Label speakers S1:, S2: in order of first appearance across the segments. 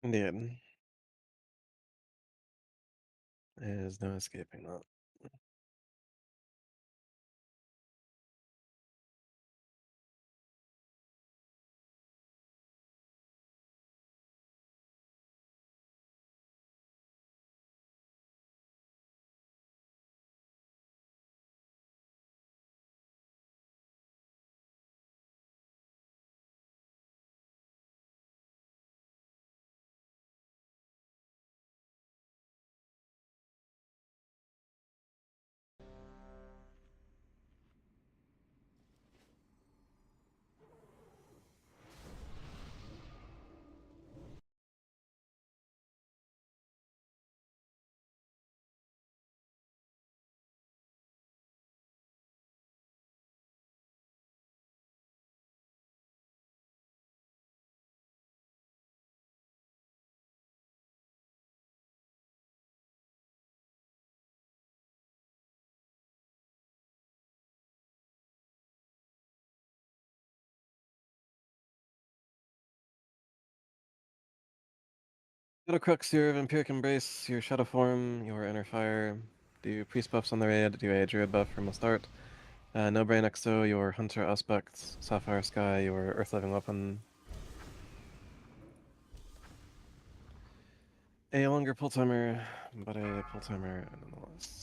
S1: Indeed. There's no escaping that. Shadow Crux, your Vampiric Embrace, your Shadow Form, your Inner Fire. Do priest buffs on the raid, do a druid buff from the start. No Brain Exo, your Hunter Aspect, Sapphire Sky, your Earth Living Weapon. A longer pull timer, but a pull timer nonetheless.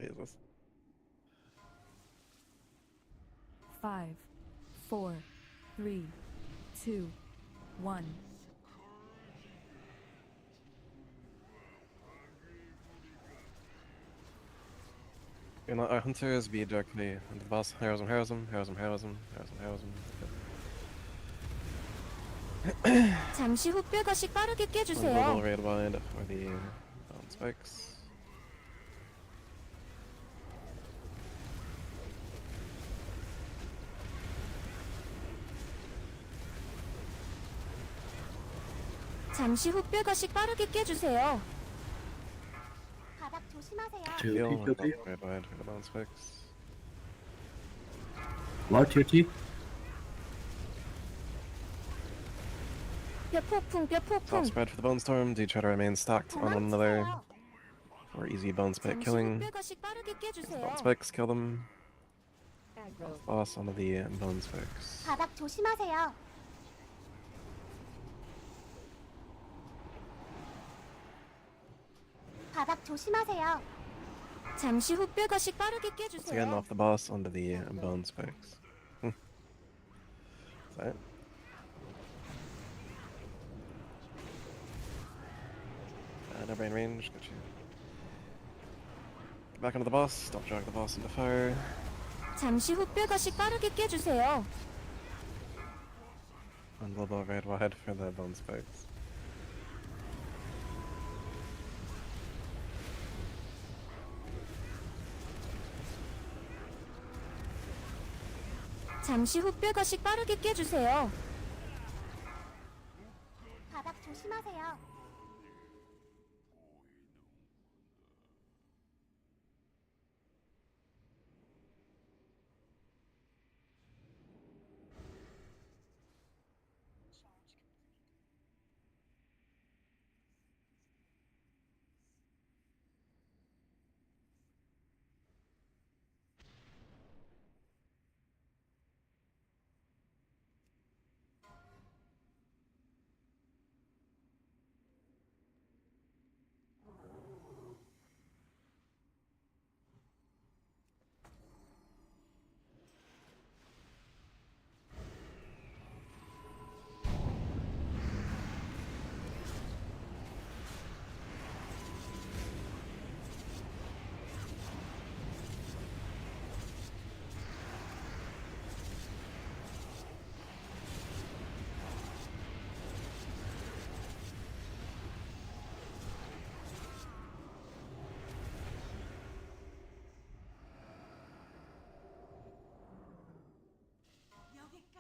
S1: Jesus.
S2: 5, 4, 3, 2, 1.
S1: You're not our hunters, be directly into the boss. Heroism, heroism, heroism, heroism, heroism, heroism.
S2: 잠시 후 뼈가시 빠르게
S1: One
S2: 깨주세요.
S1: global raid wide for the bone spikes.
S2: 잠시 후 뼈가시 빠르게 깨주세요.
S3: 바닥 조심하세요.
S1: Feel
S4: TOT, TOT.
S1: raid wide for the bone spikes.
S4: 와, TOT.
S2: 뼈폭풍
S1: Top
S2: 뼈폭풍.
S1: spread for the bone storm. Do try to remain stacked on one another
S3: 도망치세요.
S1: for easy bone spike
S2: 잠시 후
S1: killing.
S2: 뼈가시 빠르게 깨주세요.
S1: Bone spikes, kill them. Boss onto the bone spikes.
S3: 바닥 조심하세요. 바닥 조심하세요.
S2: 잠시 후 뼈가시 빠르게
S1: Once again,
S2: 깨주세요.
S1: off the boss onto the bone spikes. Is that it? No brain range, got you. Get back onto the boss, don't drag the boss into fire.
S2: 잠시 후 뼈가시 빠르게 깨주세요.
S1: One global raid wide for the bone spikes.
S2: 잠시 후 뼈가시 빠르게 깨주세요.
S3: 바닥 조심하세요.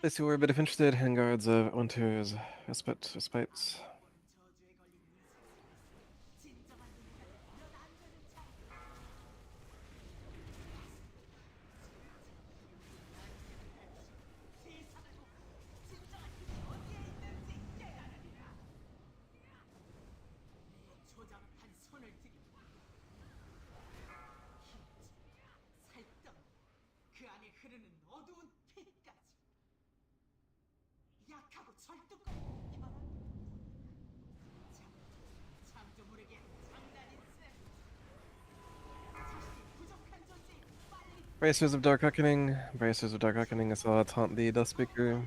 S1: Place you were a bit of interested, handguards of Winter's Respite. Bracers of Dark Reckoning. Bracers of Dark Reckoning. I saw taunt the Death Speaker.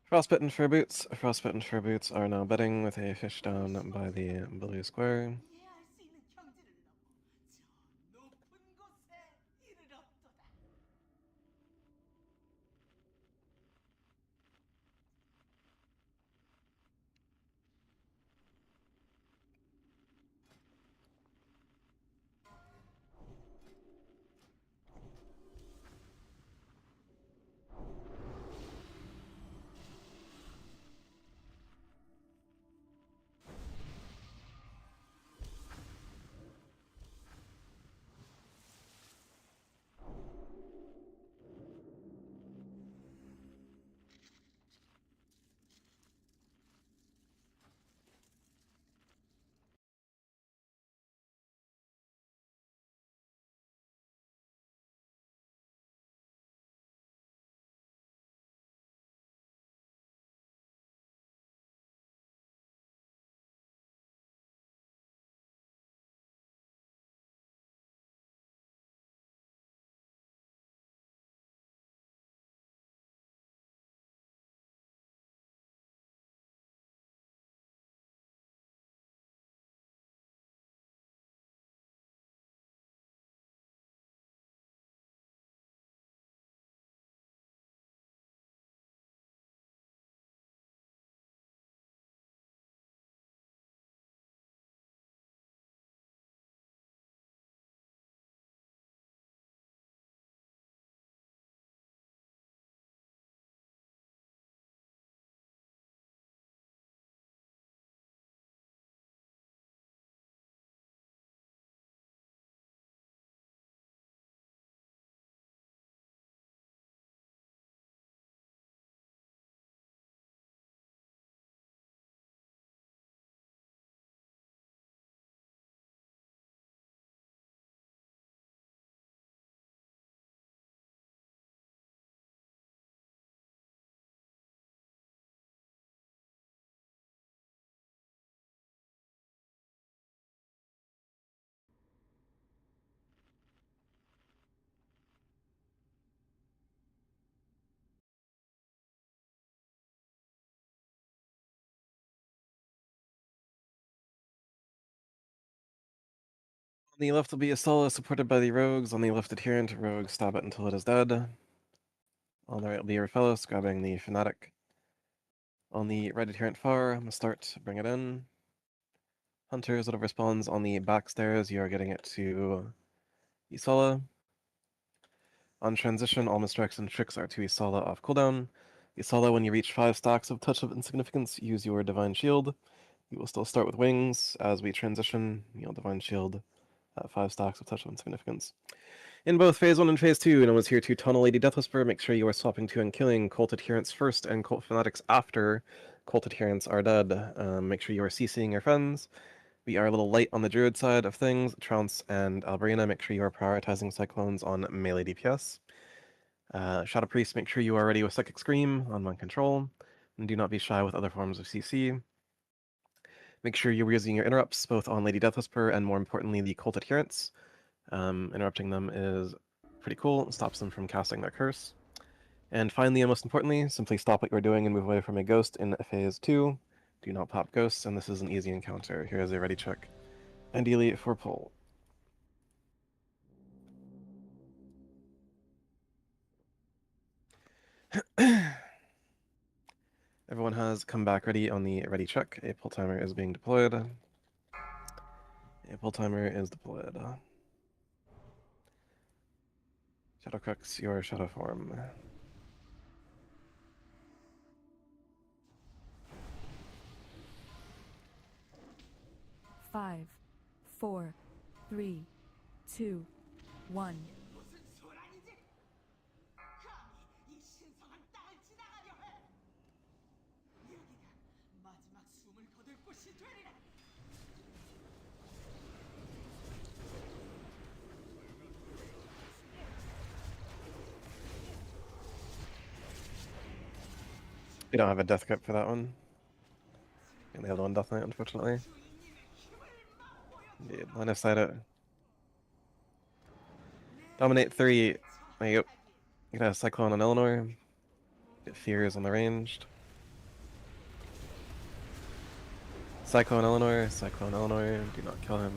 S1: Frostbitten fur boots. Frostbitten fur boots are now betting with a fish down by the blue square. On the left will be a solo supported by the rogues. On the left adherent, rogues stab it until it is dead. On the right will be your fellows grabbing the fanatic. On the right adherent far, I'm gonna start, bring it in. Hunters, whatever spawns on the back stairs, you are getting it to Isala. On transition, all misdirects and tricks are to Isala off cooldown. Isala, when you reach 5 stacks of Touch of Insignificance, use your Divine Shield. You will still start with wings. As we transition, you'll Divine Shield at 5 stacks of Touch of Insignificance. In both Phase 1 and Phase 2, no one's here to tunnel Lady Death Whisper. Make sure you are swapping to and killing Cult Adherents first and Cult Fanatics after Cult Adherents are dead. Make sure you are CCing your friends. We are a little light on the Druid side of things. Trounce and Albrina, make sure you are prioritizing Cyclones on melee DPS. Shadow Priest, make sure you are ready with Psychic Scream on Mind Control. And do not be shy with other forms of CC. Make sure you're using your interrupts both on Lady Death Whisper and, more importantly, the Cult Adherents. Interrupting them is pretty cool. It stops them from casting their curse. And finally, and most importantly, simply stop what you're doing and move away from a ghost in Phase 2. Do not pop ghosts, and this is an easy encounter. Here is a ready check. Ideally for pull. Everyone has come back ready on the ready check. A pull timer is being deployed. A pull timer is deployed. Shadow Crux, your shadow form.
S4: 5, 4, 3, 2, 1.
S5: 무슨 소란이지? 감히 이 신성한 땅을 지나가려 해! 여기가 마지막 숨을 거둘 곳이 되리라!
S1: We don't have a death grip for that one. And the other one death knight, unfortunately. Indeed, line of sight it. Dominate 3. There you go. You got a Cyclone on Eleanor. Get Fears on the ranged. Cyclone Eleanor, do not kill him.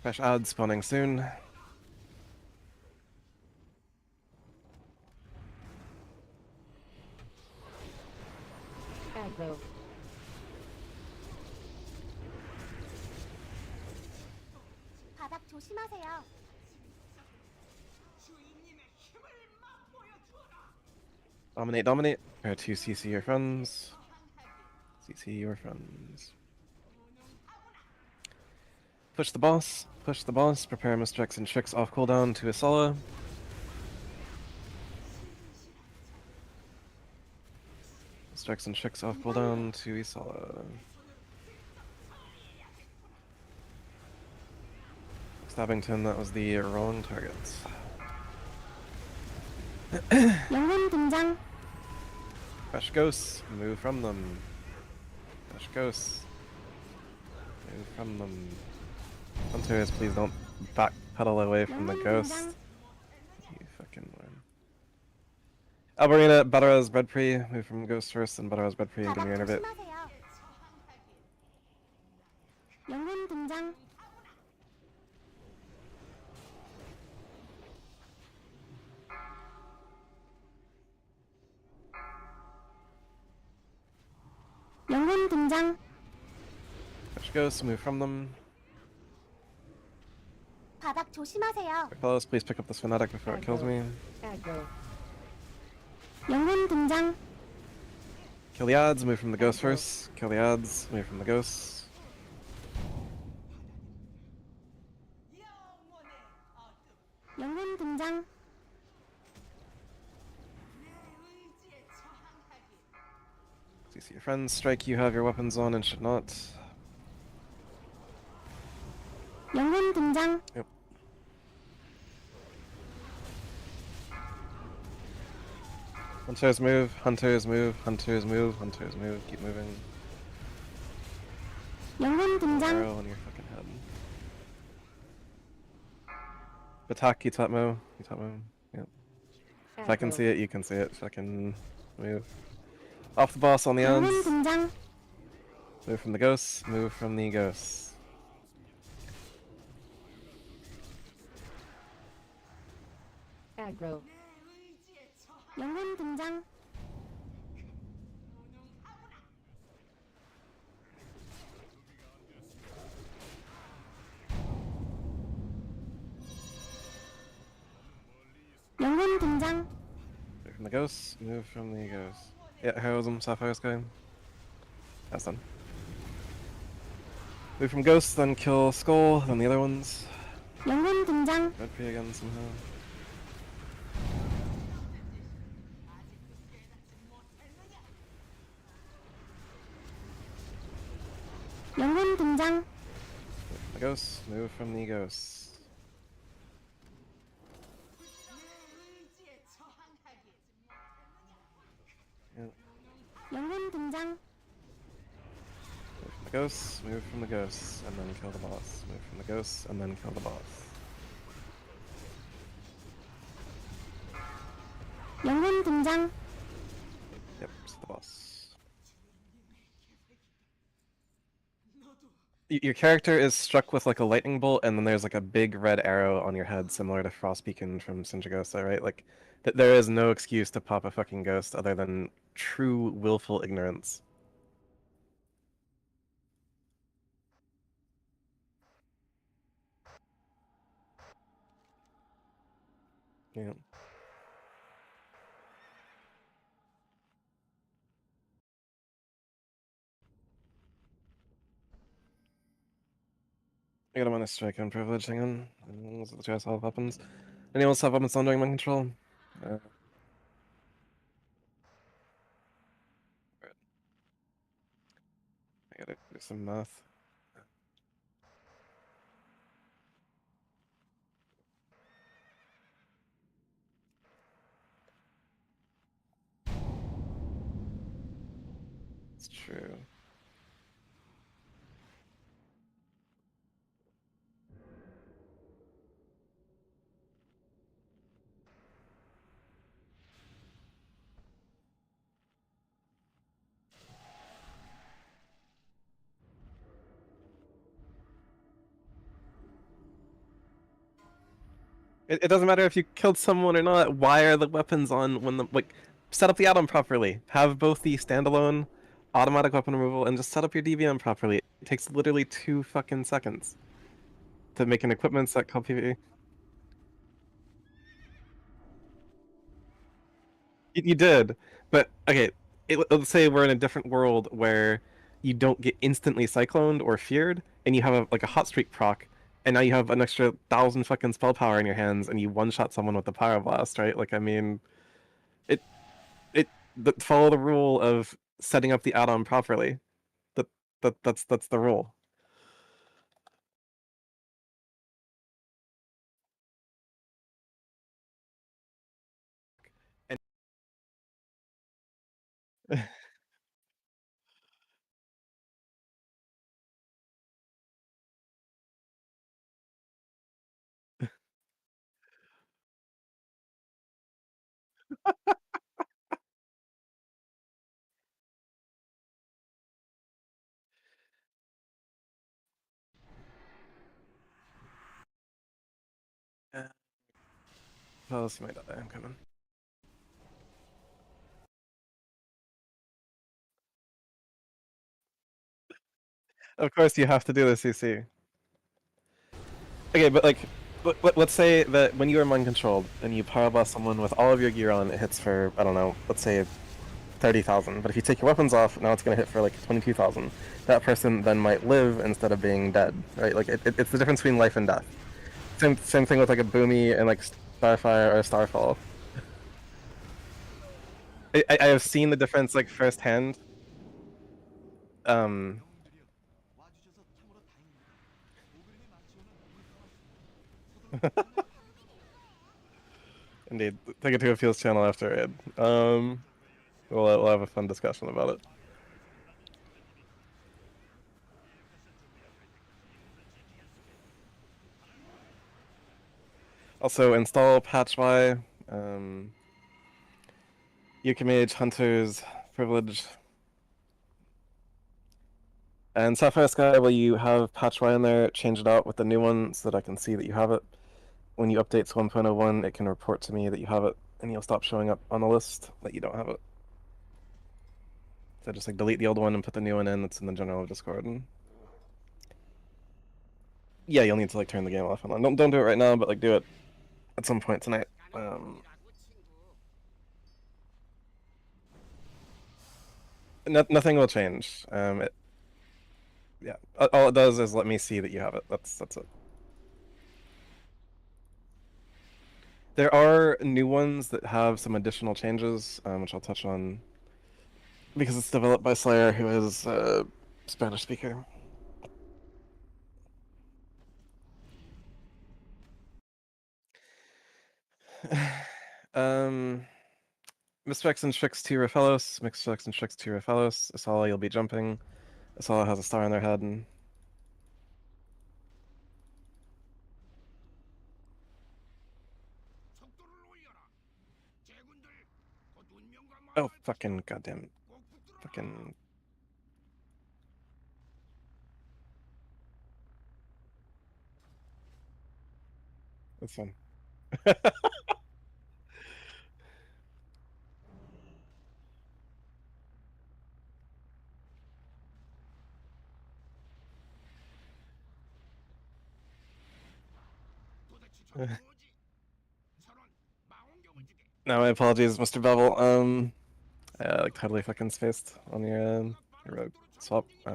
S1: Fresh odds spawning soon.
S2: aggro,
S3: 바닥 조심하세요.
S5: 주인님의 힘을 맛보여주어라!
S1: Dominate. Prepare to CC your friends. CC your friends. Push the boss. Prepare Mr. X and Trix off cooldown to Isala. Mr. X and Trix off cooldown to Isala. Stabbington, that was the wrong target.
S3: 영혼 등장.
S1: Fresh ghosts, move from them. Fresh ghosts, move from them. Hunters, please don't backpedal away from the ghost. You fucking win. Alberina, Badaraz, Breadpree, move from ghost first, and Badaraz, Breadpree, and give me your inner bit.
S3: 조심하세요. 영혼 등장. 영혼 등장.
S1: Fresh ghosts, move from them.
S3: 바닥 조심하세요.
S1: Fellows, please pick up this fanatic before it kills me.
S2: aggro,
S3: 영혼 등장.
S1: Kill the odds, move from the ghost first. Kill the odds, move from the ghosts.
S3: 영혼 등장.
S1: CC your friends, strike you have your weapons on and should not.
S3: 영혼 등장.
S1: Yep. Hunters move, keep moving.
S3: 영혼 등장.
S1: Arrow on your fucking head. Attack, Yutatmo. Yep. If I can see it, you can see it. Fucking move. Off the boss on the
S3: 영혼
S1: ends.
S3: 등장.
S1: Move from the ghosts, move from the ghosts.
S2: aggro,
S3: 영혼 등장. 영혼 등장.
S1: Move from the ghosts, move from the ghosts. Yeah, heroism, Sapphire Sky. That's done. Move from ghosts, then kill Skull, then the other ones.
S3: 영혼 등장.
S1: Red P again somehow.
S3: 영혼 등장.
S1: The ghosts, move from the ghosts. Yeah.
S3: 영혼 등장.
S1: Move from the ghosts, move from the ghosts, and then kill the boss. Move from the ghosts, and then kill the boss.
S3: 영혼 등장.
S1: Yep, it's the boss. Your character is struck with like a lightning bolt, and then there's like a big red arrow on your head, similar to Frostbeacon from Sindragosa, right? Like, there is no excuse to pop a fucking ghost other than true willful ignorance. Yeah. I got him on a strike on privilege, hang on. Those are the two I saw have weapons. Anyone else have weapons on during mind control? Alright. I gotta do some math. It's true. It doesn't matter if you killed someone or not. Why are the weapons on when the like set up the add-on properly? Have both the standalone automatic weapon removal and just set up your DVM properly. It takes literally 2 fucking seconds to make an equipment set called PvE. You did, but okay. Let's say we're in a different world where you don't get instantly cycloned or feared, and you have like a hot streak proc, and now you have an extra 1,000 fucking spell power in your hands, and you one-shot someone with the pyroblast, right? Like, I mean, it it follow the rule of setting up the add-on properly. That that's the rule. And oh, see my die. I'm coming. Of course, you have to do the CC. Okay, but like, let's say that when you are mind controlled and you pyroblast someone with all of your gear on, it hits for, I don't know, let's say 30,000. But if you take your weapons off, now it's going to hit for like 22,000. That person then might live instead of being dead, right? Like, it's the difference between life and death. Same thing with like a Boomy and like Starfire or Starfall. I have seen the difference like firsthand. Um, Indeed, take it to a Fields channel after it. We'll have a fun discussion about it. Also, install patch Y, Yukimage, Hunters, Privilege, and Sapphire Sky. Will you have patch Y in there? Change it out with the new one so that I can see that you have it. When you update to 1.01, it can report to me that you have it, and you'll stop showing up on the list that you don't have it. So just like delete the old one and put the new one in that's in the general Discord. And yeah, you'll need to like turn the game off and on. Don't do it right now, but like do it at some point tonight. Nothing will change. Yeah, all it does is let me see that you have it. That's it. There are new ones that have some additional changes, which I'll touch on because it's developed by Slayer, who is a Spanish speaker. um, Mispex and Strix to Raphaelos, Mispex and Strix to Raphaelos. Asala, you'll be jumping. Asala has a star on their head. And... oh, fucking goddamn. Fucking. That's fine. No, my apologies, Mr. Bevel. I like totally fucking spaced on your rogue swap.
S3: 5,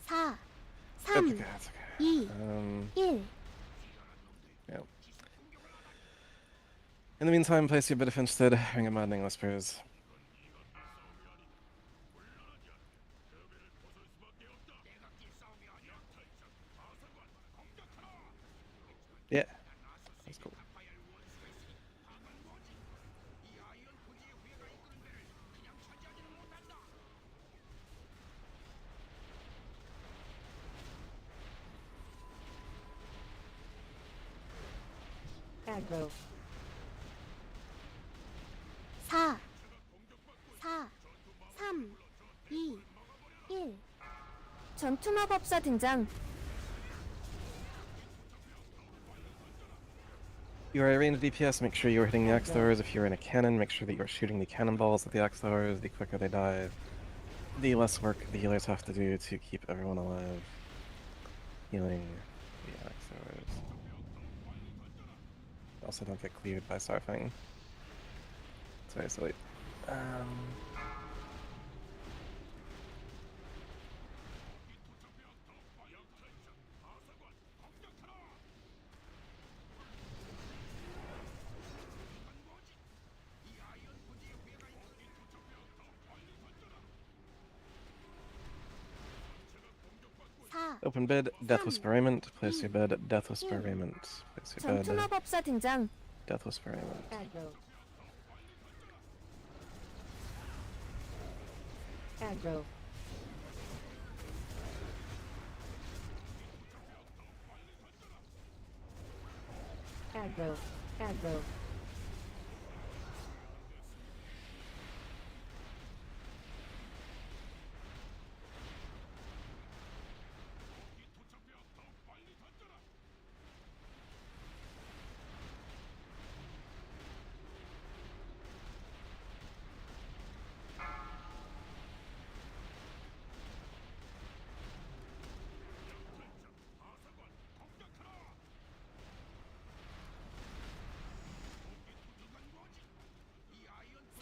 S3: 4,
S1: It's
S3: 3,
S1: okay, it's okay.
S3: 2, 1.
S1: Yeah. In the meantime, place your bit of Finstead, Ring of Maddening Whispers. Yeah, that's cool.
S4: Aggro.
S3: 4, 4, 3, 2, 1.
S2: 전투 마법사 등장.
S1: You are arena DPS, make sure you are hitting the axe throwers. If you're in a cannon, make sure that you are shooting the cannonballs at the axe throwers. The quicker they die, the less work the healers have to do to keep everyone alive. Healing the axe throwers. Also don't get cleared by Sarfang. It's very silly. Open bid, Death Whisper Raiment. Place your bed, Death Whisper Raiment. Place your
S2: 전투
S1: bed,
S2: 마법사 등장.
S1: Death Whisper Raiment.
S4: Aggro. Aggro. Aggro. Aggro.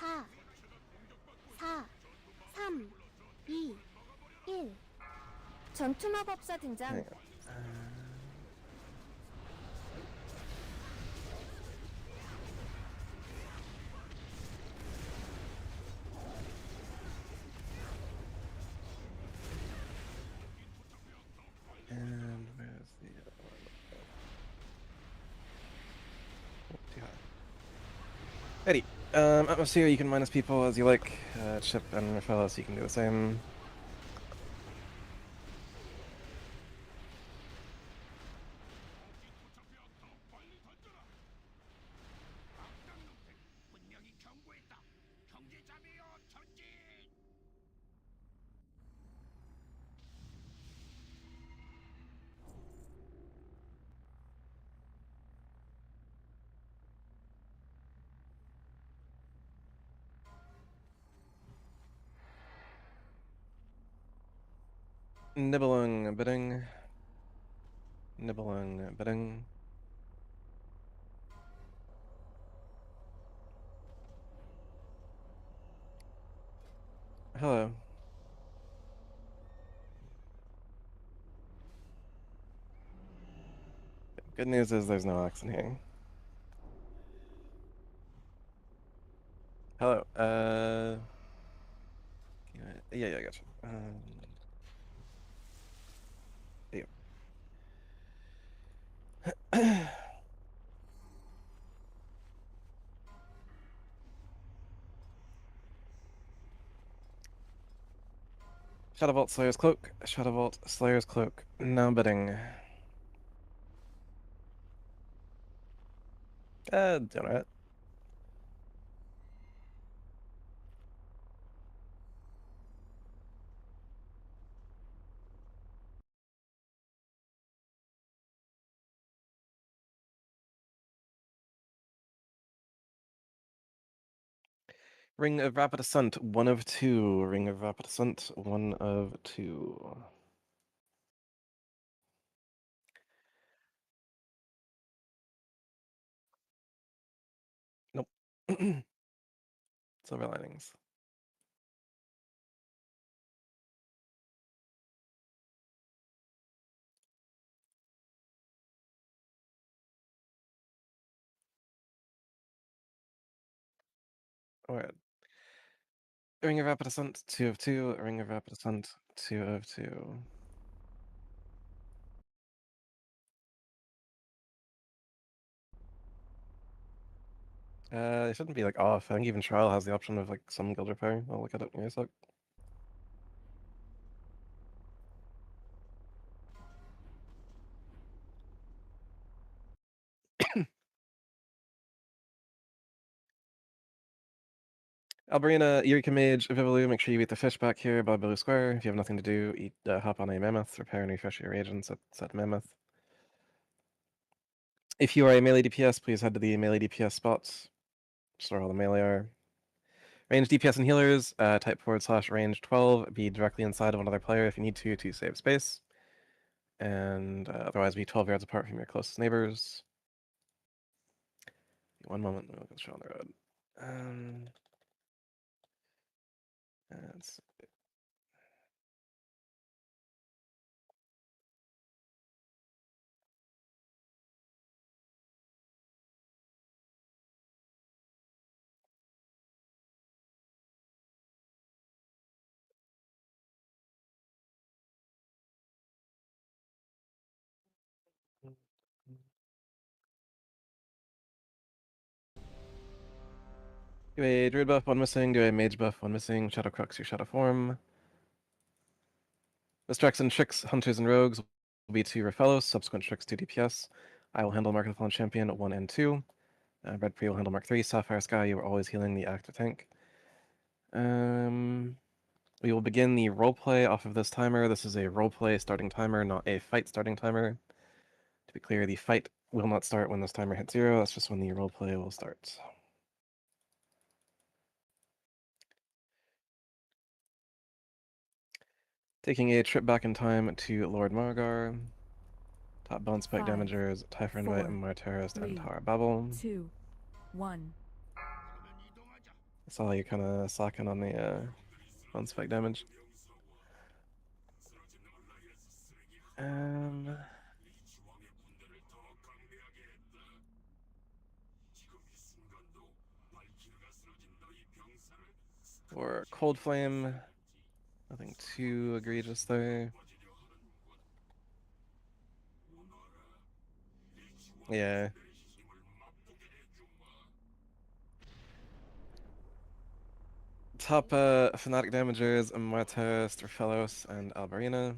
S3: 사, 4, 3, 2, 1.
S2: 전투 마법사 등장.
S1: Hang on. And where's the other one? Oh, too high. Eddie, atmosphere, you can minus people as you like. Chip and Raphaelis, you can do the same. Nibbling, bidding. Nibbling, bidding. Hello. Good news is there's no oxen here. Hello. Yeah, I gotcha. Yeah. Shadowvault Slayer's Cloak. Shadowvault Slayer's Cloak. No bidding. Doing it. Ring of Rapid Ascent, 1 of 2. Ring of Rapid Ascent, 1 of 2. Nope. Silver linings. Alright. Ring of Rapid Ascent, 2 of 2. Ring of Rapid Ascent, 2 of 2. It shouldn't be like off. I think even Trial has the option of like some guild repair. I'll look at it in a sec. Alberina, Eureka Mage, Vivalu, make sure you eat the fish back here by Blue Square. If you have nothing to do, eat, hop on a Mammoth, repair and refresh your reagents at Mammoth. If you are a melee DPS, please head to the melee DPS spots. Just where all the melee are. Range DPS and healers, type /range 12, be directly inside of another player if you need to save space. And otherwise be 12 yards apart from your closest neighbors. One moment, we'll go show on the road. Let's see. Do a druid buff, 1 missing. Do a mage buff, 1 missing. Shadow Crux, your shadow form. Distracts tricks, hunters, and rogues will be 2 Raphalos, subsequent tricks 2 DPS. I will handle Mark of the Fallen Champion 1 and 2. Red Pre will handle Mark 3. Sapphire Sky, you are always healing the active tank. We will begin the roleplay off of this timer. This is a roleplay starting timer, not a fight starting timer. To be clear, the fight will not start when this timer hits 0. That's just when the roleplay will start. Taking a trip back in time to Lord Margar. Top bone spike
S6: 5,
S1: damagers, Typhor Invite,
S6: 4,
S1: Martyrist, and
S6: 3,
S1: Tower Babel.
S6: 2, 1.
S1: I saw you kind of slacking on the bone spike damage. For Cold Flame, nothing too egregious there. Yeah. Top Fanatic damagers, Martyrist, Raphalos, and Alberina.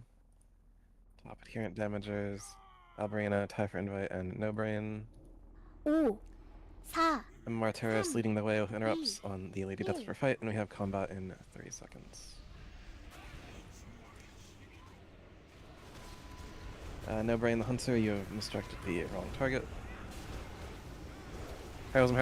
S1: Top adherent damagers, Alberina, Typhor Invite, and No Brain.
S3: 5, 4,
S1: And Martyrist
S3: 3,
S1: leading the way with interrupts
S3: 2,
S1: on the Lady Death for fight, and we have combat in 3 seconds. No Brain the Hunter, you have misdirected the wrong target. Heroism.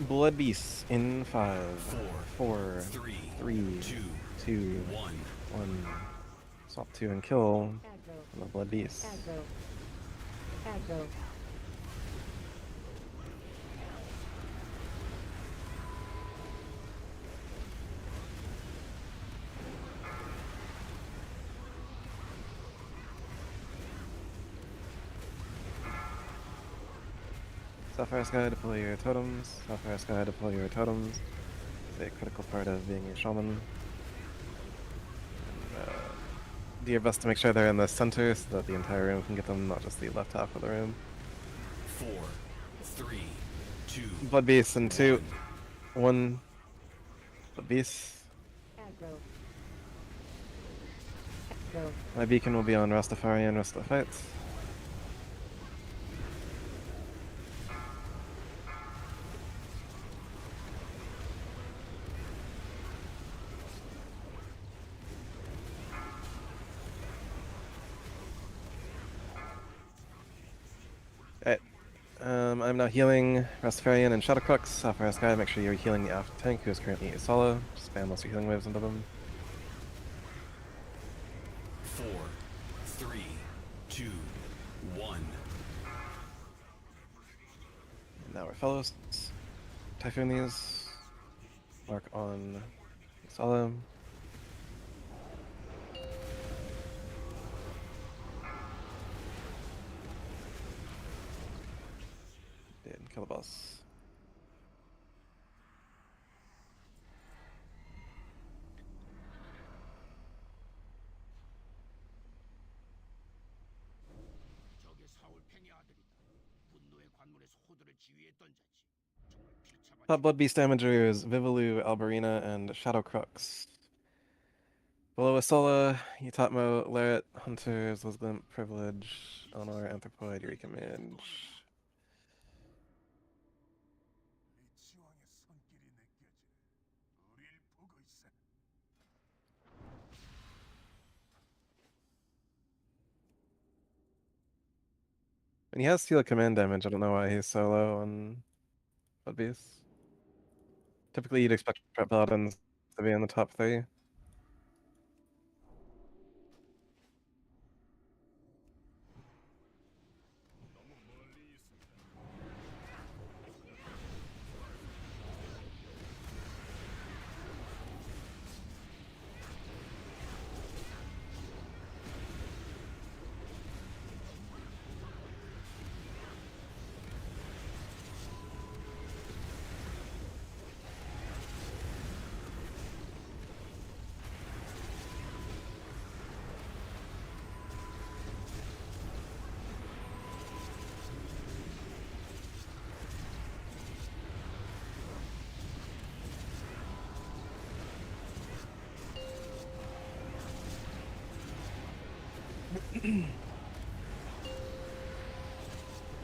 S1: Blood Beasts in 5, 4, 3, 2, 1. Swap 2 and kill
S4: Aggro.
S1: the Blood Beasts.
S4: Aggro. Aggro.
S1: Sapphire Sky, deploy your totems. Sapphire Sky, deploy your totems. It's a critical part of being a shaman. And, do your best to make sure they're in the center so that the entire room can get them, not just the left half of the room.
S7: 4, 3, 2.
S1: Blood Beasts in 2, 1. Blood Beasts.
S4: Aggro. Go.
S1: My beacon will be on Rastafarian rest of the fight. Alright. I'm now healing Rastafarian and Shadowcrux. Sapphire Sky, make sure you're healing the after tank, who is currently solo. Just spam most of your healing waves into them.
S7: 4, 3, 2, 1.
S1: Now we're fellows. Typhoon these. Mark on Sala. Did kill the boss.
S5: 적의 사울팽이 아들이다. 분노의 관문에서 호들을 지휘했던 자지. 정말 비참한
S1: Top Blood Beast damagers Vivelu, Alberina, and Shadowcrux. Below Asola, Utatmo, Leret, Hunters, Lizglint, Privilege, Honor, Anthropoid, Eureka Mage.
S5: 리치왕의 손길이 느껴져. 우릴 보고 있어.
S1: And he has steal command damage, I don't know why he's so low on Blood Beast. Typically you'd expect Prep Paladins to be in the top 3.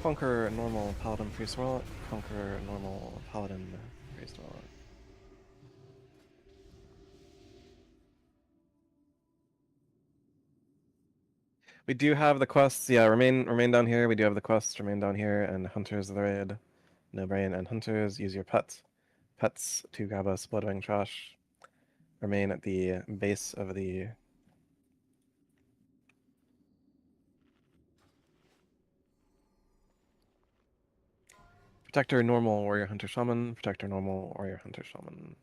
S1: Conquer normal Paladin Priest Warlock. Conquer normal Paladin Priest Warlock. We do have the quests, yeah, remain down here. We do have the quests, remain down here, and Hunters of the Raid. No Brain and Hunters, use your pets. Pets to grab us Bloodwing Trash. Remain at the base of the Protector normal warrior hunter shaman. Protector normal warrior hunter shaman.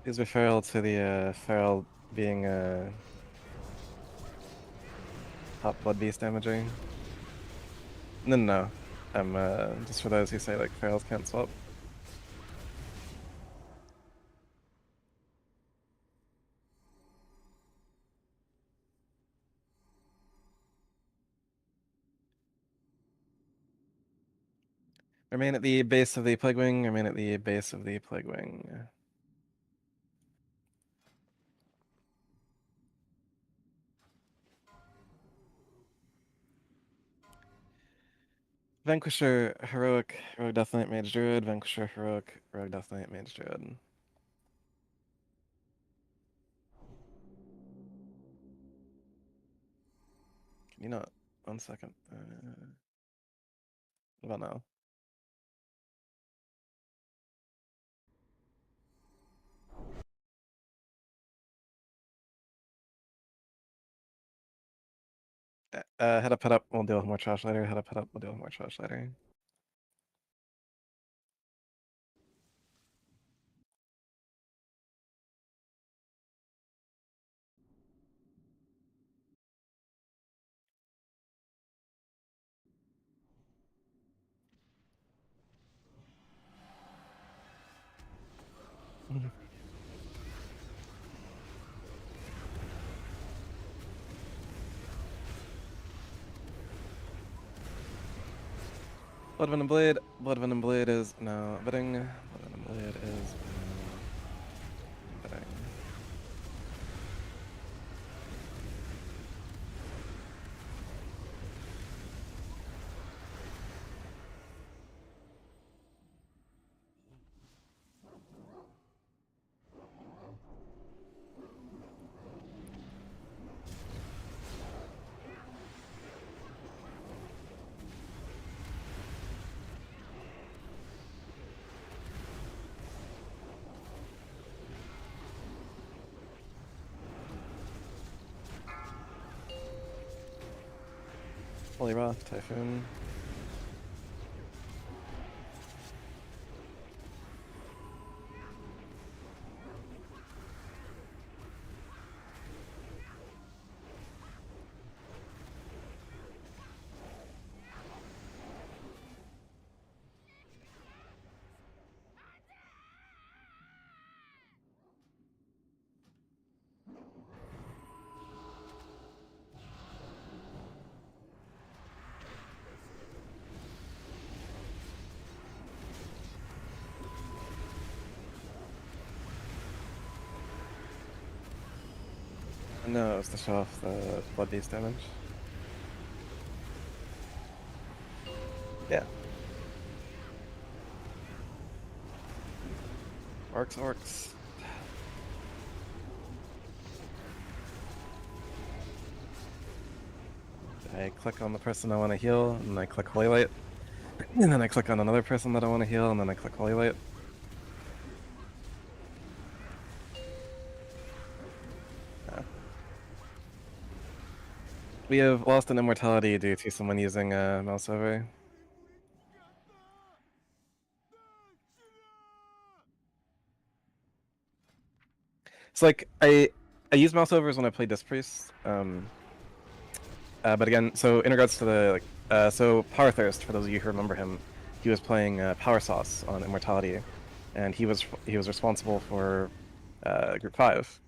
S1: These referral to the feral being top blood beast damaging. No. I'm just for those who say like ferals can't swap. Remain at the base of the plague wing. Remain at the base of the plague wing. Vanquisher, Heroic, Rogue Death Knight, Mage Druid, Vanquisher, Heroic, Rogue Death Knight, Mage Druid. Can you not? 1 second. What about now? Head up, head up. We'll deal with more trash later. Head up, we'll deal with more trash later. Blood Venom Blade. Blood Venom Blade is now bidding. Blood Venom Blade is now bidding. Holy Wrath, Typhoon. No, it's to show off the Blood Beast damage. Yeah. Orcs. I click on the person I want to heal, and I click Holy Light. And then I click on another person that I want to heal, and then I click Holy Light. We have lost an immortality due to someone using a mouse over. It's like I use mouse overs when I play Disc Priest. But again, so in regards to the so Power Thirst, for those of you who remember him, he was playing Power Sauce on Immortality, and he was responsible for Group 5,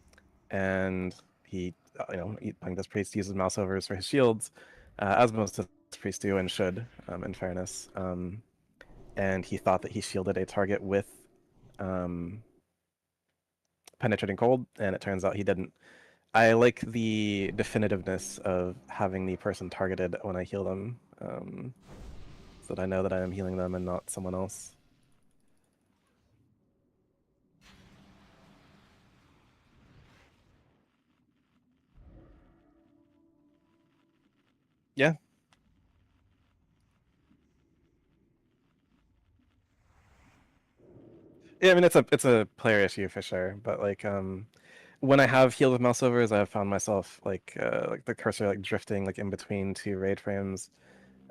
S1: and he playing Disc Priest uses mouse overs for his shields, as most Disc Priests do and should, in fairness. And he thought that he shielded a target with Penetrating Cold, and it turns out he didn't. I like the definitiveness of having the person targeted when I heal them, so that I know that I am healing them and not someone else. Yeah. Yeah, I mean it's a player issue for sure, but like when I have healed with mouse overs, I have found myself like the cursor like drifting like in between two raid frames,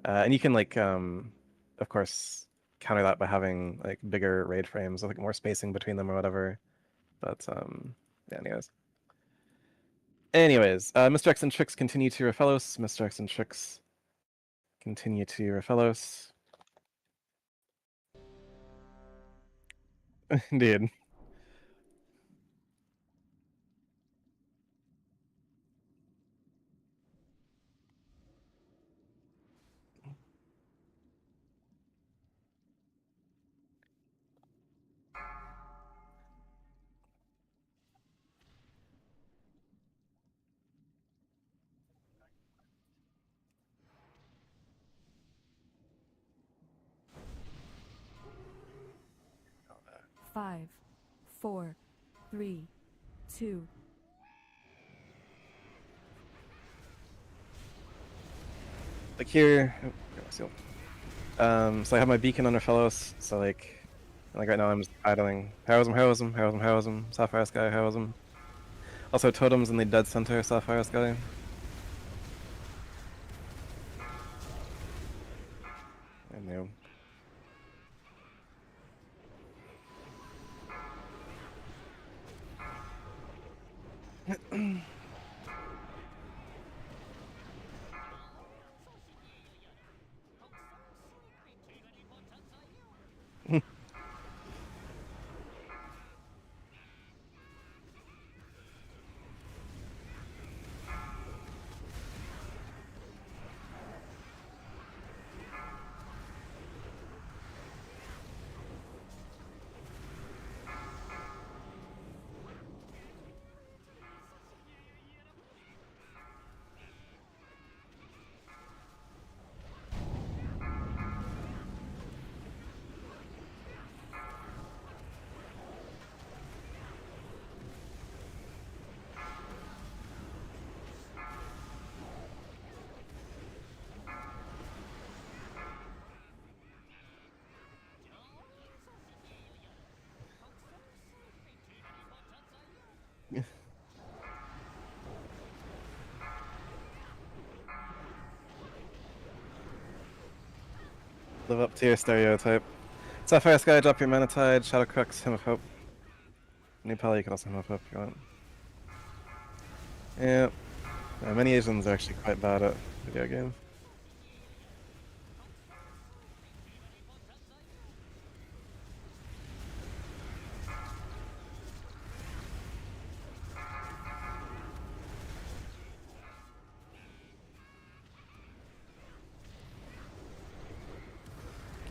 S1: and you can like of course counter that by having like bigger raid frames with like more spacing between them or whatever. But yeah, anyways, Mr. X and Trix continue to Raphelos. Mr. X and Trix continue to Raphelos. Indeed.
S6: 5, 4, 3, 2.
S1: Like here, oh, got my seal. So I have my beacon under Fellows, so like right now I'm just idling. Heroism, Sapphire Sky, Heroism. Also totems in the dead center, Sapphire Sky. And new. Live up to your stereotype. Sapphire Sky, drop your Mana Tide, Shadow Crux, Hymn of Hope. New Pally, you can also Hymn of Hope if you want. Yeah. Many Asians are actually quite bad at video games.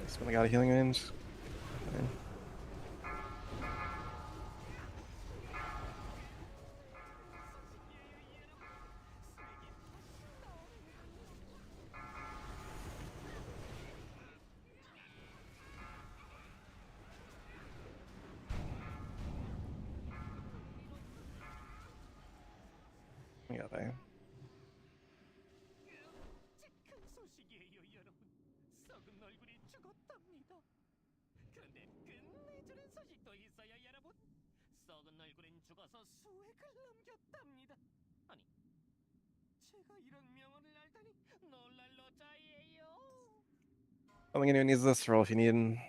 S1: Just when I got a healing range. Okay. Yeah, they.
S5: 큰 소식이에요, 여러분. 썩은 얼굴이 죽었답니다. 그런데 끝내주는 소식도 있어요, 여러분. 썩은 얼굴은 죽어서 수액을 넘겼답니다. 아니, 제가 이런 명언을 알다니 놀랄 노자예요.
S1: I don't think anyone needs this. Roll if you need.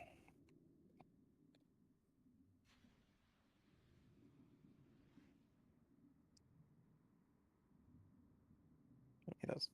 S1: He does.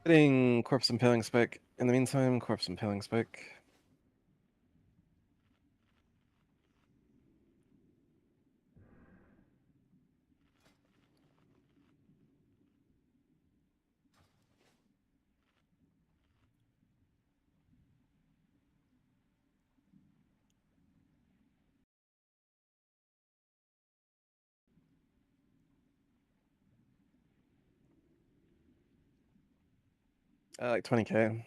S1: Hitting Corpse Impaling Spike. In the meantime, Corpse Impaling Spike. Like 20k.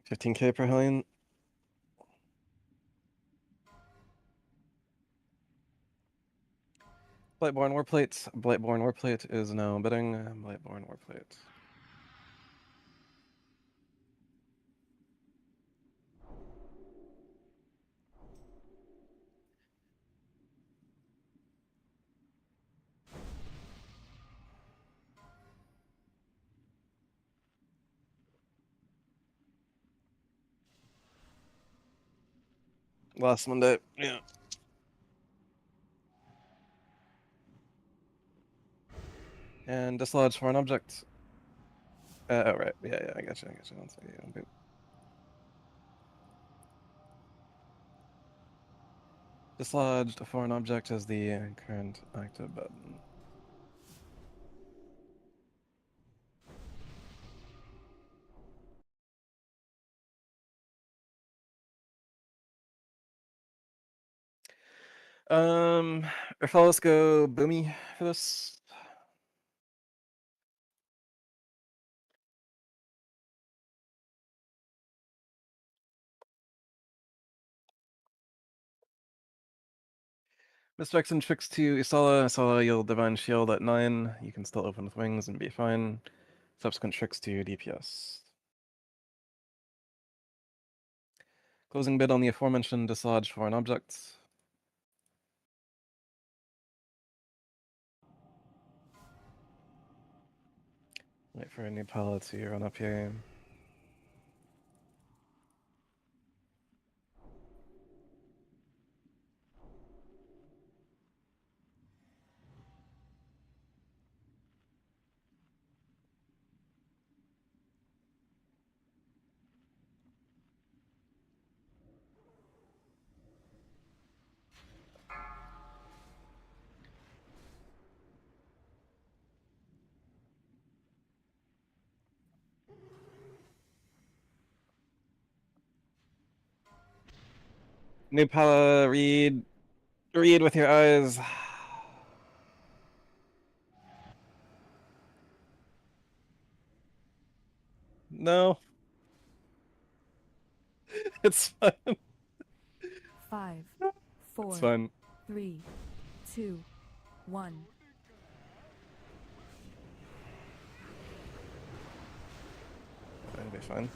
S1: 15k per Hellion. Blightborn Warplate is now bidding. Blightborn Warplate. Last Monday, yeah. And dislodge foreign object. Oh, right. Yeah, I gotcha. One second. Dislodged a foreign object as the current active button. Rafael, let's go Boomy for this. Misdirection tricks to Isala. Isala, you'll Divine Shield at 9. You can still open with wings and be fine. Subsequent tricks to DPS. Closing bid on the aforementioned dislodged foreign objects. Wait for a new palette to run up here. New palette, read. Read with your eyes. No. It's fine.
S6: 5, 4,
S1: It's fine.
S6: 3, 2, 1.
S1: It'll be fine.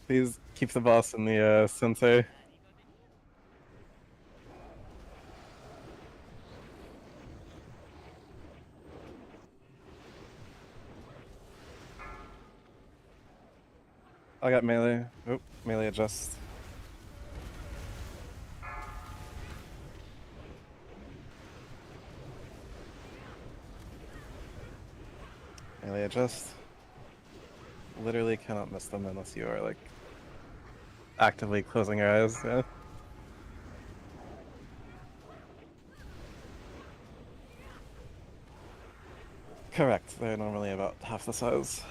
S1: Please keep the boss in the sensei. I got melee. Oh, melee adjust. Melee adjust. Literally cannot miss them unless you are like actively closing your eyes. Yeah. Correct. They're normally about half the size.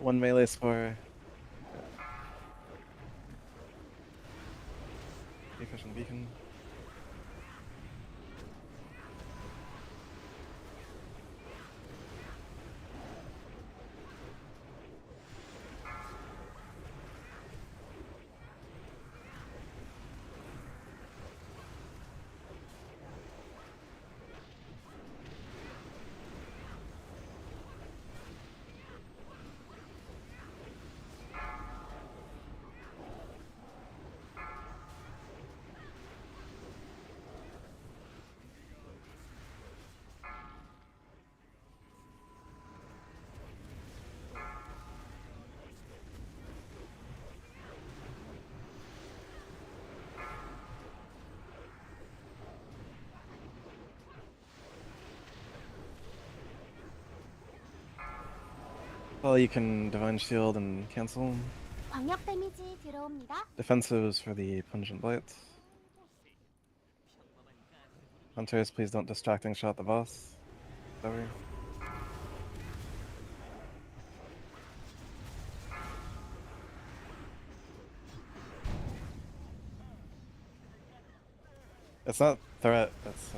S1: One melee spore. Efficient beacon. Well, you can Divine Shield and cancel.
S3: 광역 데미지 들어옵니다.
S1: Defensives for the Pungent Blight. Hunters, please don't distracting shot the boss. Whatever. It's not threat, it's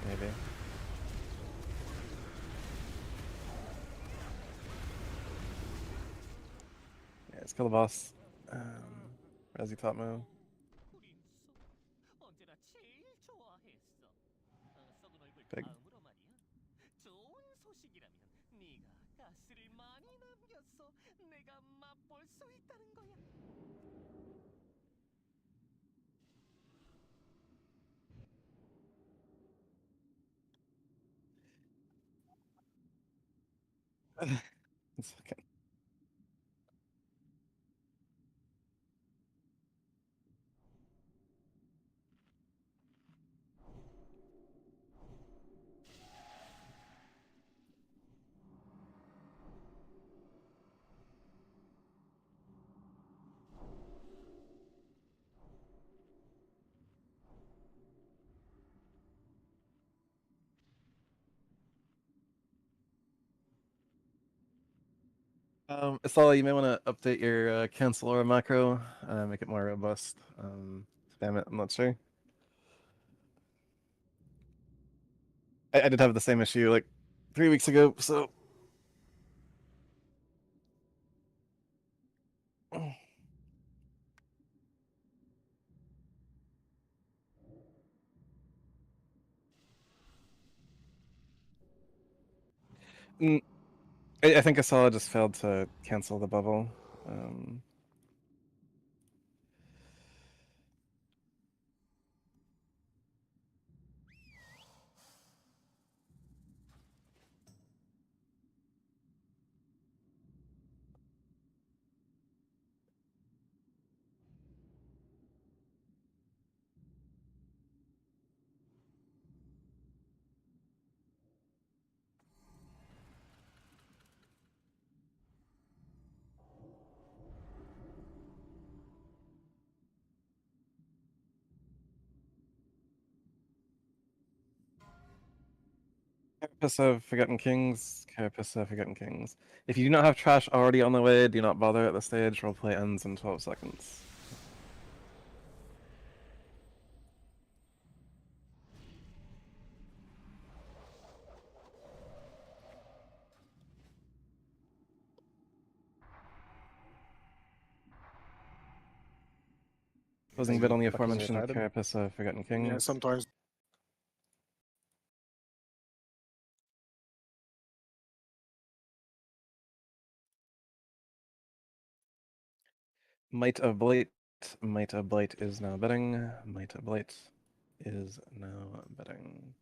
S1: maybe. Yeah, let's kill the boss. Resi top move.
S5: 언제나 제일 좋아했어. 썩은 얼굴
S1: Big.
S5: 다음으로 말이야. 좋은 소식이라면 네가 가스를 많이 남겼어. 내가 맛볼 수 있다는 거야.
S1: It's okay. Asala, you may want to update your cancel aura macro, make it more robust. Spam it, I'm not sure. I did have the same issue like 3 weeks ago, so. Mm, I think Asala just failed to cancel the bubble. Um, Carapace of Forgotten Kings, Carapace of Forgotten Kings. If you do not have trash already on the way, do not bother at the stage. Roleplay ends in 12 seconds. Closing bid on the aforementioned Carapace of Forgotten Kings.
S8: Yeah, sometimes.
S1: Might of Blight. Might of Blight is now bidding. Might of Blight is now bidding.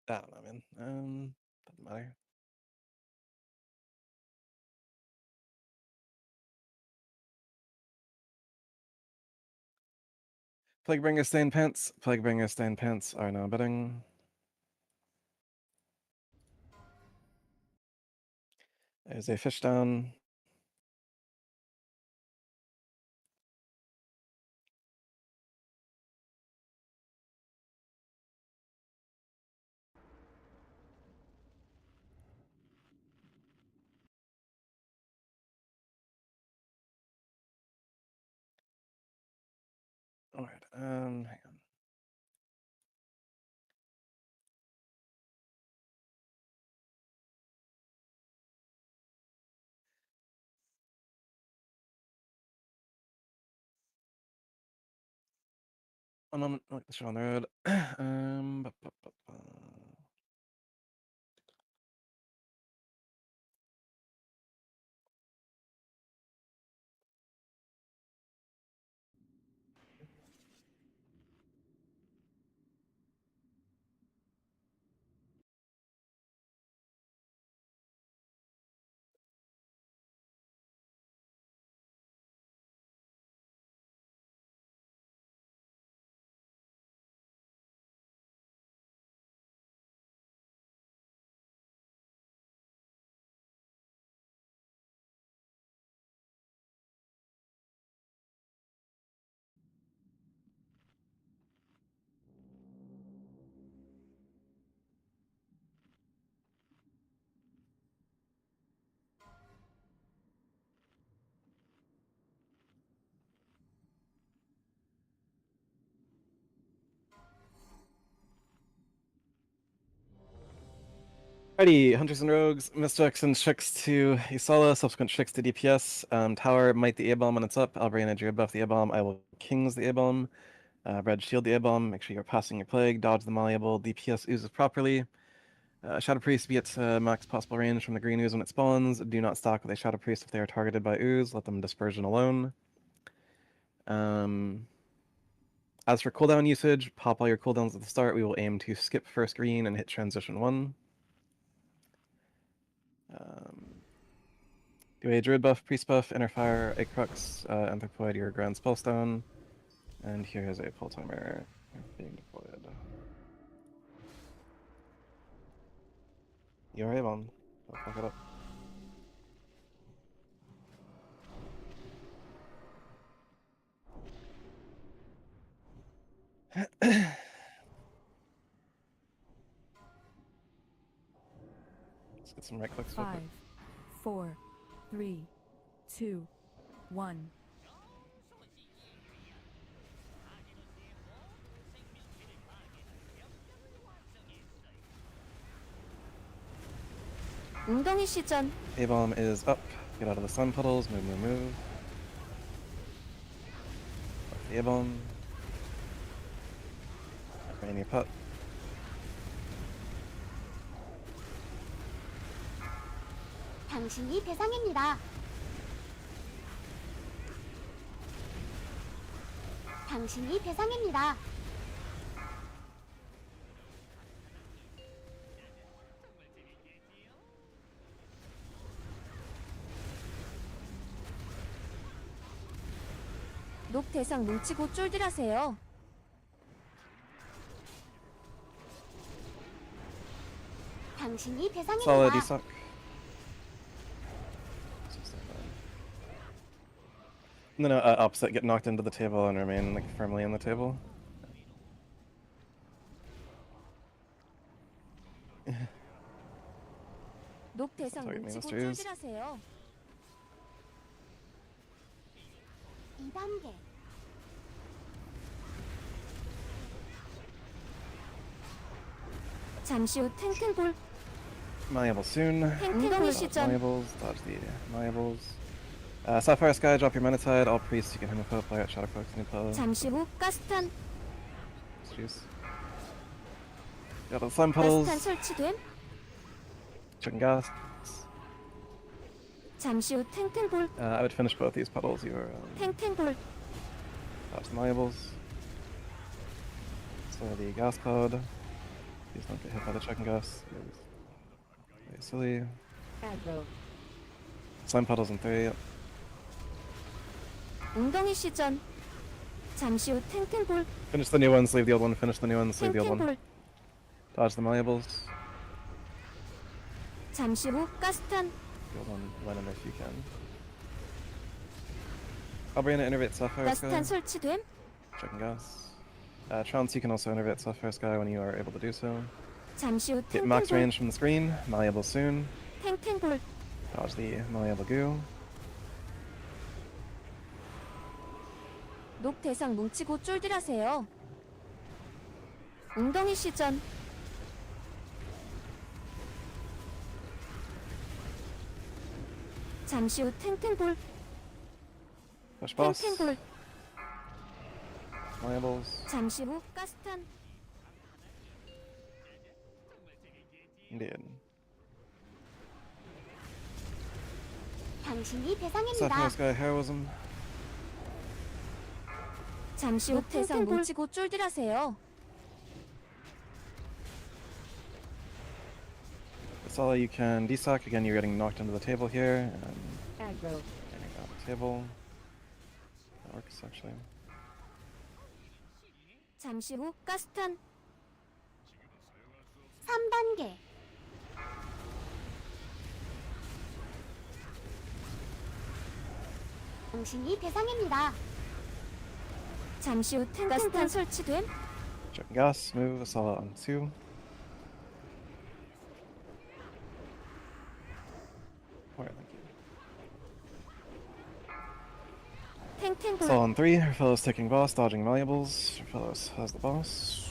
S1: I don't know, man. Doesn't matter. Plaguebringer Stained Pants. Plaguebringer Stained Pants are now bidding. There's a fish down. Alright, hang on. One moment, I'll get the show on the road. Ba, ba, ba, ba. Alrighty, Hunters and Rogues, Mystics and Shicks to Isala, subsequent Shicks to DPS. Tower, Might the A-Bomb when it's up. Albrian, Edge, buff the A-Bomb. I will Kings the A-Bomb. Red, Shield the A-Bomb. Make sure you're passing your Plague. Dodge the Malleable. DPS oozes properly. Shadow Priest, be at max possible range from the green ooze when it spawns. Do not stock with a Shadow Priest if they are targeted by ooze. Let them dispersion alone. As for cooldown usage, pop all your cooldowns at the start. We will aim to skip first green and hit transition 1. Do a Druid buff, Priest buff, Inner Fire, a Crux, Anthropoid, your Grand Spellstone. And here is a pull timer being deployed. You're A-Bomb. Don't fuck it up. Let's get some right clicks.
S6: 5, 4, 3, 2, 1.
S2: 웅덩이 시전.
S1: A-Bomb is up. Get out of the sun puddles. Move, move, move. Off the A-Bomb. Rainy putt.
S3: 당신이 대상입니다. 당신이 대상입니다.
S2: 녹 대상 뭉치고 쫄들하세요.
S3: 당신이
S1: Solid,
S3: 대상입니다.
S1: suck. And then opposite, get knocked into the table and remain like firmly in the table.
S2: 녹 대상
S1: Target me,
S2: 뭉치고
S1: Mr. Ooze.
S2: 쫄들하세요.
S3: 2단계.
S2: 잠시 후 탱탱볼.
S1: Malleable soon.
S2: 웅덩이
S1: Dodge
S2: 시전.
S1: malleables, dodge the malleables. Sapphire Sky, drop your Menatide. All priests, you can him a play out Shadow Fox, new play.
S2: 잠시 후 가스탄.
S1: Juice. Got the slime puddles.
S2: 가스탄 설치됨.
S1: Chicken gas.
S2: 잠시 후 탱탱볼.
S1: I would finish both these puddles. You are
S2: 탱탱볼.
S1: dodge the malleables. So the gas cloud. Please don't get hit by the chicken gas. Very silly.
S4: Aggro.
S1: Slime puddles in 3.
S2: 웅덩이 시전. 잠시 후 탱탱볼.
S1: Finish the new ones, leave the old one. Finish the new ones, leave the old one.
S2: 탱탱볼.
S1: Dodge the malleables.
S2: 잠시 후 가스탄.
S1: The old one, Lennon if you can. Albriana, innervate Sapphire Sky.
S2: 가스탄 설치됨.
S1: Chicken gas. Trance, you can also innervate Sapphire Sky when you are able to do so.
S2: 잠시 후
S1: Get max
S2: 탱탱볼.
S1: range from the screen. Malleable soon.
S2: 탱탱볼.
S1: Dodge the malleable goo.
S2: 녹 대상 뭉치고 쫄들하세요. 웅덩이 시전. 잠시 후 탱탱볼.
S1: Push boss.
S2: 탱탱볼.
S1: Malleables.
S2: 잠시 후 가스탄.
S1: Indeed.
S3: 당신이 대상입니다.
S1: Sapphire Sky heroism.
S2: 잠시 후 대상 뭉치고 쫄들하세요.
S1: That's all you can desock. Again, you're getting knocked into the table here. And
S4: Aggro.
S1: getting out the table. That works actually.
S2: 잠시 후 가스탄.
S3: 3단계. 당신이 대상입니다.
S2: 잠시 후 가스탄 설치됨.
S1: Chicken gas. Move. Asala on 2. Alright, thank you.
S2: 탱탱볼.
S1: Asala on 3. Her fellow's taking boss. Dodging malleables. Her fellows has the boss.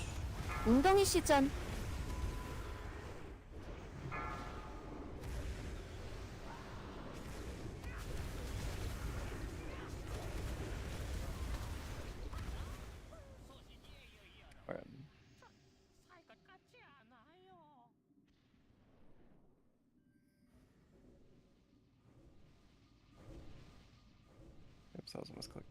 S2: 웅덩이 시전.
S1: that was a misclick.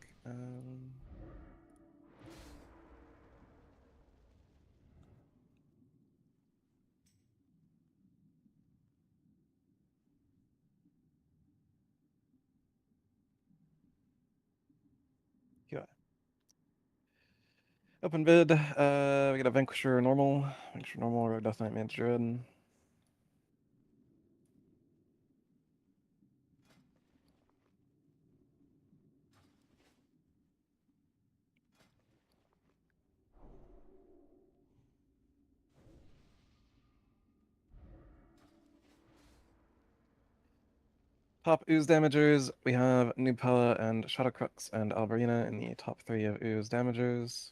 S1: QI. Open bid. We got a Vanquisher normal. Vanquisher normal, Rogue Death Knight, Mage Druid. Top ooze damagers, we have Nubpella and Shadowcrux and Alberina in the top 3 of ooze damagers.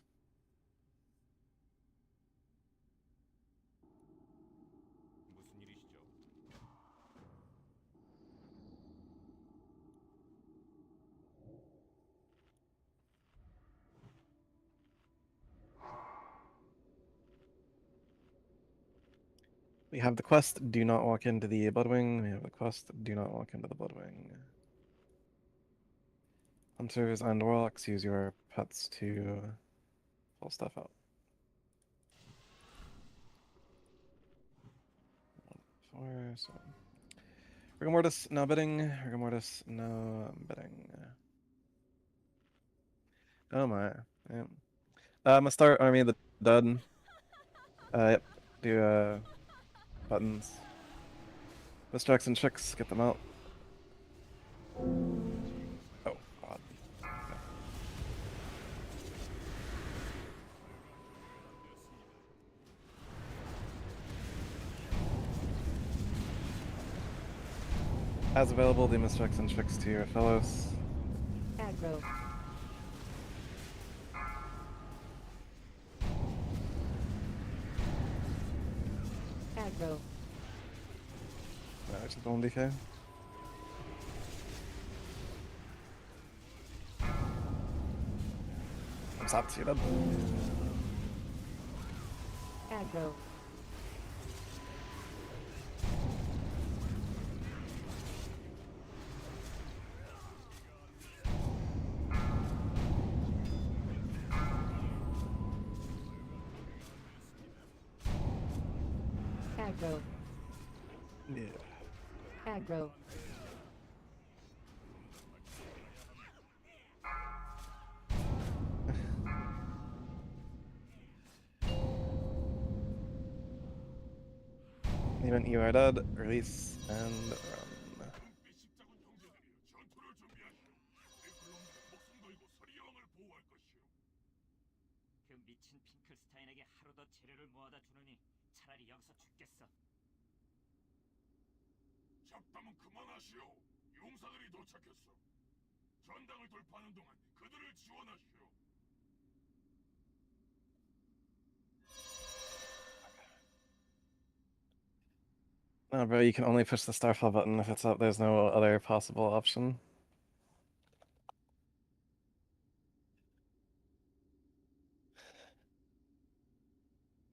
S5: 무슨 일이시죠?
S1: We have the quest, do not walk into the Bloodwing. We have the quest, do not walk into the Bloodwing. Hunters and Warlocks, use your pets to pull stuff out. So. Rigamortis, no bidding. Rigamortis, no bidding. Oh my. Yeah. I'm gonna start Army of the Dead. Yep. Do buttons. Distracts and chicks, get them out. Oh, God. Okay. As available, the Mistrix and Tricks to your fellows.
S4: Aggro. Aggro.
S1: Which is one DK. I'm stopped to you, dead.
S4: Aggro. Aggro.
S1: Yeah.
S4: Aggro.
S1: Even you are dead, release and run.
S5: 그 미친 핑클스타인에게 하루 더 재료를 모아다 주느니 차라리 여기서 죽겠어.
S8: 잡담은 그만하시오. 용사들이 도착했어. 전당을 돌파하는 동안 그들을 지원하시오.
S1: No, bro, you can only push the Starfall button if it's up. There's no other possible option.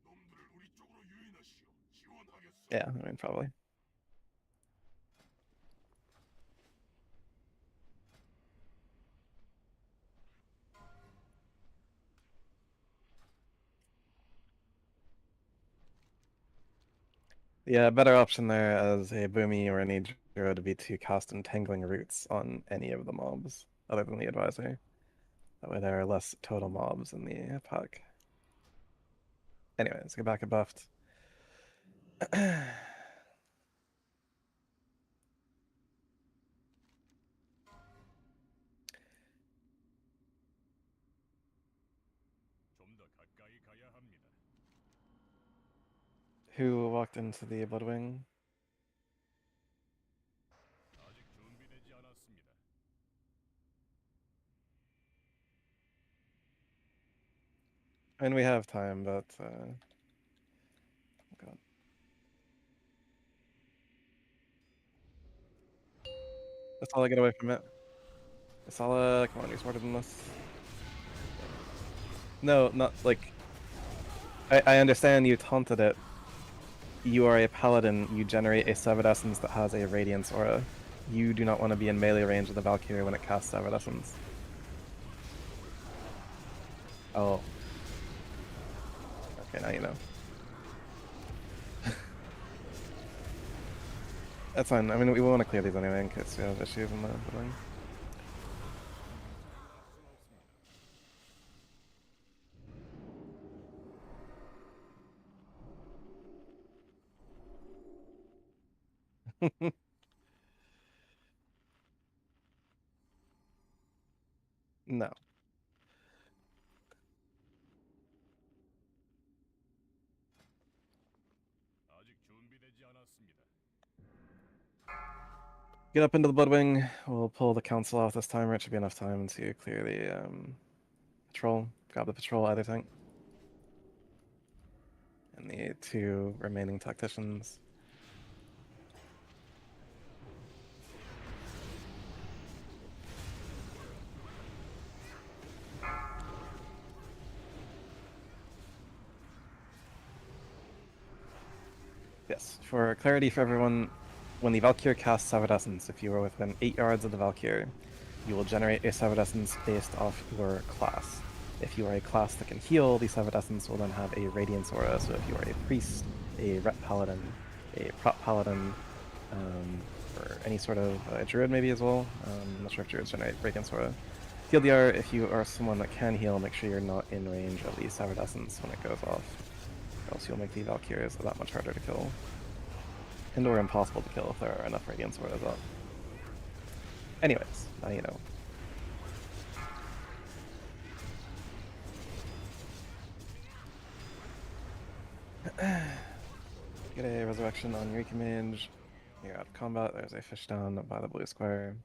S8: 놈들을 우리 쪽으로 유인하시오. 지원하겠어.
S1: Yeah, I mean, probably. Yeah, better option there as a Boomy or an Adro to be to cast Entangling Roots on any of the mobs, other than the Advisor. That way there are less total mobs in the pack. Anyway, let's get back at buffed.
S8: 좀 더 가까이 가야 합니다.
S1: Who walked into the Bloodwing?
S8: 아직 준비되지 않았습니다.
S1: I mean, we have time, but oh God. That's all I get away from it. Asala, come on, you're smarter than this. No, not like. I understand you taunted it. You are a paladin, you generate a Severed Essence that has a Radiance aura. You do not want to be in melee range of the Valkyrie when it casts Severed Essence. Oh. Okay, now you know. That's fine. I mean, we want to clear these anyway in case we have issues in the building. No.
S8: 아직 준비되지 않았습니다.
S1: Get up into the Bloodwing. We'll pull the council off this time, or it should be enough time to clear the patrol. Grab the patrol either tank. And the 2 remaining tacticians. Yes, for clarity for everyone, when the Valkyr casts Severed Essence, if you are within 8 yards of the Valkyr, you will generate a Severed Essence based off your class. If you are a class that can heal, the Severed Essence will then have a Radiance aura. So if you are a Priest, a Ret Paladin, a Prot Paladin, or any sort of Druid maybe as well. I'm not sure if Druids generate Radiance aura. TLDR, if you are someone that can heal, make sure you're not in range of the Severed Essence when it goes off. Or else you'll make the Valkyries that much harder to kill. And or impossible to kill if there are enough Radiance auras up. Anyways, now you know. Get a resurrection on Eureka Mage. You're out of combat. There's a fish down by the blue square.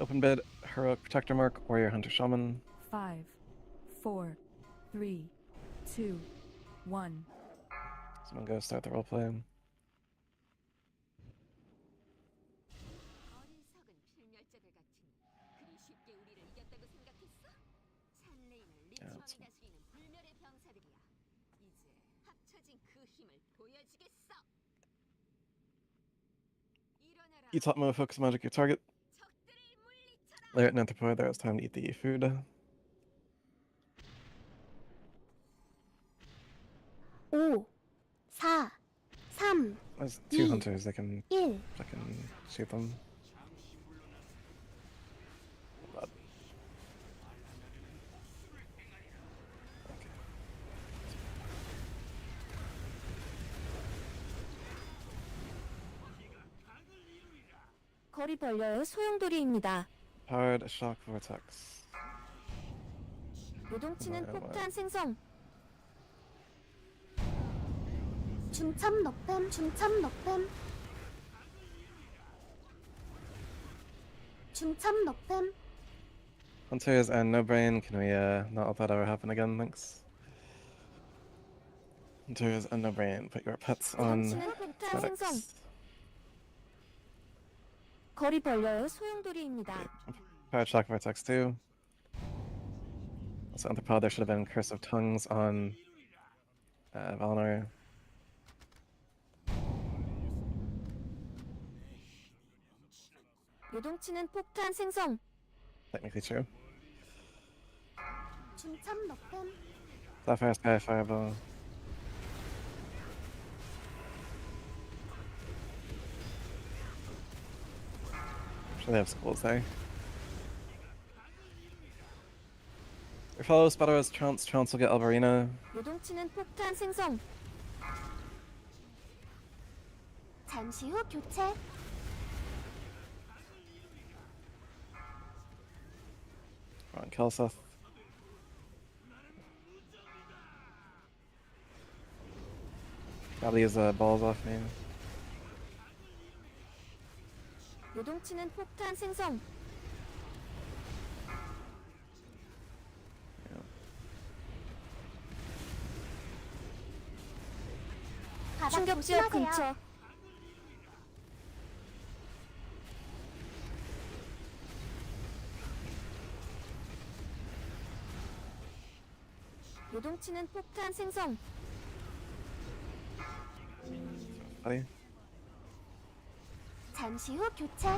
S1: Open bid, Heroic Protector Mark, Warrior Hunter Shaman.
S6: 5, 4, 3, 2, 1.
S1: Someone go start the roleplay.
S3: 어리석은 필멸자들 같으니 그리 쉽게 우리를 이겼다고 생각했어? 찬레인을 리처함이 다스리는 불멸의 병사들이야. 이제 합쳐진 그 힘을 보여주겠어. 일어나라.
S1: You top mode, focus magic your target.
S3: 적들을 물리쳐라.
S1: Layer it in Anthropoid, there it's time to eat the food.
S3: 5, 4, 3,
S1: There's 2
S3: 이,
S1: hunters, they can
S3: 1.
S1: fucking shoot them. But... Okay.
S2: 거리 벌려요. 소용돌이입니다.
S1: Powered Shock Vortex.
S2: 요동치는
S1: 뭐야,
S2: 폭탄 생성.
S3: 중참 넉뱀, 중참 넉뱀. 중참 넉뱀.
S1: Hunters and No Brain, can we not let that ever happen again, thanks? Hunters and No Brain, put your pets on
S2: 요동치는 폭탄 생성.
S1: medics.
S2: 거리 벌려요. 소용돌이입니다.
S1: Powered Shock Vortex too. Also, Anthropod, there should have been Curse of Tongues on Valinor.
S2: 요동치는 폭탄 생성.
S1: Technically true.
S3: 중참 넉뱀.
S1: Sapphire Sky Fireball. Sure they have schools there. Your fellow Spadaros Trounce. Trounce will get Alvarina.
S2: 요동치는 폭탄 생성.
S3: 잠시 후 교체.
S1: On Kelseth. Grab these balls off me.
S2: 요동치는 폭탄 생성.
S3: 바닥
S2: 충격 지역
S3: 조심하세요.
S2: 근처. 요동치는 폭탄 생성.
S1: Buddy.
S2: 잠시 후 교체.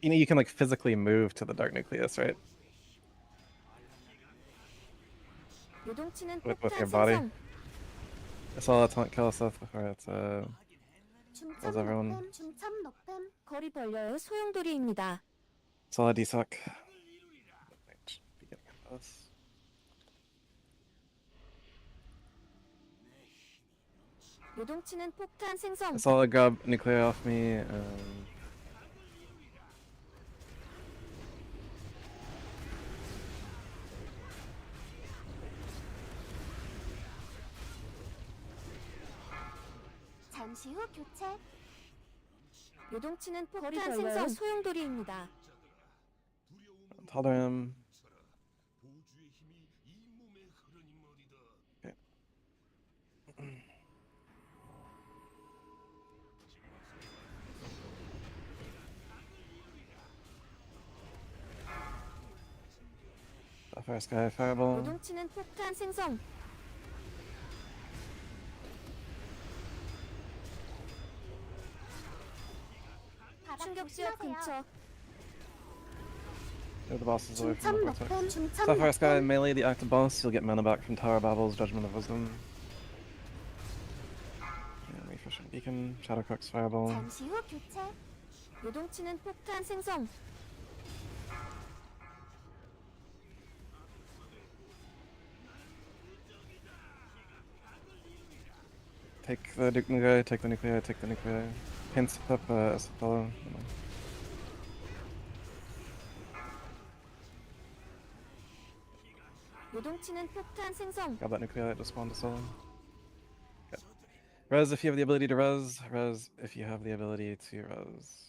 S1: You know, you can like physically move to the dark nucleus, right?
S2: 요동치는
S1: With
S2: 폭탄
S1: your body.
S2: 생성.
S1: I saw a taunt kill stuff before it
S2: 중첩
S1: kills everyone.
S2: 넉뱀, 중첩 넉뱀. 거리 벌려요. 소용돌이입니다.
S1: Saw a DSOC.
S2: 요동치는 폭탄 생성.
S1: I saw it grab nuclear off me.
S2: 잠시 후 교체. 요동치는 폭탄 생성. 소용돌이입니다.
S1: Tether him. Okay. Sapphire Sky Fireball.
S2: 요동치는 폭탄 생성. 충격 지역 근처.
S1: Move the bosses away
S2: 중첩
S1: from the vortex.
S2: 넉뱀, 중첩
S1: Sapphire Sky,
S2: 넉뱀.
S1: melee the active boss, you'll get mana back from Tower Babel's Judgment of Wisdom. And Refreshing Beacon, Shadowcrook's Fireball.
S2: 잠시 후 교체. 요동치는 폭탄 생성.
S1: Take the nuclei, take the nuclei, take the nuclei. Pinch up Estella.
S2: 요동치는 폭탄 생성.
S1: Grab that nuclei that just spawned us all. Okay. Res if you have the ability to res. Res if you have the ability to res.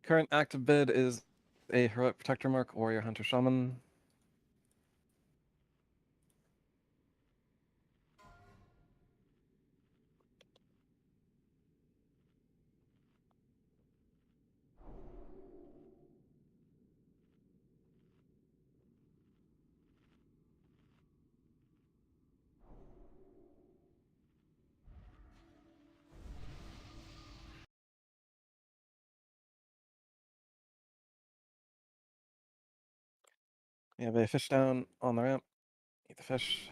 S1: Current active bid is a Heroic Protector Mark, Warrior Hunter Shaman. We have a fish down on the ramp. Eat the fish.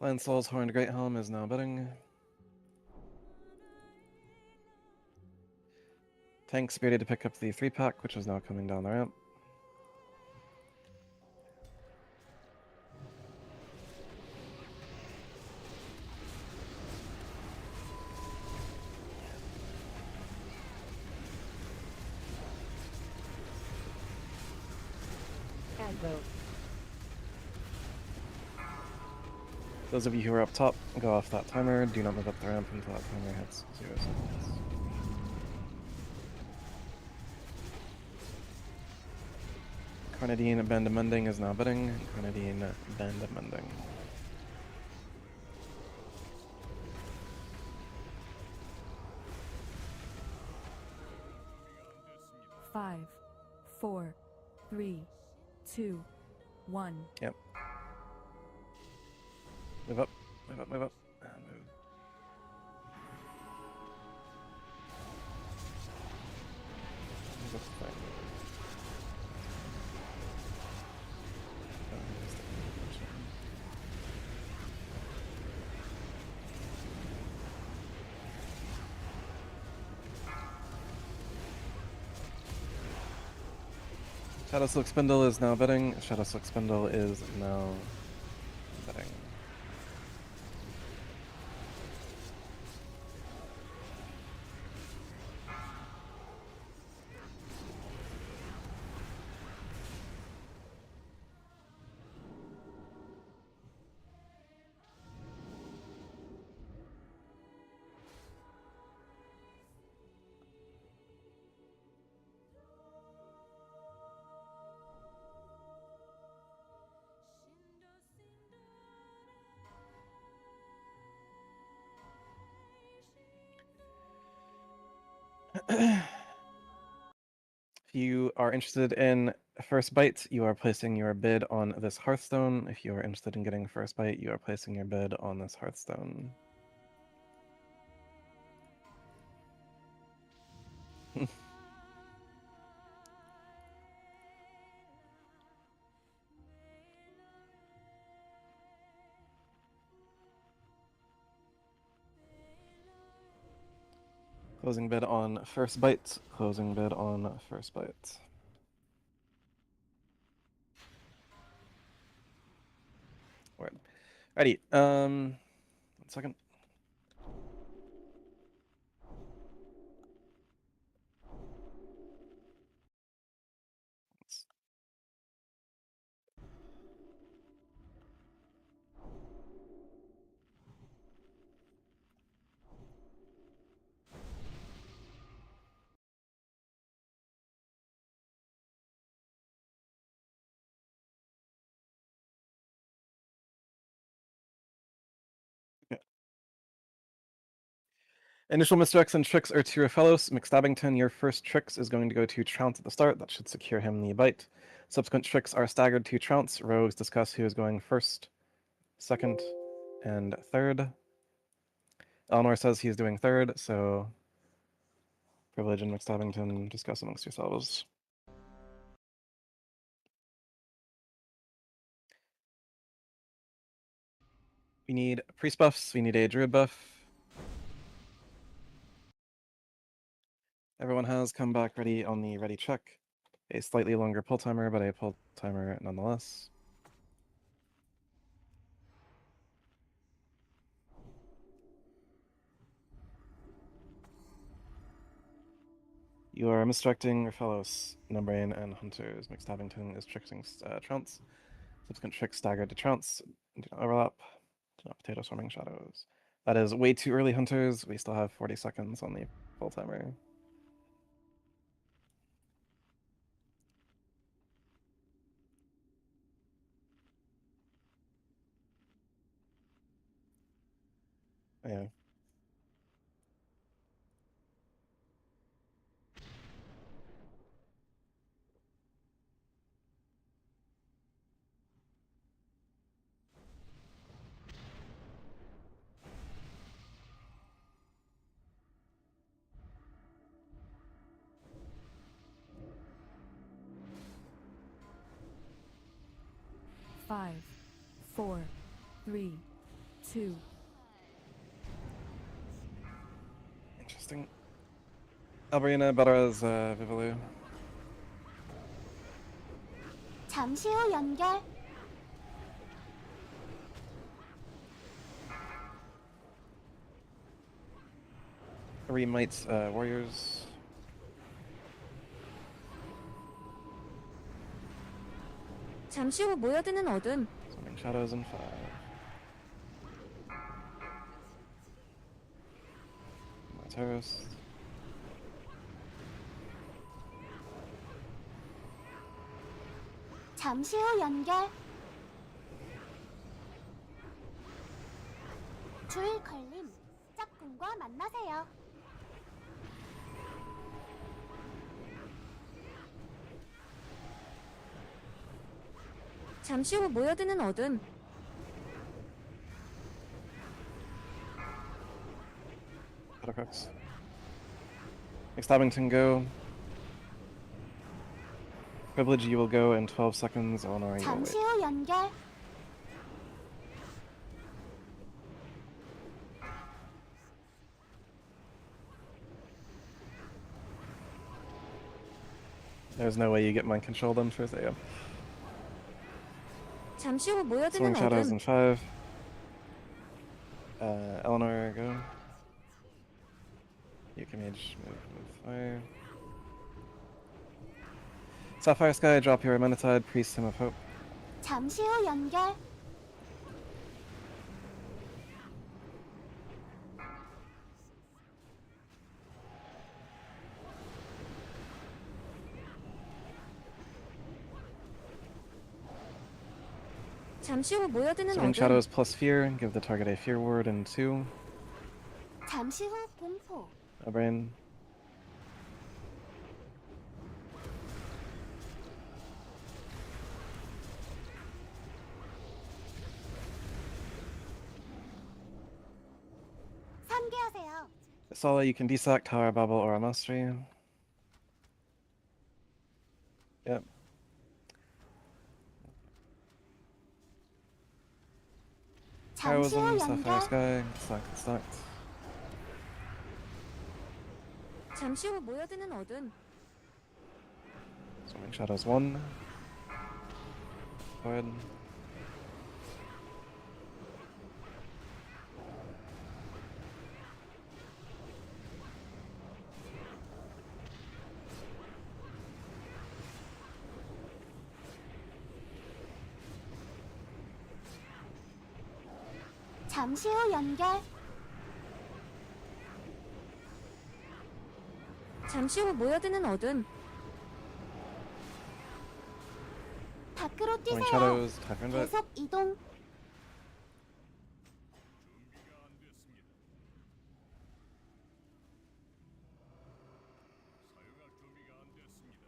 S1: Lion Soul's Horned Great Helm is now bidding. Tank Spirited to pick up the 3-pack, which is now coming down the ramp.
S4: Aggro.
S1: Those of you who are up top, go off that timer. Do not move up the ramp until that timer hits 0 seconds. Carnadine Band Mending is now bidding. Carnadine Band Mending.
S6: Five, four, three, two, one.
S1: Yep. Move up, move up, move up. And move. Move up the thing. Shadow Silk Spindle is now bidding. Shadow Silk Spindle is now bidding. If you are interested in first bite, you are placing your bid on this Hearthstone. If you are interested in getting first bite, you are placing your bid on this Hearthstone. Closing bid on first bite. Closing bid on first bite. Word. Alrighty. 1 second. Initial misdirects and tricks are to Raphaelos. McStabbington, your first tricks is going to go to Trounce at the start. That should secure him the bite. Subsequent tricks are staggered to Trounce. Rogues discuss who is going first, second, and third. Eleanor says he's doing third, so Privilege and McStabbington discuss amongst yourselves. We need priest buffs. We need a druid buff. Everyone has come back ready on the ready check. A slightly longer pull timer, but a pull timer nonetheless. You are misdirecting your fellows, Numbrain and Hunters. McStabbington is tricking Trounce. Subsequent tricks staggered to Trounce. Do not overlap. Do not potato swarming shadows. That is way too early, Hunters. We still have 40 seconds on the full timer. Yeah.
S6: Five, 4, 3, 2.
S1: Interesting. Alberina, Betters, Vivalu.
S2: 잠시 후 연결.
S1: Three Mites, Warriors.
S2: 잠시 후 모여드는 어둠.
S1: Swarming Shadows in 5. My Terrace.
S2: 잠시 후 연결. 줄 걸림. 짝꿍과 만나세요. 잠시 후 모여드는 어둠.
S1: Shadowcrux. McStabbington, go. Privilege, you will go in 12 seconds. Eleanor, you will wait.
S2: 잠시 후 연결.
S1: There's no way you get mind control them for Thea.
S2: 잠시 후 모여드는
S1: Swarming Shadows
S2: 어둠.
S1: in 5. Eleanor, go. You can move fire. Sapphire Sky, drop your Amenitide, Priest, Hymn of Hope.
S2: 잠시 후 연결. 잠시 후 모여드는
S1: Swarming
S2: 어둠.
S1: Shadows plus Fear, give the target a Fear ward in 2.
S2: 잠시 후 공포.
S1: Brain.
S2: 경계하세요.
S1: Sala, you can desack Tower Bubble or a Mastery. Yep.
S2: 잠시 후
S1: Heroism, Sapphire
S2: 연결.
S1: Sky, stacked.
S2: 잠시 후 모여드는 어둠.
S1: Swimming Shadows 1. Go ahead.
S2: 잠시 후 연결. 잠시 후 모여드는 어둠. 밖으로
S1: Swimming
S2: 뛰세요.
S1: Shadows, Typhoon Bit.
S2: 계속 이동.
S8: 준비가 안 됐습니다. 사용할 준비가 안 됐습니다.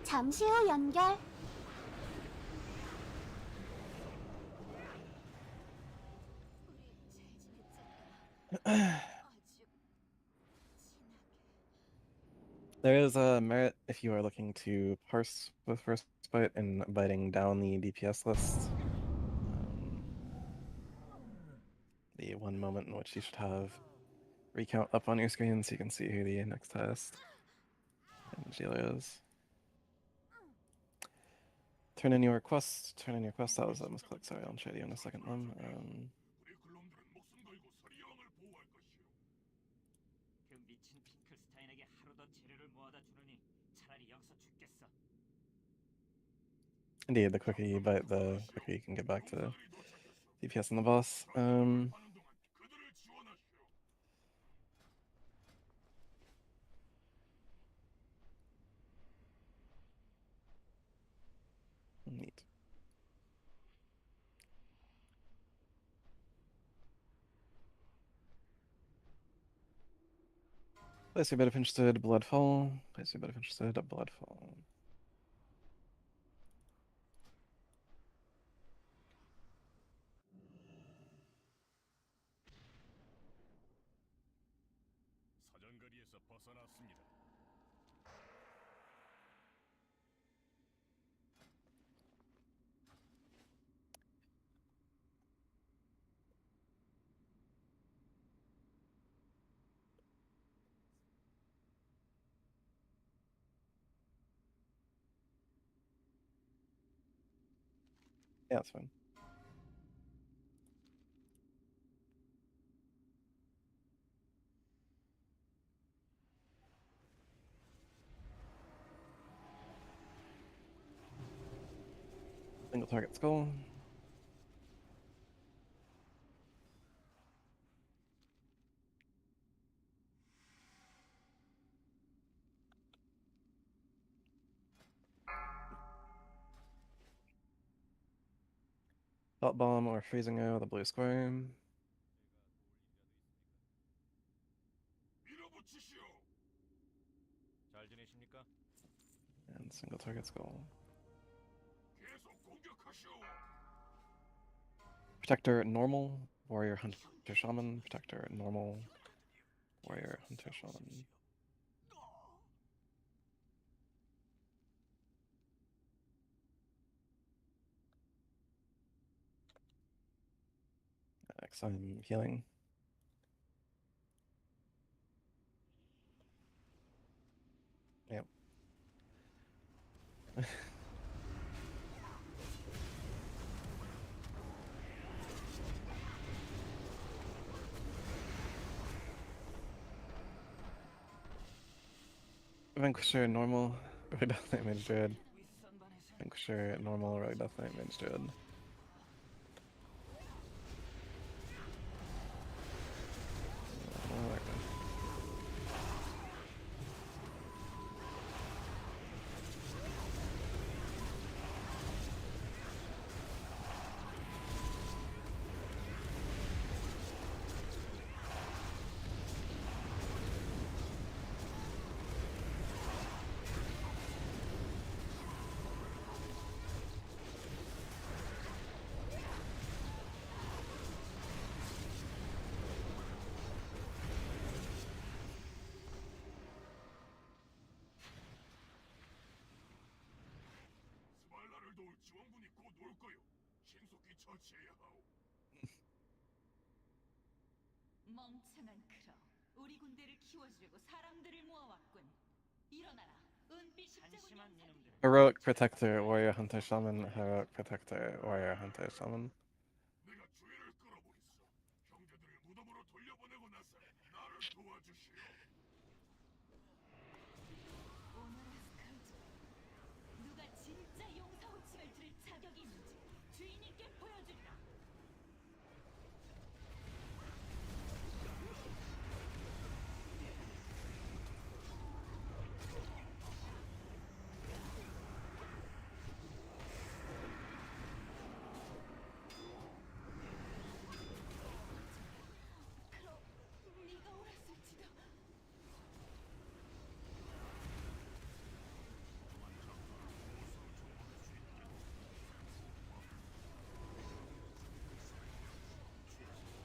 S2: 잠시 후 연결.
S1: There is a merit if you are looking to parse with First Bite in biting down the DPS list. The one moment in which you should have recount up on your screen so you can see who the next highest damage dealer is. Turn in your quest. That was a misclick. Sorry, I'll show you in a second one.
S8: 우리 글놈들은 목숨 걸고 서리양을 보호할 것이오.
S5: 그 미친 핑클스타인에게 하루 더 재료를 모아다 주느니 차라리 여기서 죽겠어.
S1: Indeed, the quicker you bite, the quicker you can get back to DPS and the boss.
S8: 하는 동안 그들을 지원하시오.
S1: Neat. Place your bit of interested, Bloodfall. Place your bit of interested, Bloodfall.
S8: 사정거리에서 벗어났습니다.
S1: Yeah, that's fine. Single target skull. Thought bomb or freezing arrow, the blue square.
S8: 밀어붙이시오.
S5: 잘 지내십니까?
S1: And single target skull.
S8: 계속 공격하시오.
S1: Protector normal, warrior hunter shaman. Protector normal, warrior hunter shaman. I'm healing. Yep. Vanquisher normal, rogue death damage druid. Vanquisher normal, rogue death damage druid.
S8: 지원군이 곧 올 거요. 신속히 처치해야 하오.
S3: 멍청한 크로. 우리 군대를 키워주려고 사람들을 모아왔군. 일어나라. 은빛 십자군 용사들.
S1: Heroic Protector, Warrior Hunter Shaman, Heroic Protector, Warrior Hunter Shaman.
S8: 내가 주의를 끌어보겠어. 형제들을 무덤으로 돌려보내고 나서 나를 도와주시오.
S3: 오너라 스카우트. 누가 진짜 용사 호칭을 들을 자격이 있는지 주인님께 보여주리라. 그럼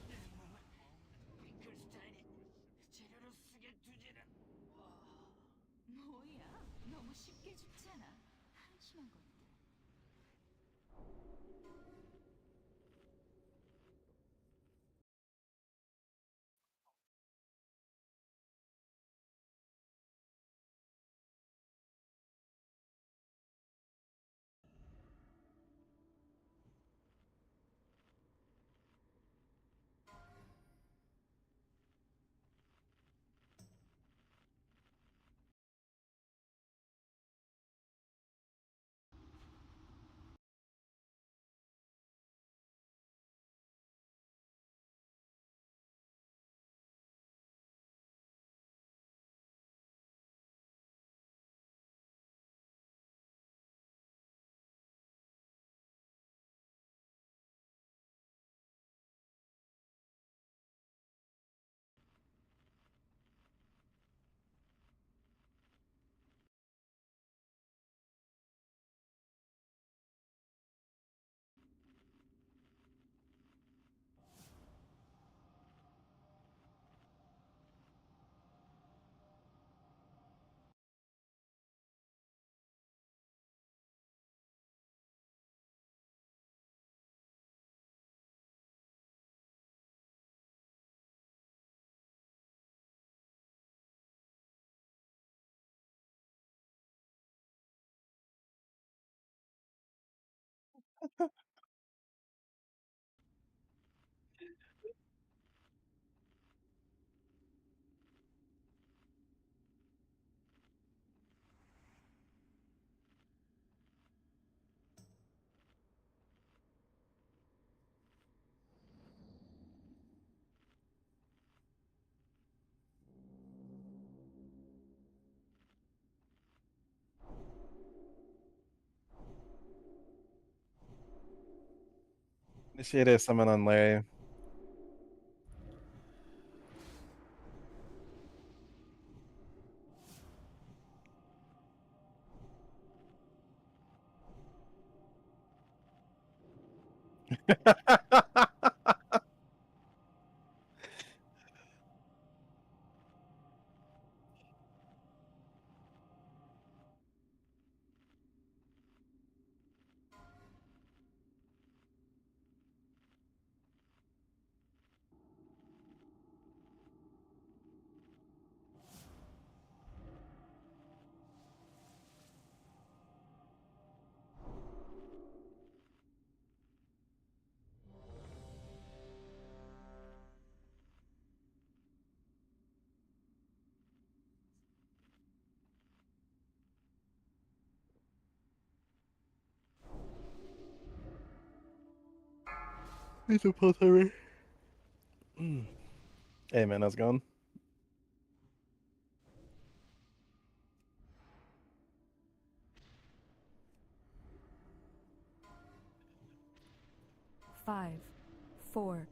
S3: 네가 옳았을지도.
S5: 핑클스타인이 재료로 쓰게 두지는.
S3: 뭐야? 너무 쉽게 죽잖아. 한심한 것들.
S1: Initiate a summon on Larry. Need to pull timer. Hey man, how's it going?
S6: Five, four,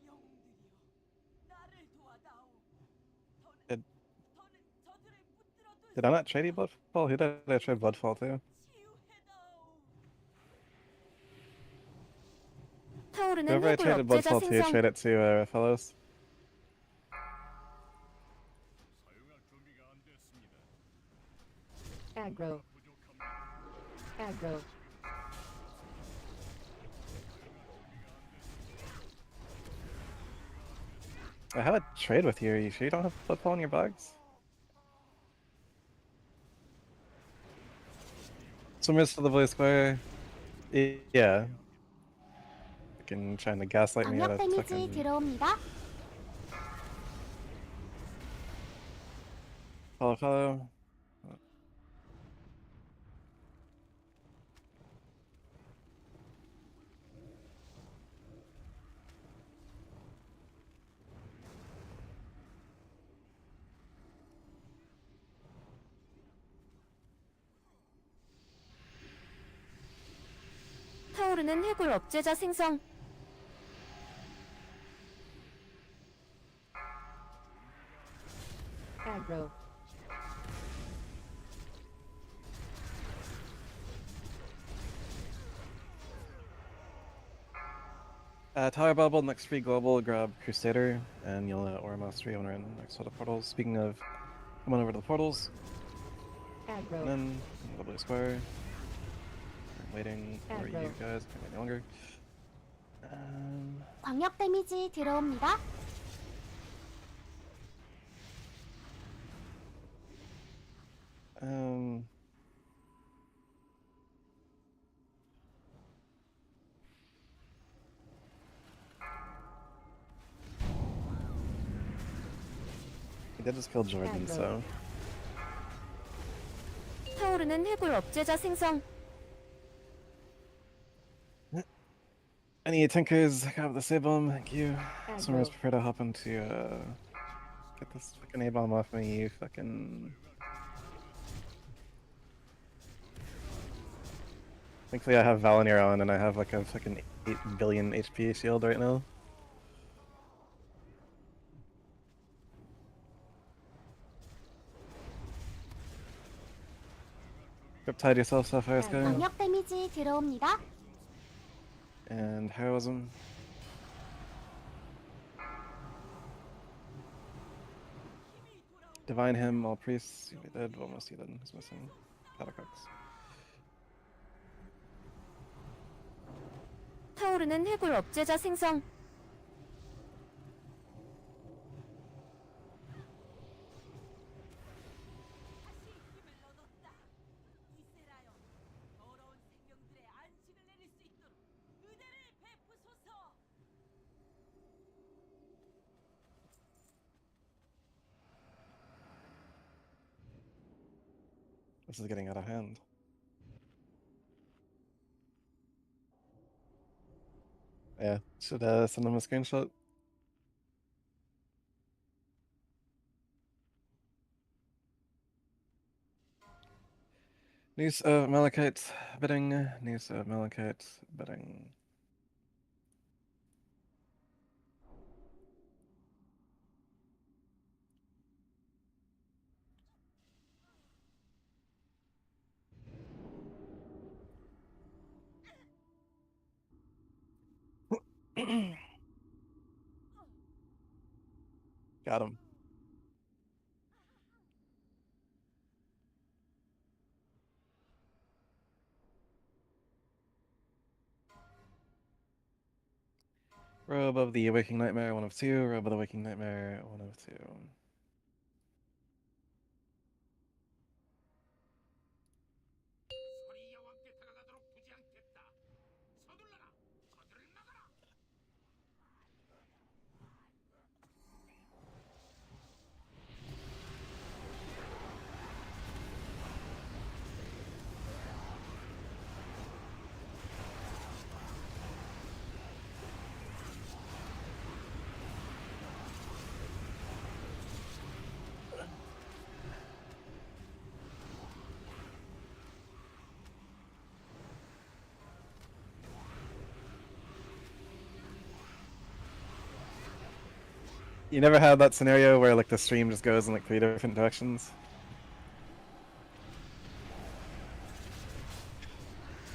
S3: 영웅들이여, 나를 도와다오.
S1: Did,
S3: 더는 저들을 붙들어
S1: did I not trade you Bloodfall? Who did I trade Bloodfall to?
S3: 치유해다오.
S2: 타오르는
S1: Whoever I
S2: 해골
S1: traded
S2: 억제자
S1: Bloodfall to,
S2: 생성.
S1: trade it to fellows.
S4: Aggro. Aggro.
S1: I have a trade with you. Are you sure you don't have Bloodfall in your bags? Swimmers to the blue square. Yeah. Fucking trying to gaslight me out
S2: 광역
S1: of
S2: 데미지
S1: fucking
S2: 들어옵니다.
S1: follow.
S2: 타오르는 해골 억제자 생성.
S4: Aggro.
S1: Tower Bubble, next free global, grab Crusader, and you'll Aura Mastery when we're in next set of portals. Speaking of, come on over to the portals, and
S4: Aggro.
S1: then the blue square. I'm waiting for you
S4: Aggro.
S1: guys, can't wait any longer.
S2: 광역 데미지 들어옵니다.
S1: He did just kill Jordan, so.
S2: 타오르는 해골 억제자 생성.
S1: Any tinkers, grab the Sabum, thank you.
S4: Aggro.
S1: Swimmers prefer to hop into, get this fucking A-bomb off me, you fucking. Thankfully I have Valinir on and I have like a fucking 8 billion HP shield right now. Riptide yourself, Sapphire Sky.
S2: 광역 데미지 들어옵니다.
S1: And Heroism. Divine Hymn, all priests, you'll be dead. Almost you dead. Who's missing? Catacox.
S2: 타오르는 해골 억제자 생성.
S1: This is getting out of hand. Yeah, should send them a screenshot. News of Malachite bidding. News of Malachite bidding. Got him. Robe of the Waking Nightmare, 1 of 2. Robe of the Waking Nightmare, 1 of 2.
S8: 소리 여왕께 다가가도록 두지 않겠다. 서둘러라. 저들을 막아라.
S1: You never had that scenario where like the stream just goes in like 3 different directions?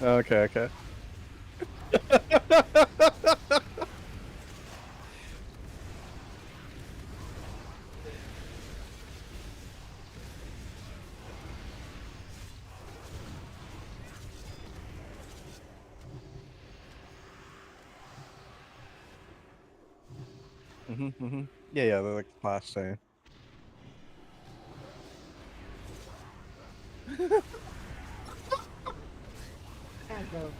S1: Okay, okay. Yeah, yeah, they're like flash say.
S4: Aggro.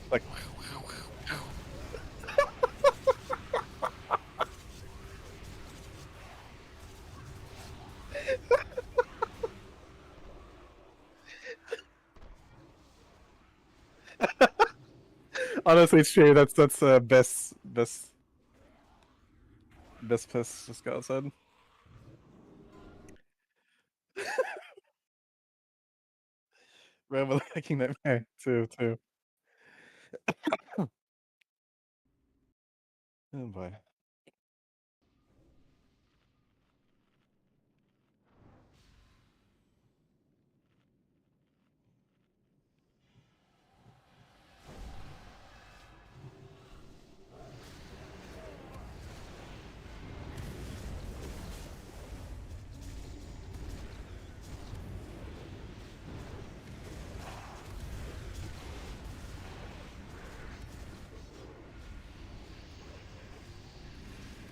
S1: Like honestly, it's true. That's best piss just got said. Rebel hacking nightmare too. Oh boy.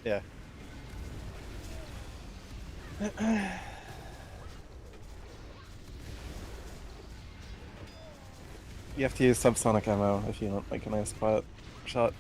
S1: Yeah. You have to use subsonic ammo if you want like a nice quiet shot.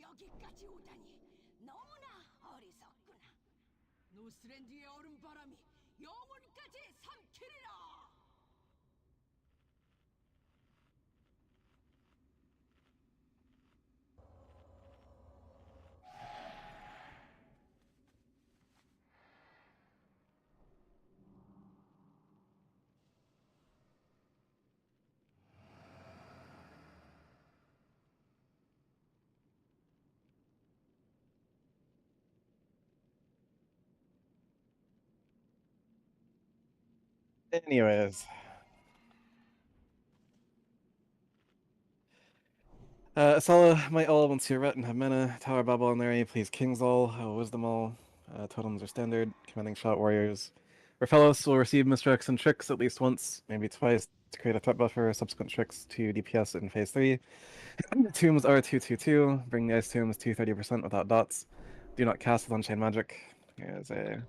S3: 여기까지 오다니 너무나 어리석구나. 노스랜드의 얼음바람이 영혼까지 삼키리라.
S1: Anyways. Asala might all once you're ret and have mana. Tower Bubble on there, please King's all, Wisdom all. Totems are standard. Commanding Shot Warriors. Rephelos will receive Mistrix and Tricks at least once, maybe twice, to create a threat buffer. Subsequent Tricks to DPS in Phase 3. Tombs are 2/2/2. Bring the Ice Tombs to 30% without dots. Do not cast with Unchained Magic. Here's a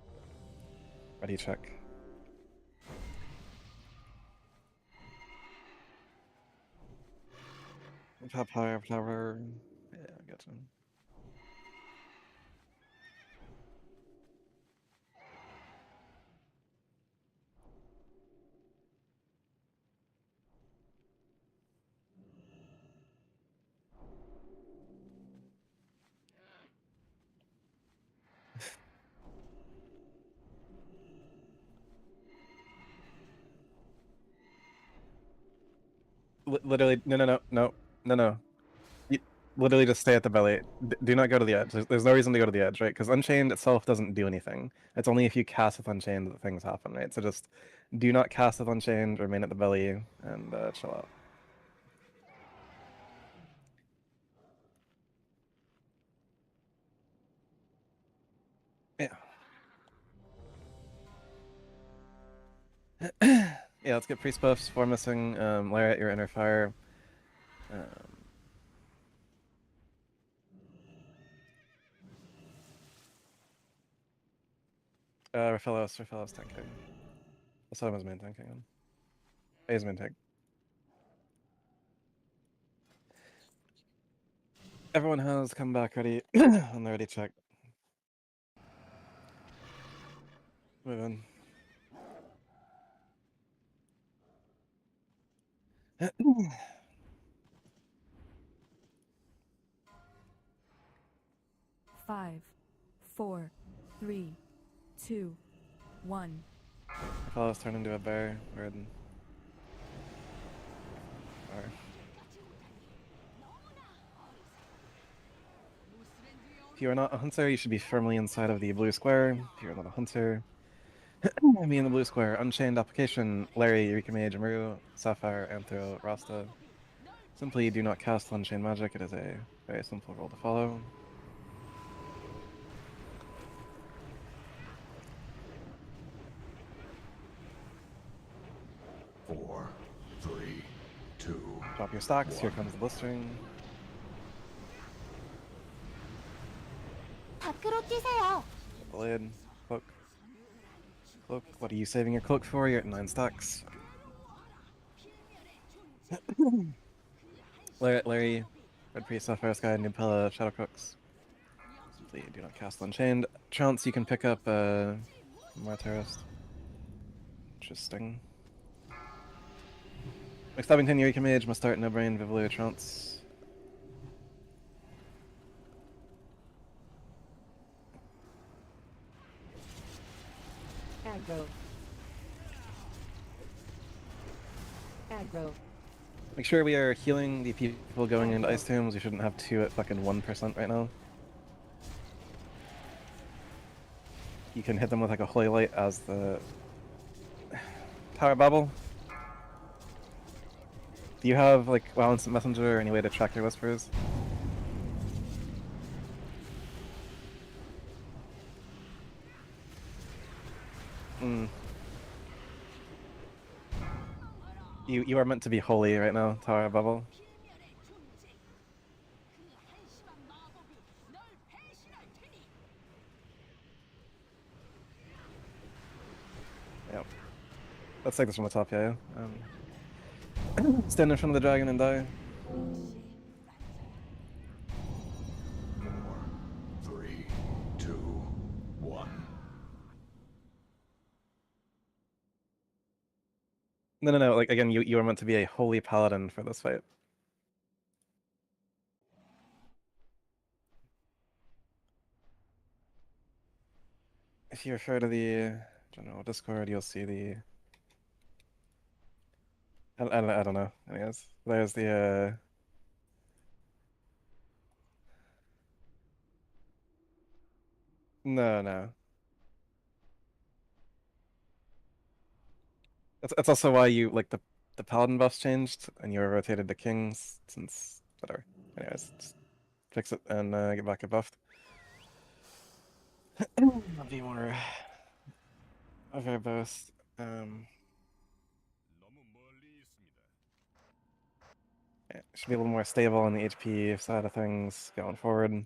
S1: ready check. Top higher, tower. Yeah, I got him. literally, no. You, literally just stay at the belly. Do not go to the edge. There's no reason to go to the edge, right? Because Unchained itself doesn't do anything. It's only if you cast with Unchained that things happen, right? So just do not cast with Unchained, remain at the belly, and chill out. Yeah. Yeah, let's get priest buffs, 4 missing, Lariat, your inner fire. Raphaelos tanking. I saw him as main tanking him. He's main tank. Everyone has come back ready and they're ready checked. Move in.
S6: 5, 4, 3, 2, 1.
S1: Raphaelos turned into a bear. Weird. Or... If you are not a hunter, you should be firmly inside of the blue square. If you are not a hunter, be in the blue square. Unchained application, Larry, Eureka Mage, Amaru, Sapphire, Anthro, Rasta. Simply do not cast Unchained magic. It is a very simple rule to follow.
S8: Four, three, two.
S1: Drop your stocks. Here comes the blistering.
S2: 밖으로 뛰세요.
S1: Blade, cloak. Cloak. What are you saving your cloak for? You're at 9 stacks. Larry, Red Priest, Sapphire Sky, Nupella, Shadow Crooks. Simply do not cast Unchained. Trance, you can pick up Martyrist. Interesting. Stabbing 10 Eureka Mage, must start No Brain, Vivillary Trance.
S4: Aggro. Aggro.
S1: Make sure we are healing the people going into Ice Tombs. We shouldn't have 2 at fucking 1% right now. You can hit them with like a Holy Light as the Power Bubble. Do you have like WoW Instant Messenger or any way to track your whispers? You are meant to be holy right now, Tower Bubble. Yep. Let's take this from the top, yeah. Stand in front of the dragon and die.
S8: Four, three, two, one.
S1: No. Like again, you are meant to be a holy paladin for this fight. If you refer to the general Discord, you'll see the. I don't know. Anyways, there's the. No. That's also why you like the paladin buffs changed and you were rotated to kings since whatever. Anyways, just fix it and get back at buffed. I'll be more of a both. Yeah, should be a little more stable on the HP side of things going forward.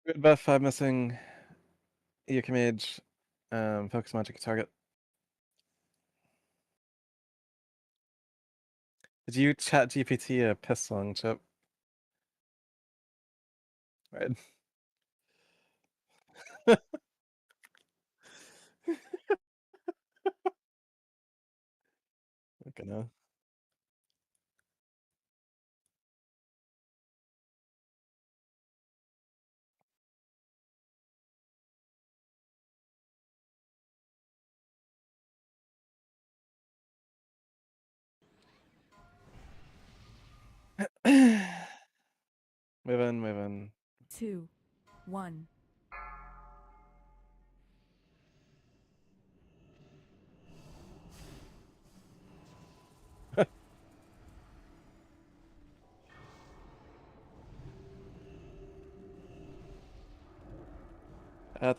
S1: Red buff, 5 missing. Yuki Mage. Focus magic target. Did you chat GPT a piss song, Chip? Right. Okay, no. Move in, move in.
S6: 2, 1.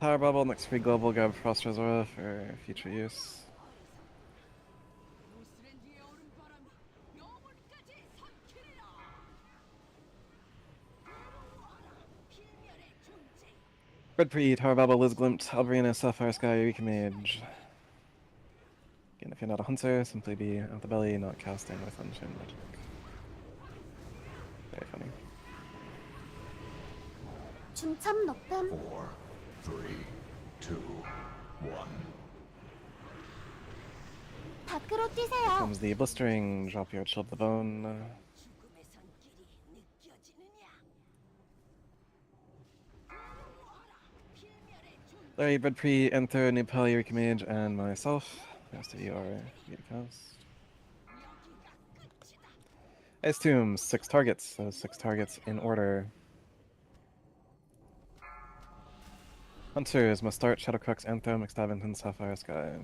S1: Tower Bubble, next free global, grab Frost Reservoir for future use.
S3: 무스렌지의 얼음바람이 영혼까지 삼키리라. 필멸의 존재.
S1: Red Pre, Tower Bubble, Liz Glint, Alberina, Sapphire Sky, Eureka Mage. Again, if you're not a hunter, simply be out the belly, not casting with Unchained Magic. Very funny.
S2: 중참 높음
S8: 4, 3, 2, 1.
S2: 밖으로 뛰세요.
S1: Comes the blistering, drop your chill of the bone.
S3: 죽음의 손길이 느껴지느냐? 필멸의 존재.
S1: Larry, Red Pre, Enter, Nepal, Eureka Mage, and myself. The rest of you are free to cast. Ice Tomb, 6 targets. So 6 targets in order. Hunters must start Shadowcrux, Anthem, Extravagant, Sapphire Sky.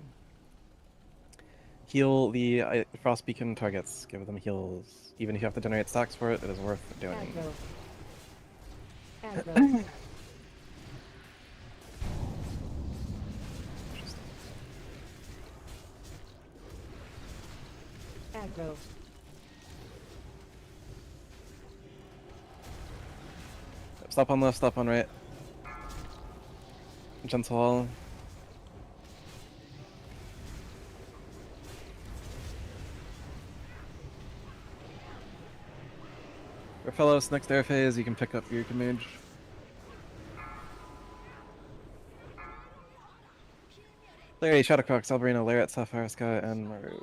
S1: Heal the Frost Beacon targets. Give them heals. Even if you have to generate stacks for it, it is worth doing.
S4: Aggro. Aggro. Aggro.
S1: Stop on left, stop on right. Gentle. Fellows, next air phase, you can pick up your Mage. Larry, Shadowcrox, Alberina, Lariat, Sapphire Sky, and Maru.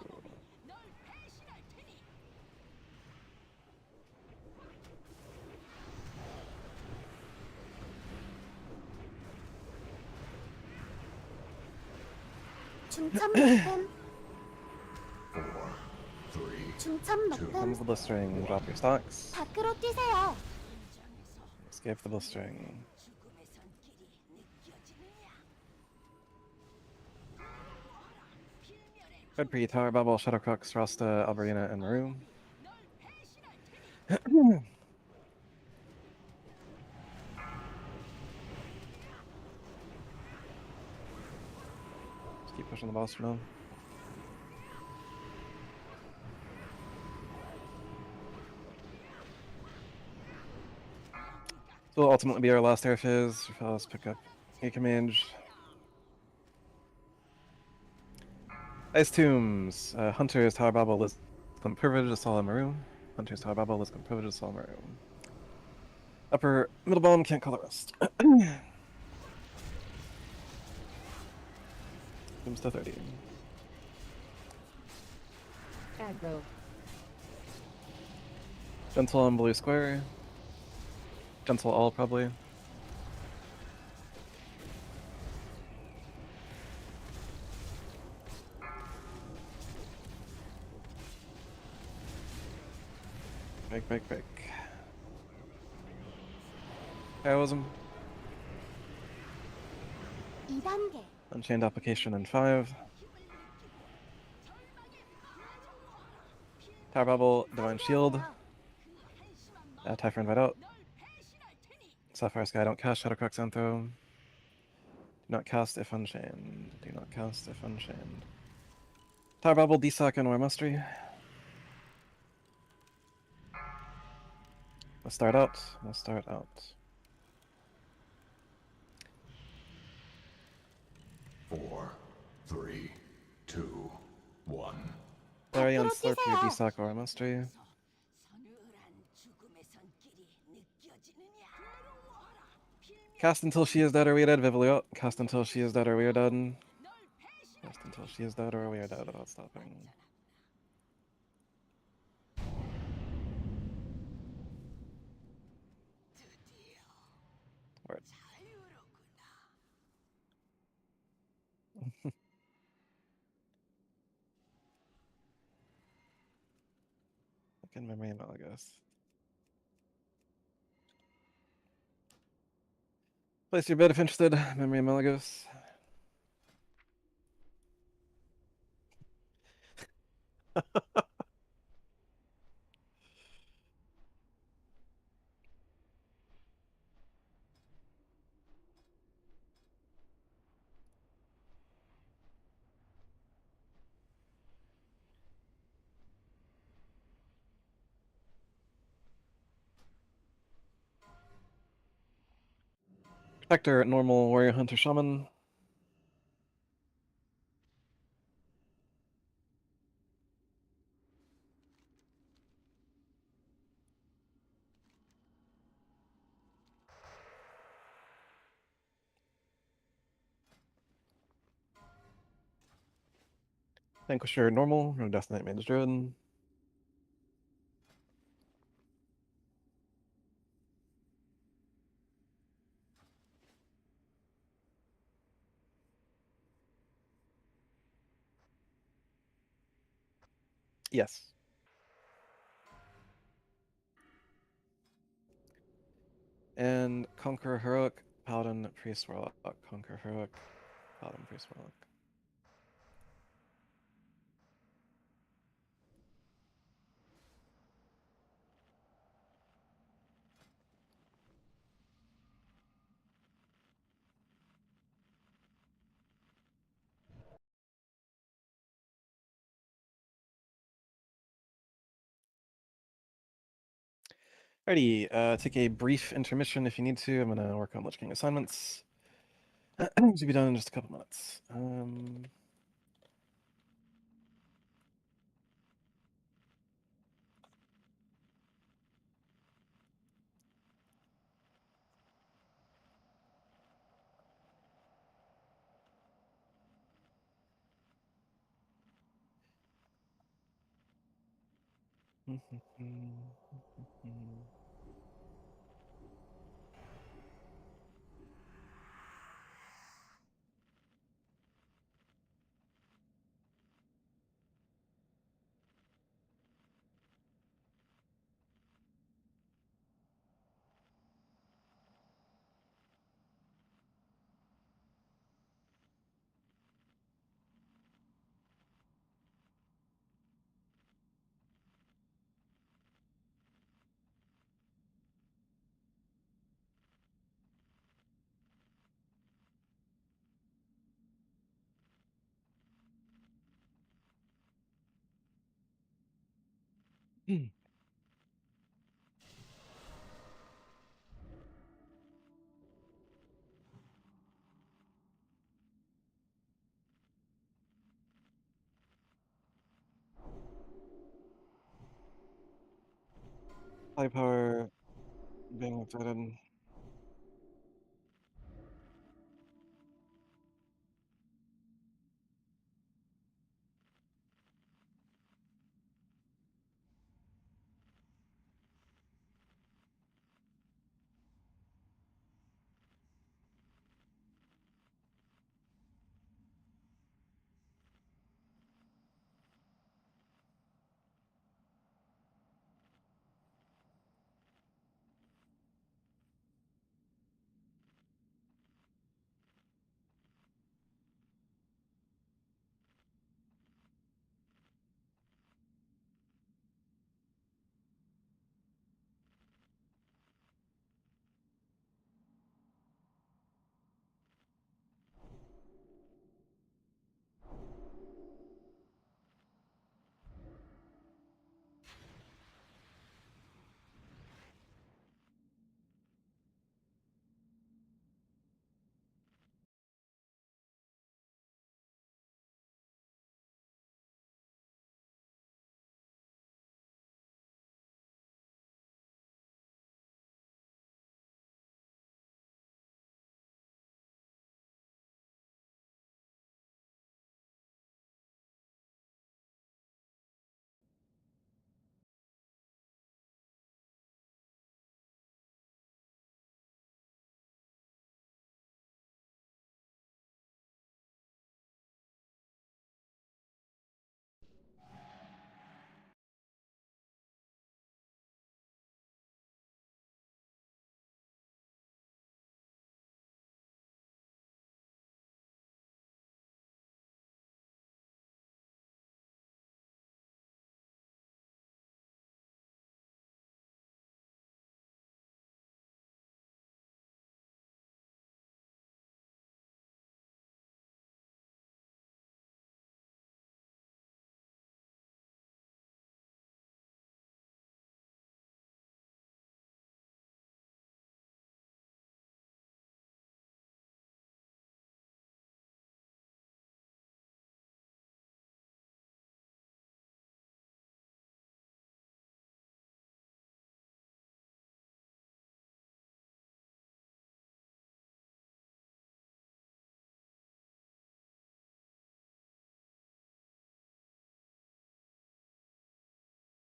S2: 중참 높음
S8: 4, 3,
S2: 중참 높음
S1: Comes the blistering, drop your stocks.
S2: 밖으로 뛰세요.
S1: Escape the blistering.
S3: 죽음의 손길이 느껴지느냐? 필멸의
S1: Red Pre, Tower Bubble, Shadowcrox, Rasta, Alberina, and Maru. Just keep pushing the boss for now. This will ultimately be our last air phase. Fellas, pick up Eureka Mage. Ice Tombs. Hunters, Tower Bubble, Liz Privilege, Assault, Maru. Hunters, Tower Bubble, Liz Privilege, Assault, Maru. Upper middle bone, can't call the rest. Tombs to 30.
S4: Aggro.
S1: Gentle on blue square. Gentle all, probably. Break. Heroism.
S2: 2단계
S1: Unchained application in 5. Tower Bubble, Divine Shield. Typhon right out. Sapphire Sky, don't cast Shadowcrox Antho. Do not cast if Unchained. Do not cast if Unchained. Tower Bubble, Desock, and War Mastery. Let's start out.
S8: 4, 3, 2, 1.
S1: Larry on
S2: 앞으로
S1: slurp your
S2: 뛰세요.
S1: DSOC or mastery.
S3: 서늘한 죽음의 손길이 느껴지느냐? 괴로워하라.
S1: Cast until she is dead or we are dead, Vivliot. Cast until she is dead or we are dead.
S3: 널 배신하지
S1: Cast until she is dead or we are dead without stopping.
S3: 드디어
S1: Word.
S3: 자유로구나.
S1: Fucking memory analogous. Place your bid if interested. Memory analogous. Protector, normal, warrior, hunter, shaman. Vanquisher, normal, no Death Knight, Mage Druid. Yes. And Conqueror Heroic, Paladin, Priest, Warlock. Conqueror Heroic, Paladin, Priest, Warlock. Alrighty, take a brief intermission if you need to. I'm gonna work on Lich King assignments. Should be done in just a couple minutes. High power being excited.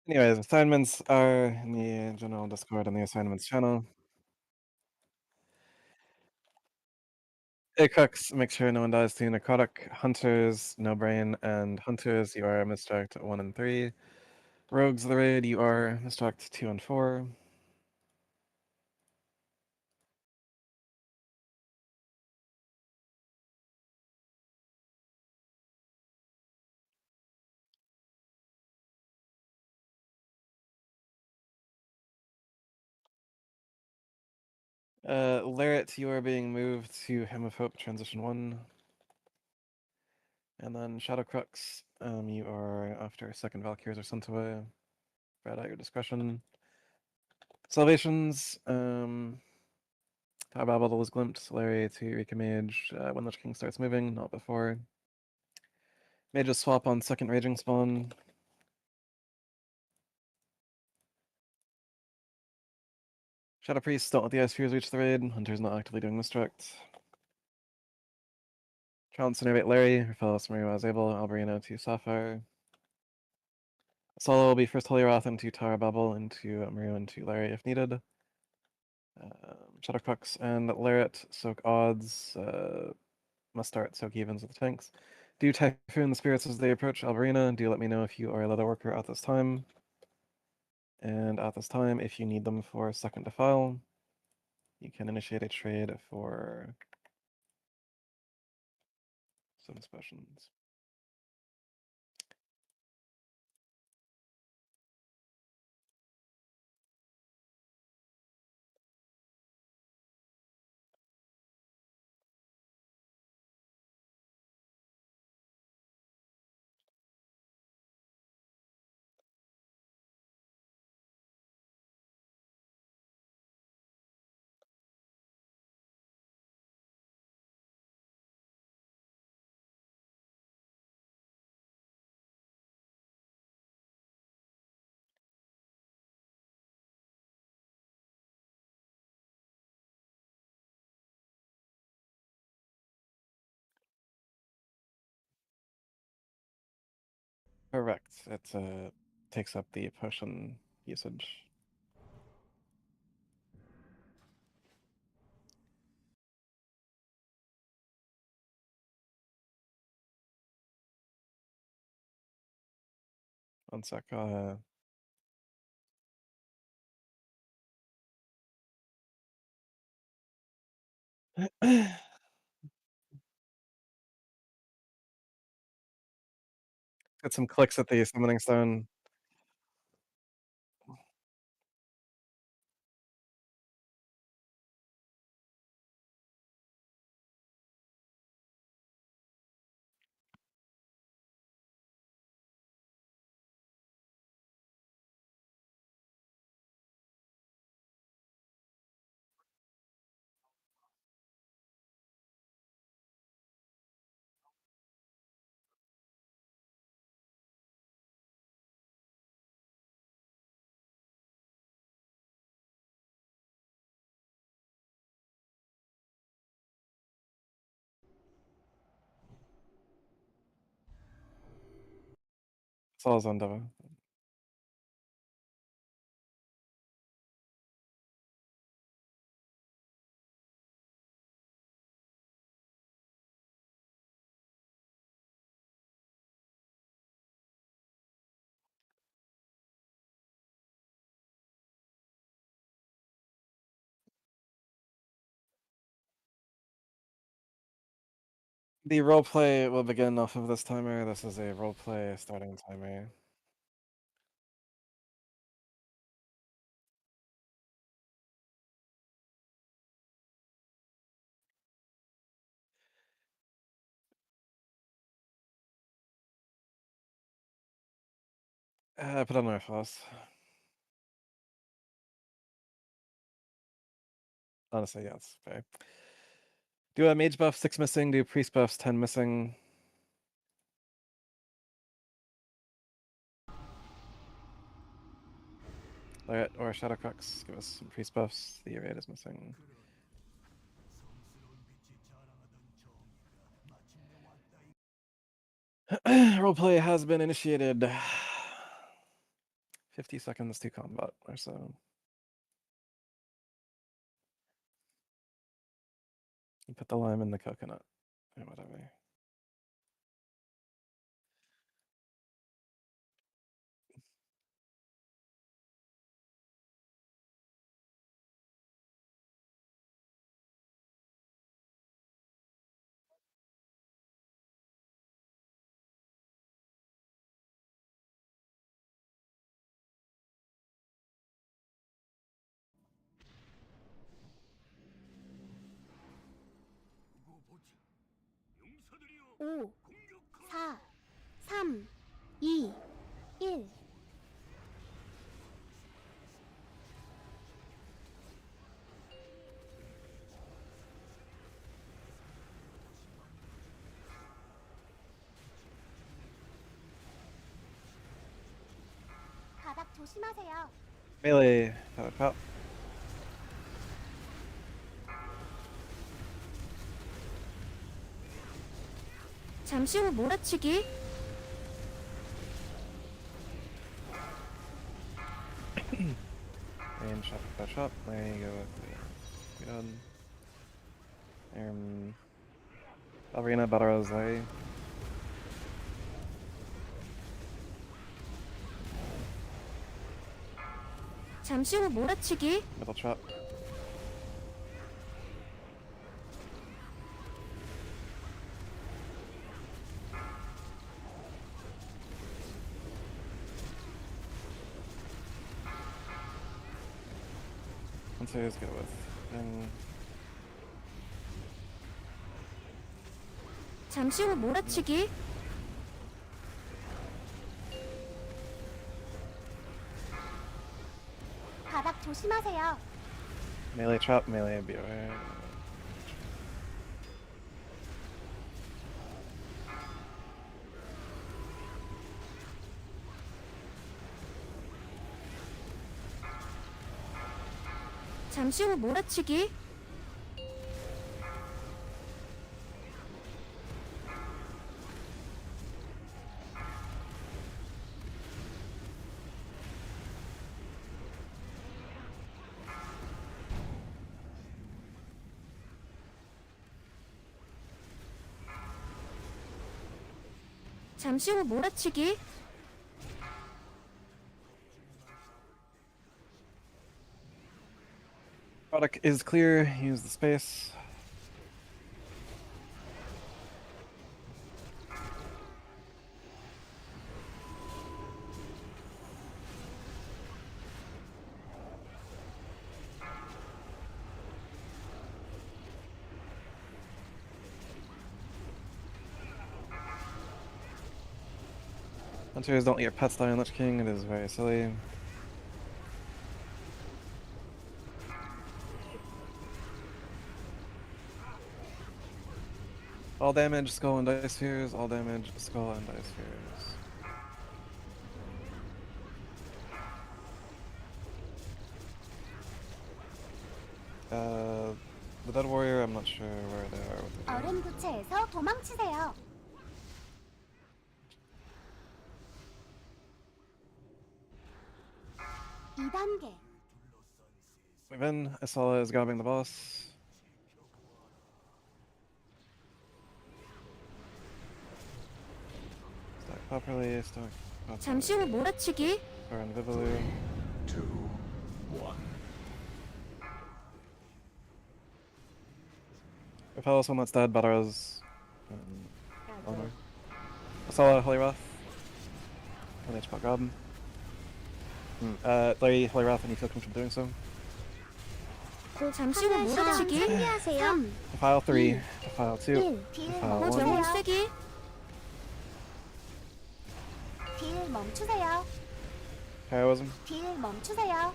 S1: Anyways, assignments are in the general Discord on the assignments channel. Acox, make sure no one dies to necrotic. Hunters, no brain, and hunters, you are misdirect 1 and 3. Rogues of the raid, you are misdirect 2 and 4. Larret, you are being moved to Hymn of Hope Transition 1. And then Shadow Crux, you are after second Valkyries are sent away. Right at your discretion. Salvations, Tower Babel is glimpsed, Larry to Eureka Mage, when Lich King starts moving, not before. Mages swap on second Raging Spawn. Shadow Priest, don't let the Ice Spheres reach the raid. Hunter's not actively doing misdirect. Trounce innervate Larry, or fellow Mario as able, Alberino to Sapphire. Solo will be first Holy Wrath into Tower Babel, into Mario, into Larry if needed. Shadow Crux and Larret soak odds, must start soak evens with the tanks. Do Typhoon the spirits as they approach Alberina. Do let me know if you are a leather worker at this time. And at this time, if you need them for second defile, you can initiate a trade for some specials. Correct. It takes up the potion usage. One sec. Get some clicks at the summoning stone. It's all Zondova. The roleplay will begin off of this timer. This is a roleplay starting timer. Put on my floss. Honestly, yes. Okay. Do a mage buff 6 missing. Do priest buffs 10 missing. Larret or Shadow Crux, give us some priest buffs. The raid is missing. Roleplay has been initiated. 50 seconds to combat or so. You put the lime in the coconut or whatever.
S8: 두고 보자. 용사들이여,
S2: 5,
S8: 공격하라.
S2: 4, 3, 2, 1. 바닥 조심하세요.
S1: Melee, power pop.
S2: 잠시 후 몰아치기.
S1: Range shot, push up. There you go. Good. Ballerina, Balleros, Larry.
S2: 잠시 후 몰아치기.
S1: Middle trap. Hunter is good with. And
S2: 잠시 후 몰아치기. 바닥 조심하세요.
S1: melee trap, melee BOA.
S2: 잠시 후 몰아치기. 잠시 후 몰아치기.
S1: Product is clear, use the space. Hunters, don't let your pets die on Lich King, it is very silly. All damage, skull and dice spheres, all damage, skull and dice spheres. The Dead Warrior, I'm not sure where they are with the
S2: 얼음 구체에서 도망치세요. 이 단계.
S1: Move in, Asala is grabbing the boss. Stack properly, stack properly.
S2: 잠시 후 몰아치기.
S1: Or in Vivelu.
S7: 2, 1.
S1: Repel someone that's dead, Badaros.
S4: Aggro.
S1: Honor. Asala, Holy Wrath. One HP grab him. Larry, Holy Wrath, and you feel comfortable doing so.
S2: 잠시 후 몰아치기. 준비하세요.
S1: Defile 3, Defile 2,
S2: 1.
S1: Defile 1.
S2: 병원 쓰기. 딜 멈추세요.
S1: Heroism.
S2: 딜 멈추세요.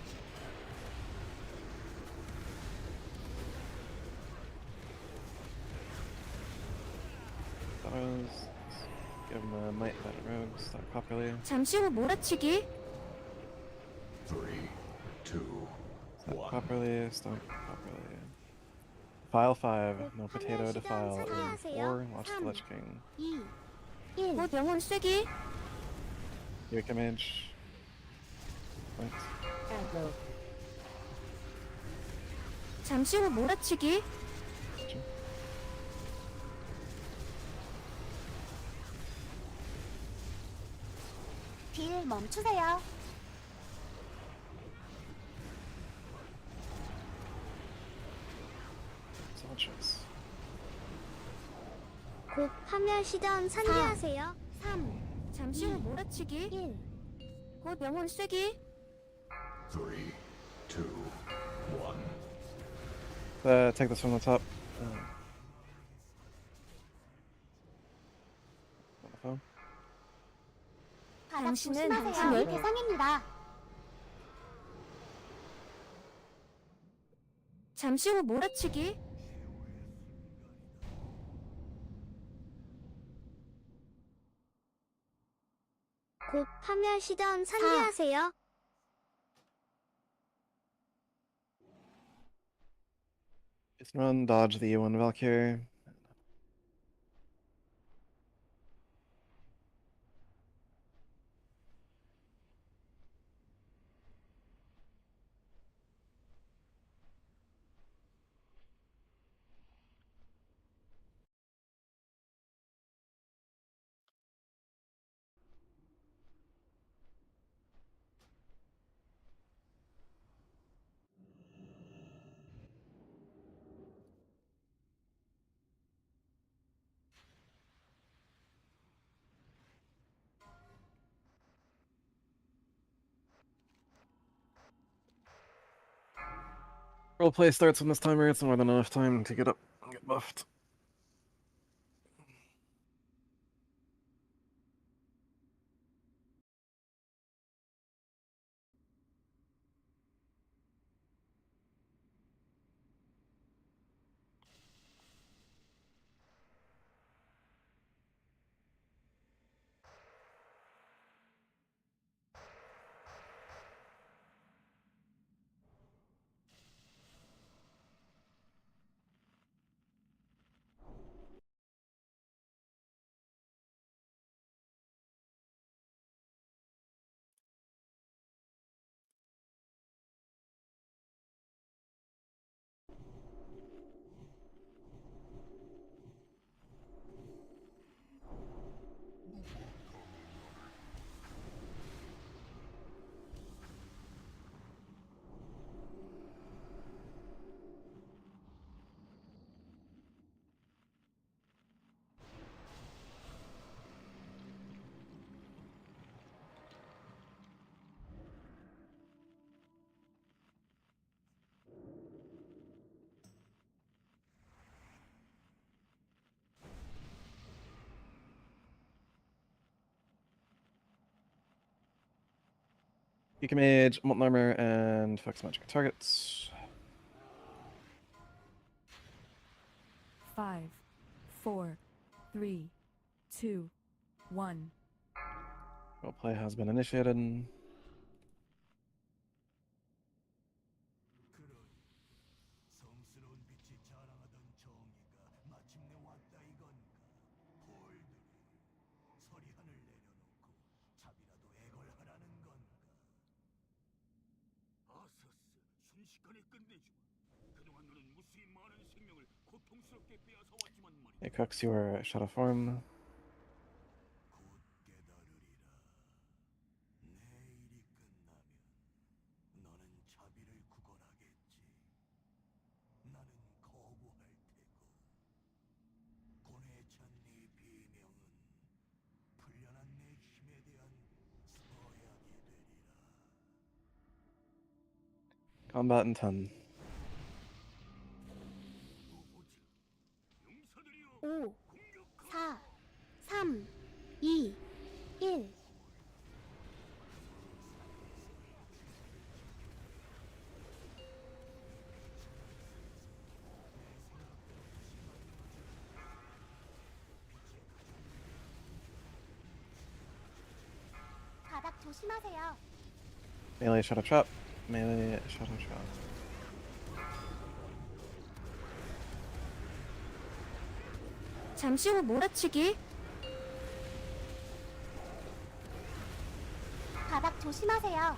S1: Badaros. Give him a Might that rogue, stack properly.
S2: 잠시 후 몰아치기.
S7: 3, 2,
S1: Stack
S7: 1.
S1: properly, stack properly. Defile 5, no potato defile in 4, watch the Lich King.
S2: 2, 1. 병원 쓰기.
S1: Yoke Image. Thanks.
S4: Aggro.
S2: 잠시 후 몰아치기. 딜 멈추세요.
S1: Soldiers.
S2: 곧 파멸 시전 산리하세요. 3. 잠시 후 몰아치기. 1. 곧 영혼 쐐기.
S7: 3, 2, 1.
S1: Take this from the top. On the phone.
S2: 당신은 당신의 대상입니다. 잠시 후 몰아치기. 곧 파멸 시전 산리하세요.
S1: Just run, dodge the E1 Valkyrie. Roleplay starts when this timer. It's more than enough time to get up and get buffed. Beacon Mage, Molten Armor, and Focus Magic targets.
S6: 5, 4, 3, 2, 1.
S1: Roleplay has been initiated.
S8: 성스러운 빛이 자랑하던 정의가 마침내 왔다 이건가. 홀들이 서리한을 내려놓고 자비라도 애걸하라는 건가. 아서스, 순식간에 끝내주마. 그동안 너는 무수히 많은 생명을 고통스럽게 빼앗아 왔지만 말이야.
S1: Hey, Crux, your shadow form.
S8: 곧 깨달으리라. 내 일이 끝나면 너는 자비를 구걸하겠지. 나는 거부할 테고 고뇌에 찬 네 비명은 풀려난 내 힘에 대한 서약이 되리라.
S1: Combat in 10.
S8: 누구지? 용사들이여
S2: 5,
S8: 공격하라.
S2: 4, 3, 2, 1. 바닥 조심하세요.
S1: Melee Shadow Trap. Melee Shadow Trap.
S2: 잠시 후 몰아치기. 바닥 조심하세요.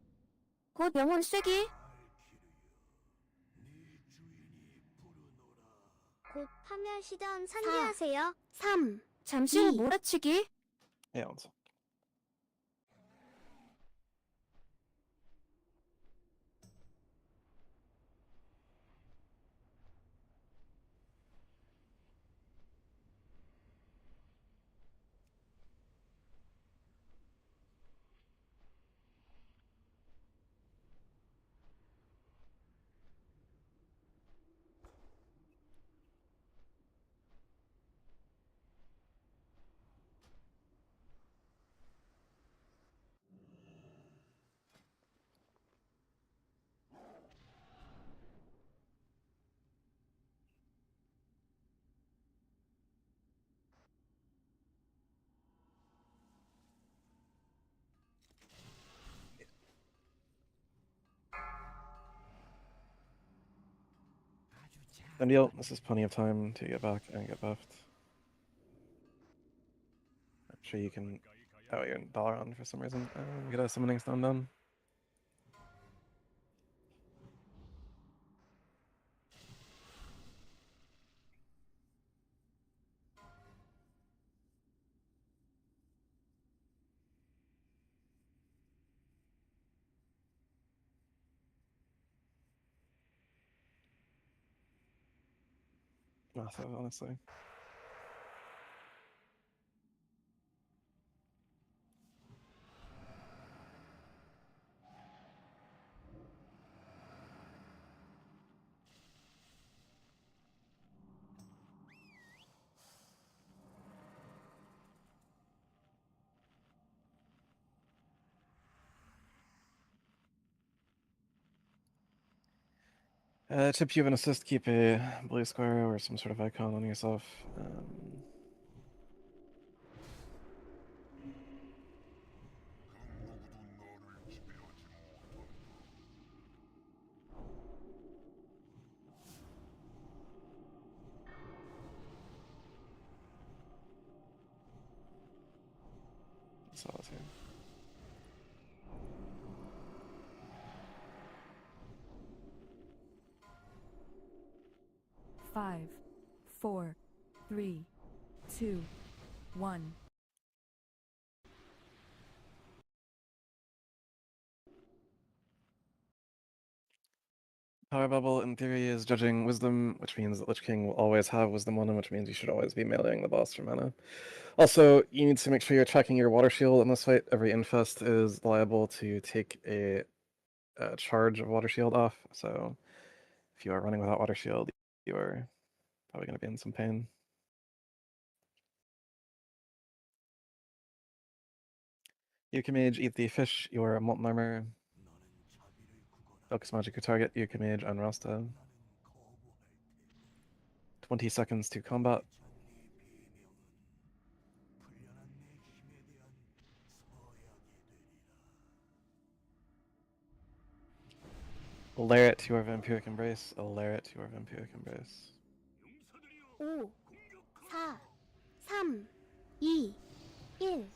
S2: 곧 영혼 쐐기.
S9: 곧 파멸 시전 상기하세요.
S2: 3. 잠시 후 몰아치기.
S1: Yeah, one sec. Then deal. This is plenty of time to get back and get buffed. I'm sure you can. Oh, you're in dollar on for some reason. Get a summoning stone done. Massive, honestly. Tip you have an assist, keep a blue square or some sort of icon on yourself. Solitaire.
S6: Five, 4, 3, 2, 1.
S1: Power Bubble, in theory, is judging Wisdom, which means that Lich King will always have Wisdom on him, which means you should always be meleeing the boss for mana. Also, you need to make sure you're tracking your Water Shield in this fight. Every infest is liable to take a charge of Water Shield off, so if you are running without Water Shield, you are probably going to be in some pain. Mage, eat the fish, your Molten Armor. Focus magic your target, Mage on Rasta. 20 seconds to combat. Lair it to your Vampiric Embrace. Lair it to your Vampiric Embrace.
S2: 5, 4, 3, 2, 1.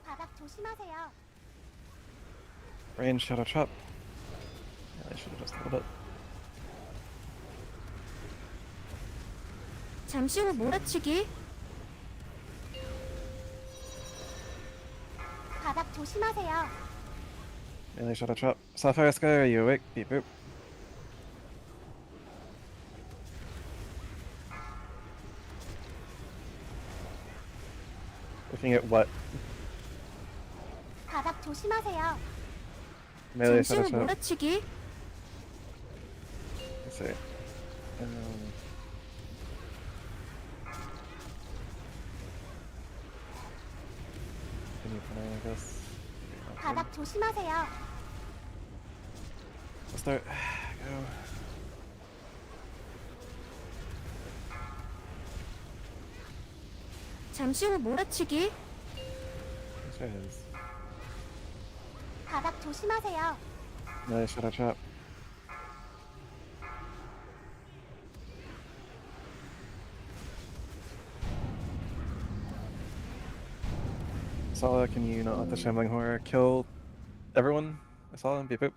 S2: 바닥 조심하세요.
S1: Range Shadow Trap. Yeah, I should have just a little bit.
S2: 잠시 후 몰아치기. 바닥 조심하세요.
S1: Melee Shadow Trap. Sapphire Sky, are you awake? Beep boop. Looking at what?
S2: 바닥 조심하세요.
S1: Melee
S2: 잠시
S1: Shadow
S2: 후
S1: Trap.
S2: 몰아치기.
S1: Let's see. Continue playing, I guess.
S2: 바닥 조심하세요.
S1: Let's start. Go.
S2: 잠시 후 몰아치기.
S1: There it is.
S2: 바닥 조심하세요.
S1: Nice shadow trap. Sala, can you not let the shambling horror kill everyone? Sala, beep boop.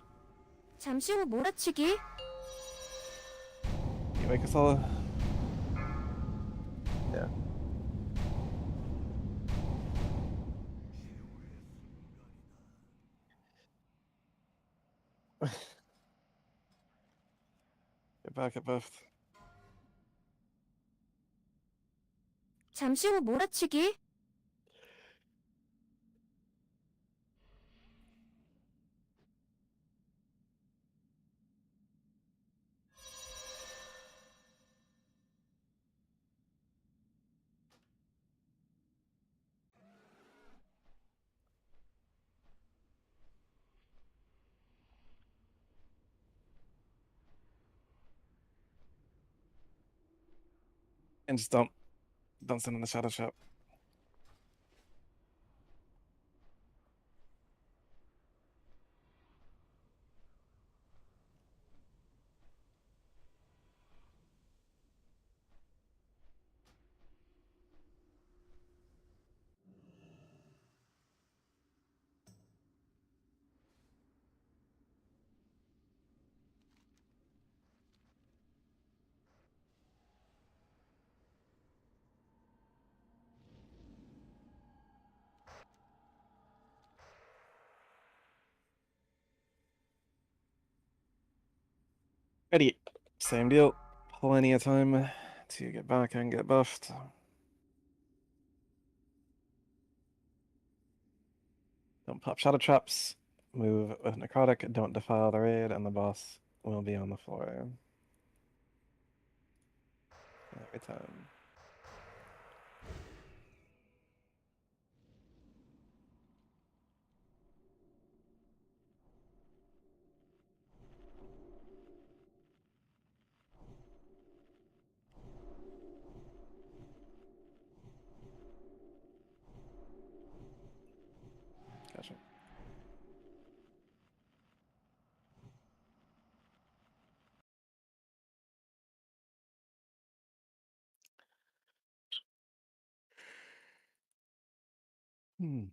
S2: 잠시 후 몰아치기.
S1: You make a Sala? Yeah. Get back at buffed.
S2: 잠시 후 몰아치기.
S1: And just don't send in the shadow trap. Ready. Same deal. Plenty of time to get back and get buffed. Don't pop shadow traps. Move with necrotic. Don't defile the raid, and the boss will be on the floor. Every time. Gotcha. Hmm.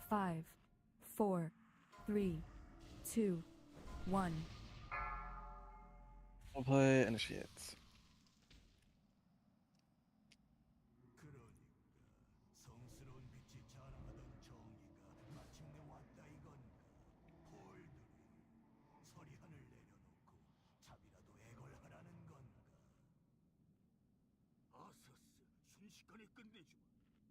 S6: Five, four, three, two, one.
S1: We'll play initiates.
S8: 그러니까 성스러운 빛이 자랑하던 정의가 마침내 왔다 이건가. 폴들이 서리한을 내려놓고 잠이라도 애걸하라는 건가. 아서스, 순식간에 끝내주마.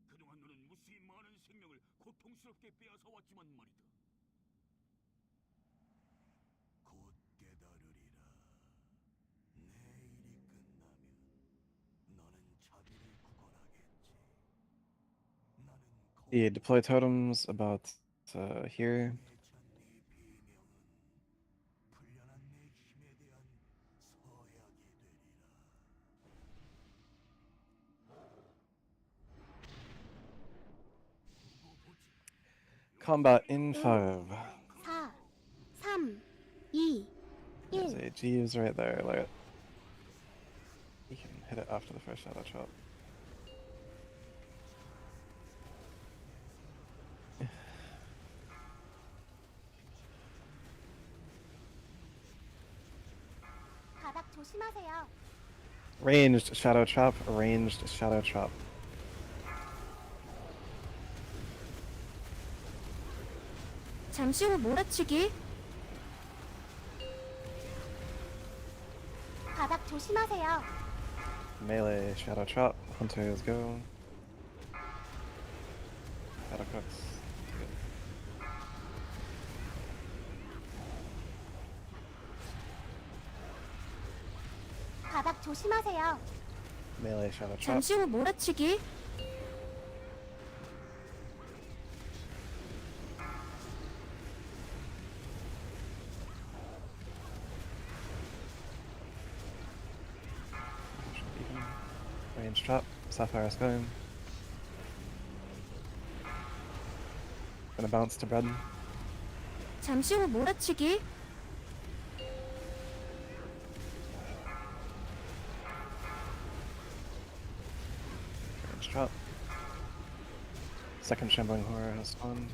S8: 그동안 너는 무수히 많은 생명을 고통스럽게 빼앗아 왔지만 말이다. 곧 깨달으리라. 내 일이 끝나면 너는 자비를 구걸하겠지. 나는
S1: The deploy totems about here.
S8: 내찬 네 비명은 풀려난 내 힘에 대한 서약이 되리라. 두고 보지.
S1: Combat in 5.
S2: 4, 3, 2,
S1: There's
S2: 1.
S1: a Jeeves right there. Look at. You can hit it after the first shadow trap.
S2: 바닥 조심하세요.
S1: Ranged shadow trap. Ranged shadow trap.
S2: 잠시 후 몰아치기. 바닥 조심하세요.
S1: Melee, Shadow Chop, Hunters go. Shadow Cooks.
S2: 바닥 조심하세요.
S1: Melee, Shadow Chop.
S2: 잠시 후 몰아치기.
S1: Even. Range Chop, Sapphire Sky. Gonna bounce to bread.
S2: 잠시 후 몰아치기.
S1: Range Chop. Second Shambling Horror has spawned.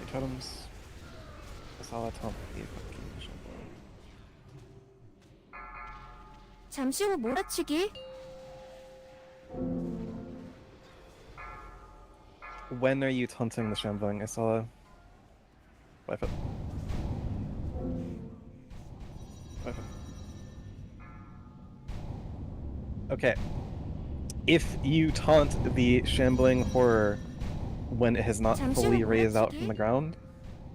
S1: 8 totems. That's all I top the fucking Shambling.
S2: 잠시 후 몰아치기.
S1: When are you taunting the Shambling? I saw. Wipe it. Wipe it. Okay. If you taunt the Shambling Horror when it has not fully raised out from the ground,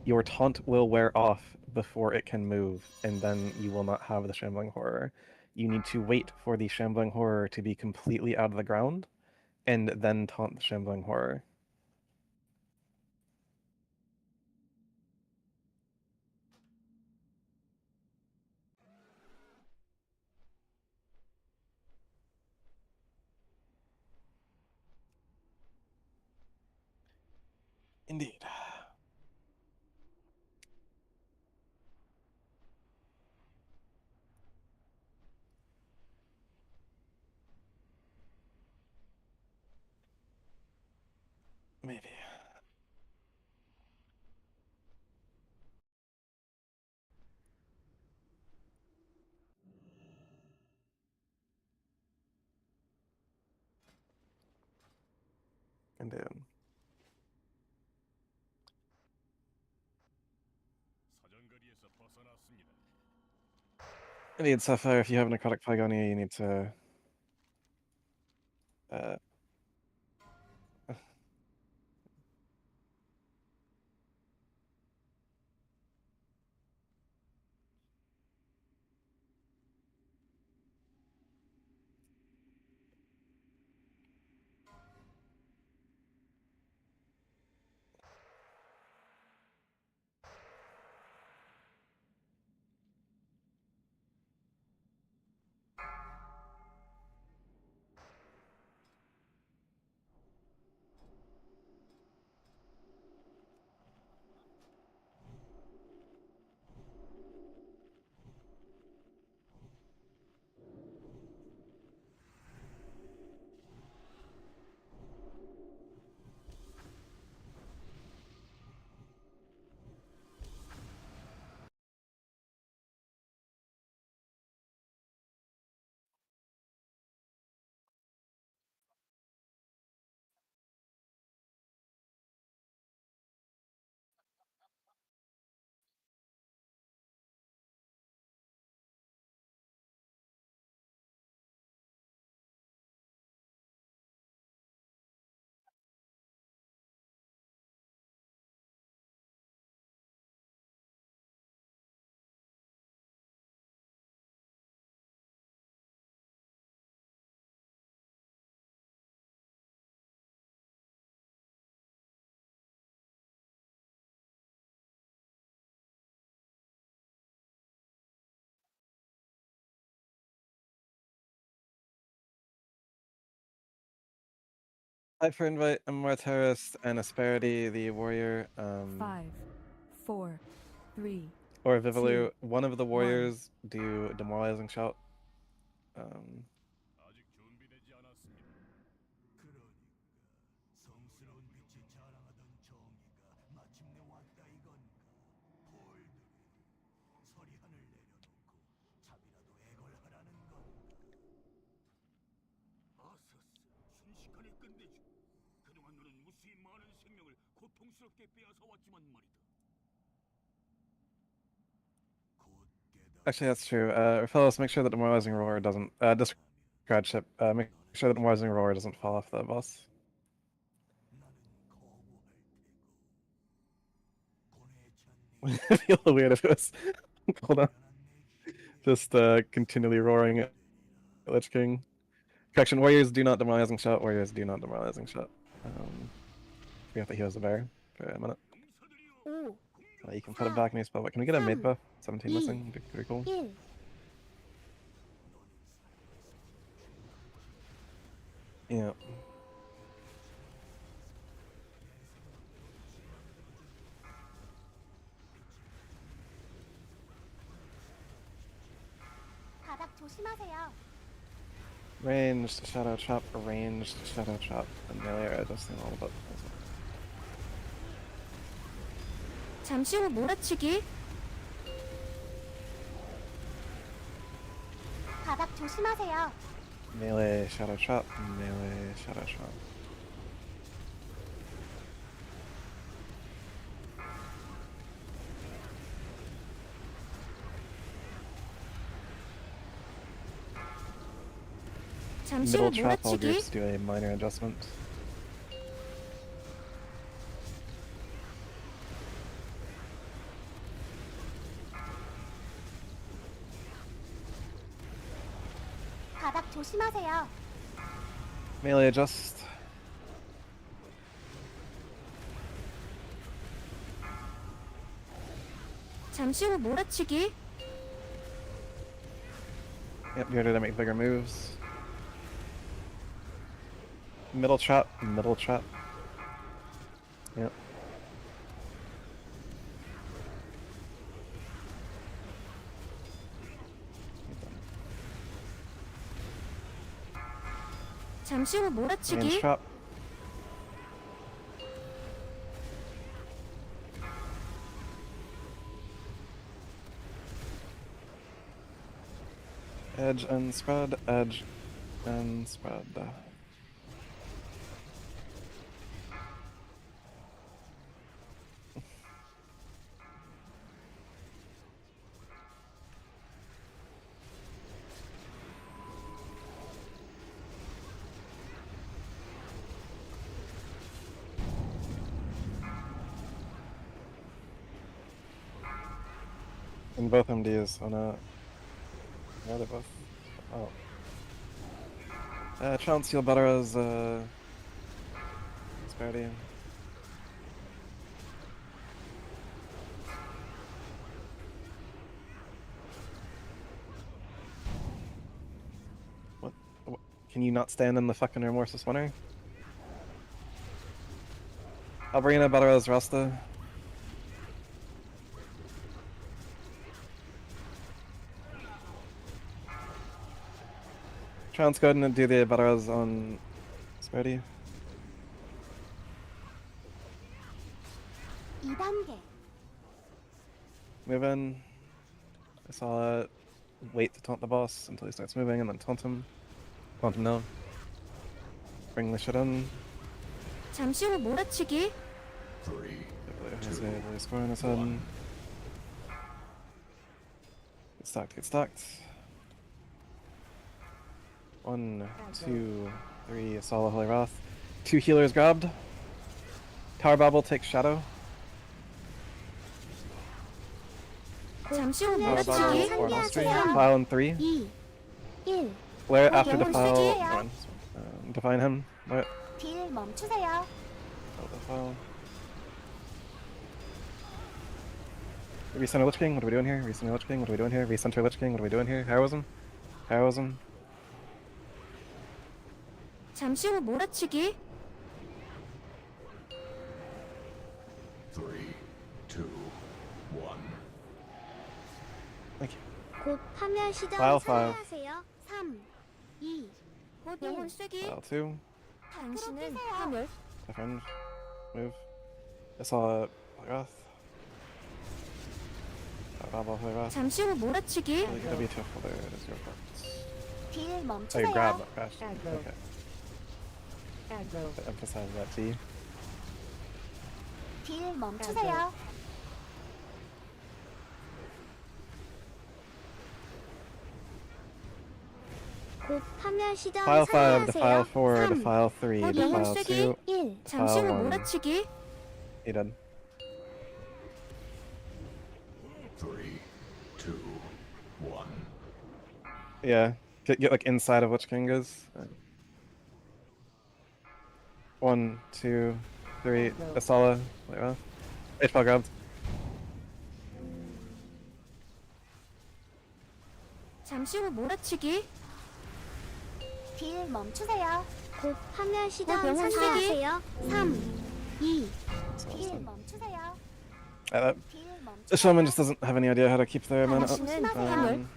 S1: your taunt will wear off before it can move, and then you will not have the Shambling Horror. You need to wait for the Shambling Horror to be completely out of the ground, and then taunt the Shambling Horror. Indeed. Maybe. Indeed.
S8: 사정거리에서 벗어났습니다.
S1: Indeed, Sapphire, if you have Necrotic Pygonia, you need to... Hi for invite, I'm Martaris and Asperity, the warrior,
S6: 5, 4, 3,
S1: or Vivalu.
S6: 2,
S1: One of the
S6: 1.
S1: warriors do Demoralizing Shout.
S8: 아직 준비되지 않았습니다. 그러니까 성스러운 빛이 자랑하던 정의가 마침내 왔다 이건가. 볼들이 서리한을 내려놓고 잠이라도 애걸하라는 건가. 아서스, 순식간에 끝내주. 그동안 너는 무수히 많은 생명을 고통스럽게 빼앗아 왔지만 말이다. 곧게
S1: Actually, that's true. Fellows, make sure that Demoralizing Roar doesn't discard ship. Make sure that Demoralizing Roar doesn't fall off the boss. I feel weird if it was. Hold on. Just continually roaring at Lich King. Correction: Warriors do not demoralizing shot. Warriors do not demoralizing shot. Forgot that he was a bear for a minute.
S2: 5,
S1: You can put it back in your spell. But can we get a mate buff? 17
S2: 2,
S1: missing. Would be pretty cool.
S2: 1.
S1: Yeah.
S2: 바닥 조심하세요.
S1: Ranged shadow chop, ranged shadow chop, and melee are adjusting all the buttons.
S2: 잠시 후 몰아치기. 바닥 조심하세요.
S1: Melee shadow chop, melee shadow chop.
S2: 잠시 후
S1: Middle trap, all
S2: 몰아치기.
S1: groups do a minor adjustment.
S2: 바닥 조심하세요.
S1: Melee adjust.
S2: 잠시 후 몰아치기.
S1: Yep, you're to make bigger moves. Middle trap, middle trap. Yep.
S2: 잠시 후
S1: Range
S2: 몰아치기.
S1: trap. Edge and spread, edge and spread. And both MDs on a. Yeah, they're both. Oh. Chance heal better as Disparity. What? Can you not stand in the fucking Remorseless Winter? Albrina better as Rasta. Chance, go ahead and do the Badaraz on Sparity.
S2: 2단계.
S1: Move in. I saw it. Wait to taunt the boss until he starts moving and then taunt him. Taunt him now. Bring the shit in.
S2: 잠시 후 몰아치기.
S7: 3,
S1: He's gonna really score in his head. Get stacked, get stacked. 1, 2, 3, Asala Holy Wrath. 2 healers grabbed. Tower Babble takes Shadow.
S2: 잠시 후
S1: Tower
S2: 몰아치기.
S1: Babble or Mastery. Defile in 3.
S2: 2, 1.
S1: Flare after
S2: 영혼
S1: Defile.
S2: 쓰기예요.
S1: Run. Define him. Right.
S2: 딜 멈추세요.
S1: Defile. Recenter Lich King, what are we doing here? Recenter Lich King, what are we doing here? Recenter Lich King, what are we doing here? Heroism? Heroism?
S2: 잠시 후 몰아치기.
S7: 3, 2, 1.
S1: Thank you.
S9: 곧 파멸 시전
S1: File 5.
S9: 참여하세요.
S2: 3, 2, 곧 영혼 쓰기.
S1: File 2.
S2: 당신은 파멸.
S1: Defend. Move. I saw Holy Wrath. Babble Holy Wrath.
S2: 잠시 후 몰아치기.
S1: You gotta be careful there, it is your fault.
S2: 딜
S1: Oh, you
S2: 멈추세요.
S1: grab that crash.
S4: Aggro.
S1: Okay.
S4: Aggro.
S1: Emphasize that T.
S2: 딜 멈추세요.
S9: 곧 파멸 시전
S1: File 5 to file
S9: 상기하세요.
S1: 4 to
S2: 3.
S1: file 3
S2: 곧
S1: to
S2: 영혼
S1: file
S2: 쓰기
S1: 2
S2: 1.
S1: to
S2: 잠시 후
S1: file 1.
S2: 몰아치기.
S1: He did.
S7: 3, 2, 1.
S1: Yeah. Get like inside of Witch King is. 1, 2, 3. Asala. Wait, what? H-Ball grabbed.
S2: 잠시 후 몰아치기.
S9: 딜 멈추세요. 곧 파멸
S2: 곧
S9: 시전
S2: 영혼
S9: 상기하세요.
S2: 3, 2.
S9: 딜 멈추세요. 딜
S1: The shaman
S9: 멈추세요.
S1: just doesn't have any idea how to keep their mana up.
S2: 당신은 파멸.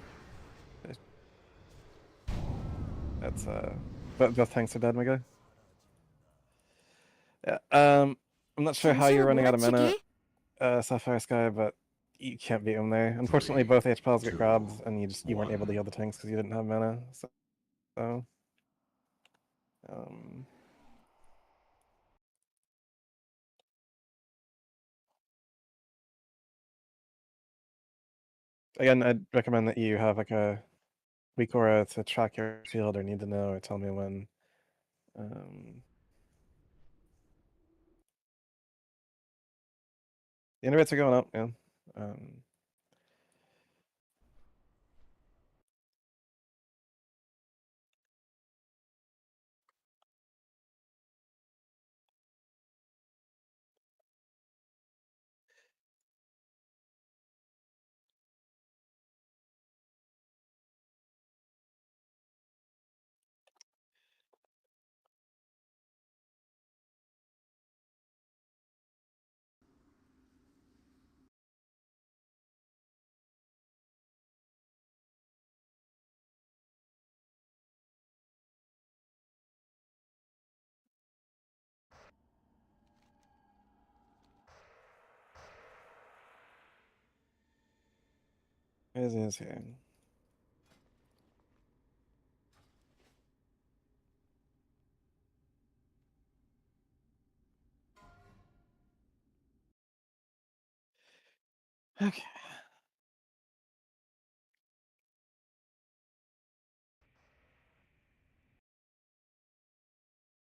S1: That's both tanks are dead, my guy. Yeah. I'm not sure how
S2: 잠시
S1: you're
S2: 후
S1: running out of mana,
S2: 몰아치기.
S1: Sapphire Sky, but you can't beat him there. Unfortunately, both H-Pals get grabbed, and you weren't able to heal the tanks because you didn't have mana. So um, again, I'd recommend that you have like a weak aura to track your shield, or need to know, or tell me when. The end rates are going up, yeah. Is here. Okay.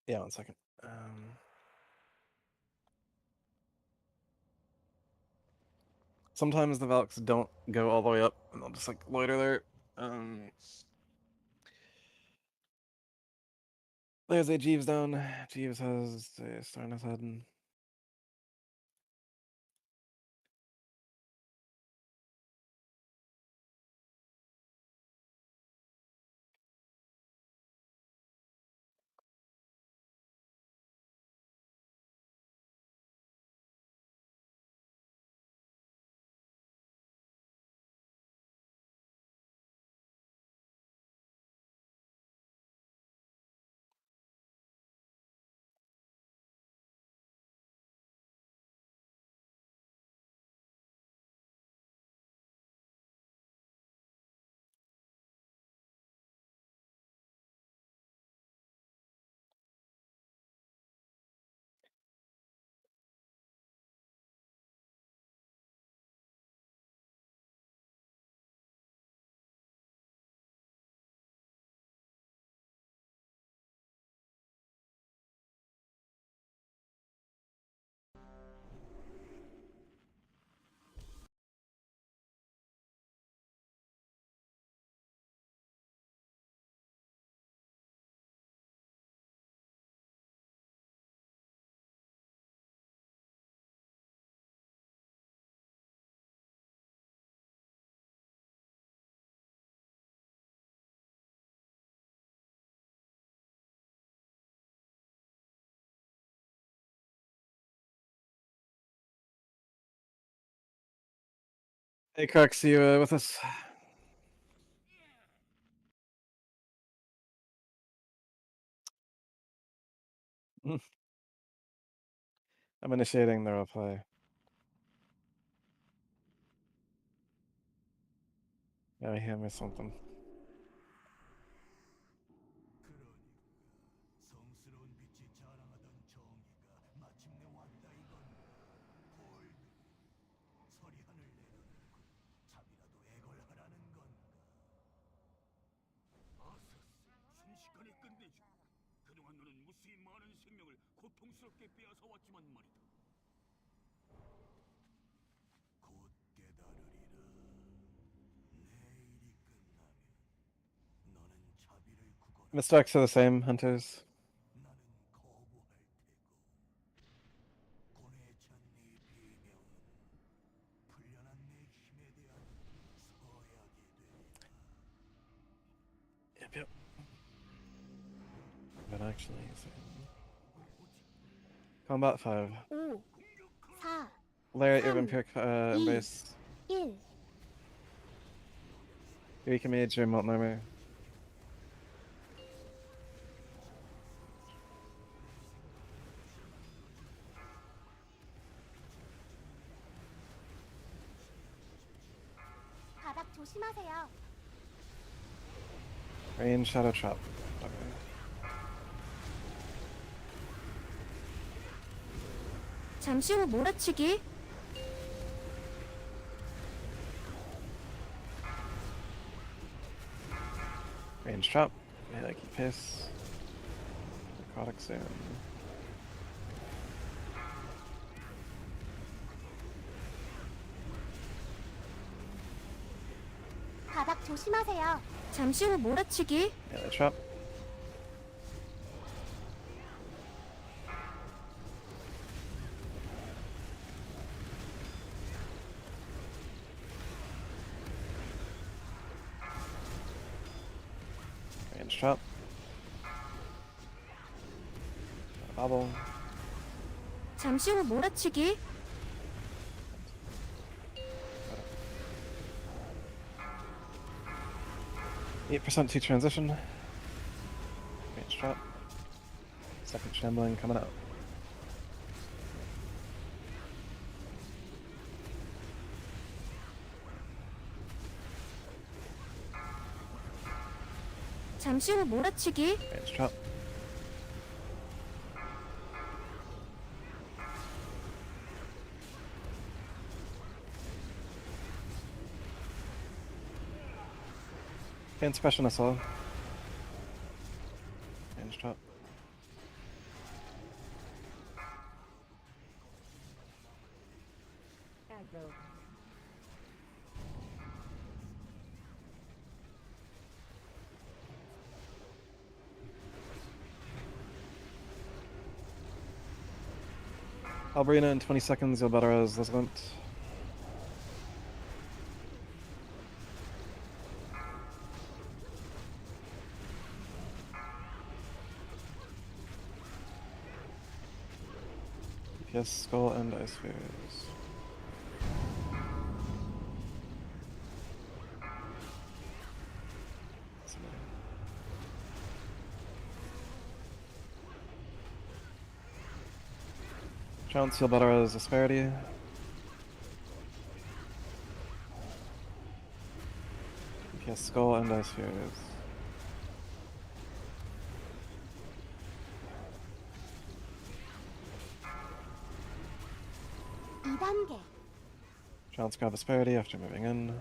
S1: Yeah, 1 second. Sometimes the Valks don't go all the way up, and they'll just like loiter there. There's a Jeeves down. Jeeves has a star in his head. Hey, Crux, you with us? I'm initiating the roleplay. Yeah, he me something.
S8: 성스러운 빛이 자랑하던 정의가 마침내 왔다 이건. 골드 서리한을 내려놓고 잠이라도 애걸하라는 건가. 아서스 순식간에 끝내줘. 그동안 너는 무수히 많은 생명을 고통스럽게 빼앗아 왔지만 말이다. 곧 깨달으리라. 내 일이 끝나면 너는 자비를 구걸하고
S1: The stacks are the same, hunters.
S8: 나는 거부할 테고 고뇌에 찬 네 비명은 풀려난 내 힘에 대한 서약이 되리라.
S1: Yep. But actually, combat 5.
S9: 5, 4,
S1: Lariat your
S9: 3,
S1: vampiric
S9: 2,
S1: embrace.
S9: 1.
S1: Eureka mage your molten armor.
S9: 바닥 조심하세요.
S1: Range shadow trap. Okay.
S2: 잠시 후 몰아치기.
S1: Range trap. Yeah, keep pace. Necrotic soon.
S9: 바닥 조심하세요.
S2: 잠시 후 몰아치기.
S1: Yeah, trap. Range trap. Bobble.
S2: 잠시 후 몰아치기.
S1: %to transition. Range trap. Second shambling coming out.
S2: 잠시 후 몰아치기.
S1: Range trap. Can't suppression us all. Range trap.
S4: Aggro.
S1: Albrina in 20 seconds, Yelbadaras, Leslant. DPS, Skull, and Ice Spheres. Chance Yelbadaras, Asperity. DPS, Skull, and Ice Spheres.
S9: (2단계)
S1: Chance grab Asperity after moving in.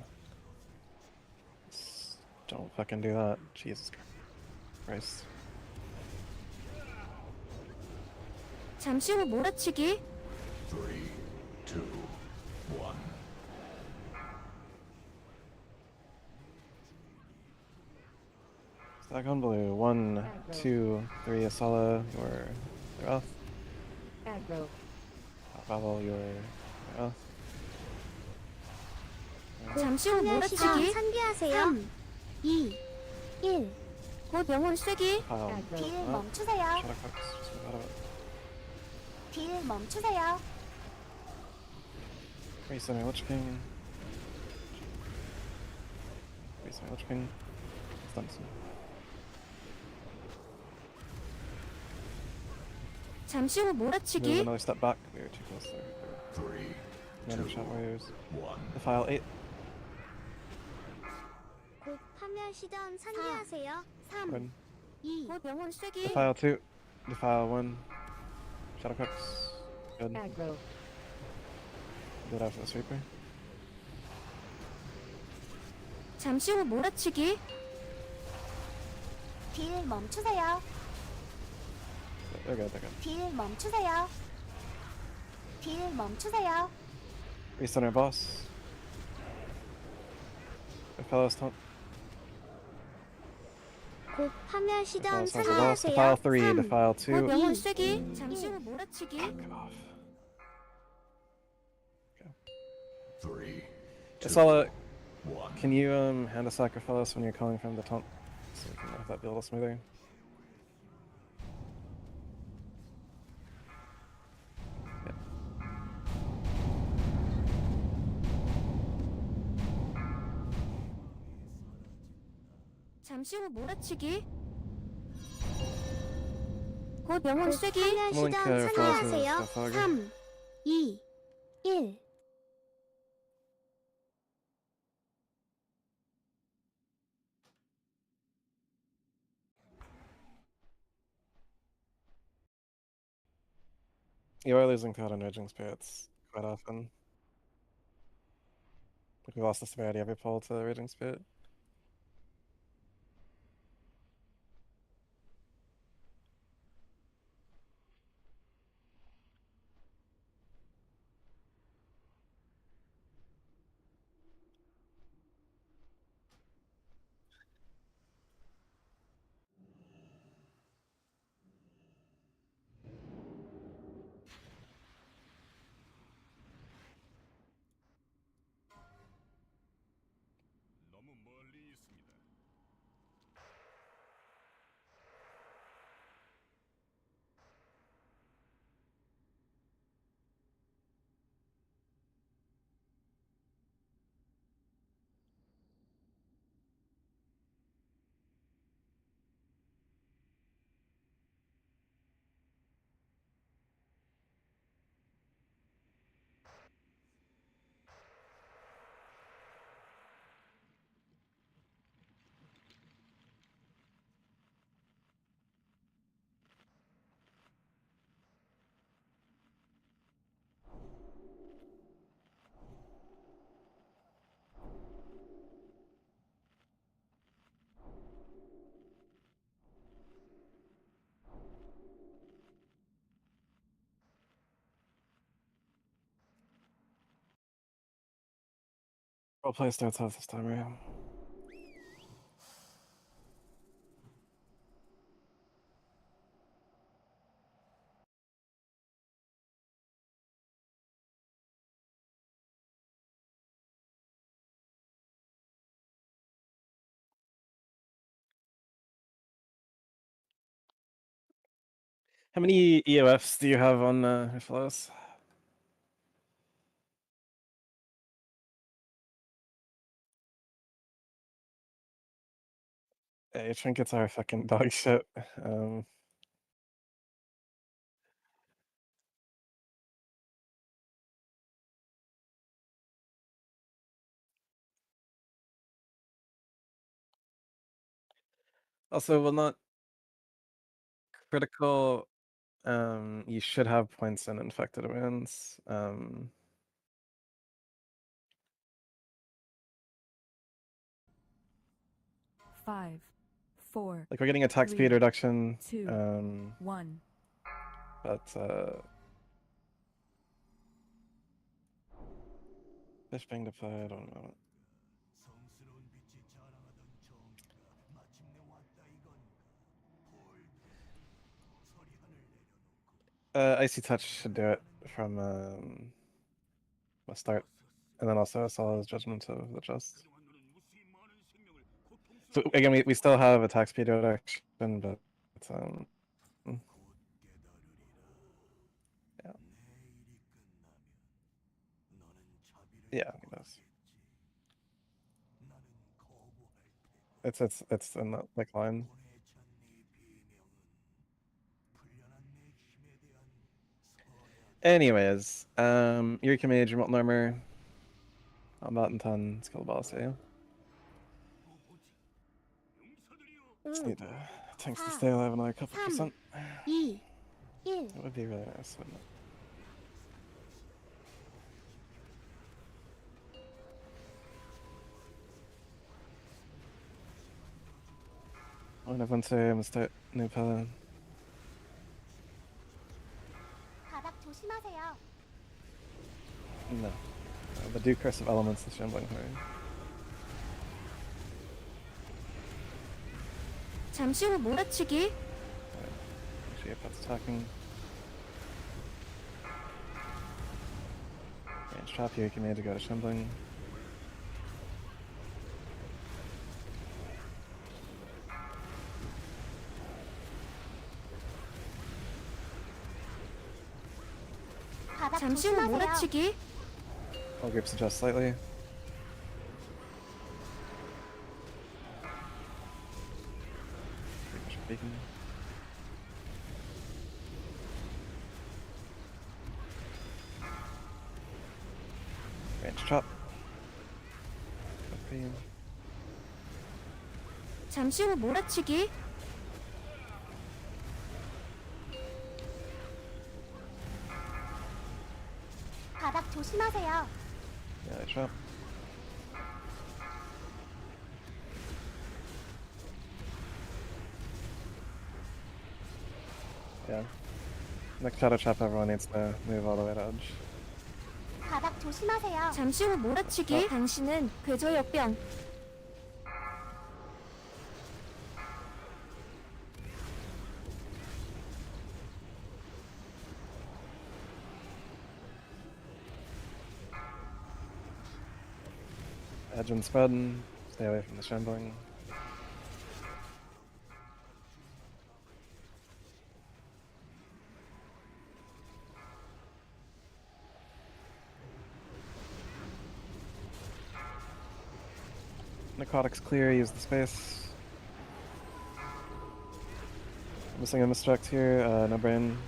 S1: Don't fucking do that. Jesus Christ.
S2: 잠시 후 몰아치기.
S7: 3, 2, 1.
S1: Stack on blue. 1, 2, 3, Asala, your Wrath.
S4: Aggro.
S1: Pavel, your Wrath.
S2: 잠시 후
S9: 화면 시간
S2: 몰아치기.
S9: 상기하세요. 3, 2, 1.
S2: 곧 영혼 쐐기.
S1: Pile.
S9: 딜
S1: Oh,
S9: 멈추세요.
S1: Shadow Cooks. Just forgot about it.
S9: 딜 멈추세요.
S1: Recenter Lich King. Recenter Lich King. Stunson.
S2: 잠시 후
S1: Move
S2: 몰아치기.
S1: another step back. We were too close there.
S7: 3,
S1: Random
S7: 2,
S1: Shot Warriors.
S7: 1.
S1: Defile 8.
S9: 곧 화면 시전 상기하세요. 3,
S1: Win.
S9: 2,
S2: 곧 영혼 쐐기.
S1: Defile 2. Defile 1. Shadow Cooks. Good.
S4: Aggro.
S1: Do it after the sweeper.
S2: 잠시 후 몰아치기. 딜 멈추세요.
S1: They're good, they're good.
S2: 딜 멈추세요. 딜 멈추세요.
S1: Recenter boss. Good fellows, taunt.
S9: 곧 파멸 시점
S1: Defile the boss.
S9: 상기하세요.
S1: Defile 3,
S9: 3,
S1: defile
S2: 곧
S1: 2.
S2: 영혼 쓰기. 잠시 후 몰아치기.
S1: Fuck off.
S7: 3,
S1: Isala,
S7: 1.
S1: can you hand a sacrifice when you're calling from the taunt? So we can have that be a little smoother.
S2: 잠시 후 몰아치기. 곧 영혼
S9: 곧
S2: 쓰기.
S9: 파멸
S1: Someone
S9: 시점
S1: care if
S9: 상기하세요.
S1: the fog.
S9: 3, 2, 1.
S1: You are losing cloud and raging spirits quite often. Like we lost the severity every pull to raging spirit.
S8: 너무 멀리 있습니다.
S1: Roleplay starts off this time, right? How many EOFs do you have on your flows? Yeah, your trinkets are fucking dog shit. Also, will not critical. You should have points in infected wounds.
S6: 5, 4,
S1: Like we're getting attack speed
S6: 3,
S1: reduction.
S6: 2, 1.
S1: But fish being deployed. One moment.
S8: 성스러운 빛이 자랑하던 정의가 마침내 왔다 이건가. 서리하늘 내려놓고
S1: Icy touch should do it from the start, and then also Asala's judgment of the just.
S8: 그동안 너는 무수히 많은 생명을
S1: So
S8: 고통스럽게
S1: again, we still have attack speed reduction, but
S8: 곧 깨달으리라.
S1: yeah,
S8: 내 일이 끝나면 너는 자비를
S1: yeah, it does.
S8: 요구하겠지. 나는 거부할 테고
S1: It's in that like line.
S8: 고뇌 찬 네 비명은 풀려난 내 힘에 대한 서약.
S1: Anyways, Eureka Mage, Remote Armor, Combat and 10, Skill Boss, yeah. Just need tanks to stay alive another couple percent.
S9: 2, 1.
S1: That would be really nice, wouldn't it? Buenaventure, Mr. Nupa.
S2: 바닥 조심하세요.
S1: No. The Duke Curse of Elements, the Shambling Horde.
S2: 잠시 후 몰아치기.
S1: Make sure your pet's attacking. Range trap here, you can need to go to Shambling.
S2: 잠시 후 몰아치기.
S1: All groups adjust slightly. Beacon. Range trap. Okay.
S2: 잠시 후 몰아치기. 바닥 조심하세요.
S1: Yeah, trap. Yeah. Next shadow trap, everyone needs to move all the way to edge.
S2: 바닥 조심하세요. 잠시 후 몰아치기. 당신은 궤조역병.
S1: Edge and spread. Stay away from the shambling. Necrotic's clear, use the space. Missing a misdirect here, no brain.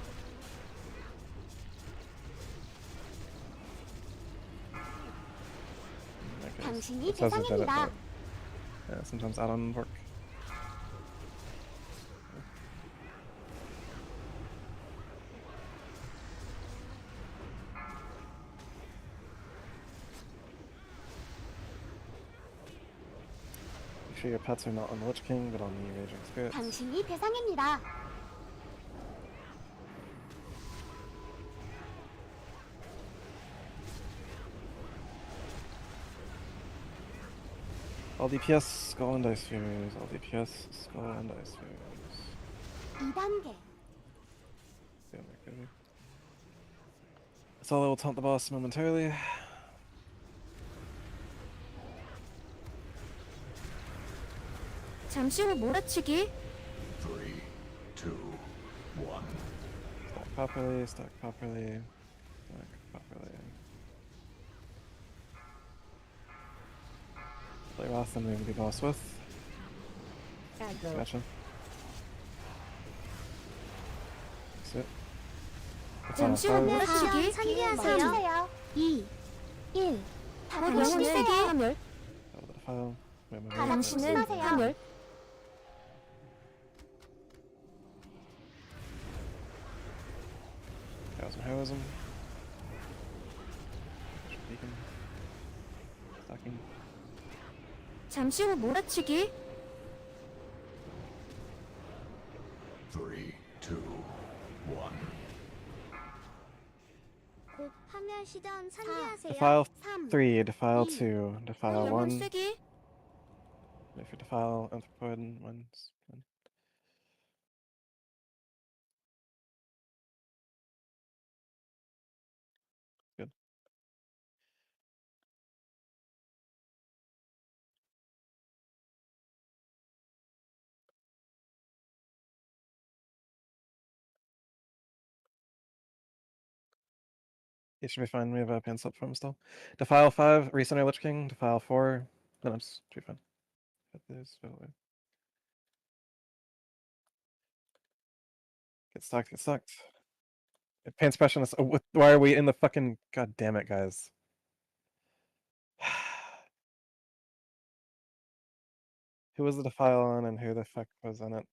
S1: Okay,
S2: 당신이
S1: it says it did it,
S2: 대상입니다.
S1: but yeah, sometimes add-on work. Make sure your pets are not on the Lich King, but on the Raging Spirits.
S2: 당신이 대상입니다.
S1: All DPS, Skull and Dice Spheres. All DPS, Skull and Dice Spheres.
S2: 2단계.
S1: Yeah, that could be. So I will taunt the boss momentarily.
S2: 잠시 후 몰아치기.
S7: 3, 2, 1.
S1: Stack properly, stack properly, stack properly. Play Wrath and maybe the boss with.
S4: Aggro.
S1: Gotcha. That's it. That's
S2: 잠시 후
S1: all.
S2: 몰아치기. 상기하세요. 2, 1. 당신은 파멸.
S1: File.
S2: 당신은 파멸.
S1: Chaos and heroism. Beacon. Stacking.
S2: 잠시 후 몰아치기.
S7: 3, 2, 1.
S9: 곧 파멸 시전 상기하세요.
S1: Defile
S2: 3.
S1: 3, Defile 2, Defile
S2: 영혼
S1: 1.
S2: 쓰기.
S1: If you Defile Anthropoid once. Good. It should be fine. We have a pants up from still. Defile 5, Recenter Lich King. Defile 4. No, it's should be fine. Get this out of the way. Get stuck, get stuck. Pants suppression is. Oh, why are we in the fucking. God damn it, guys. Who was the defile on and who the fuck was on it?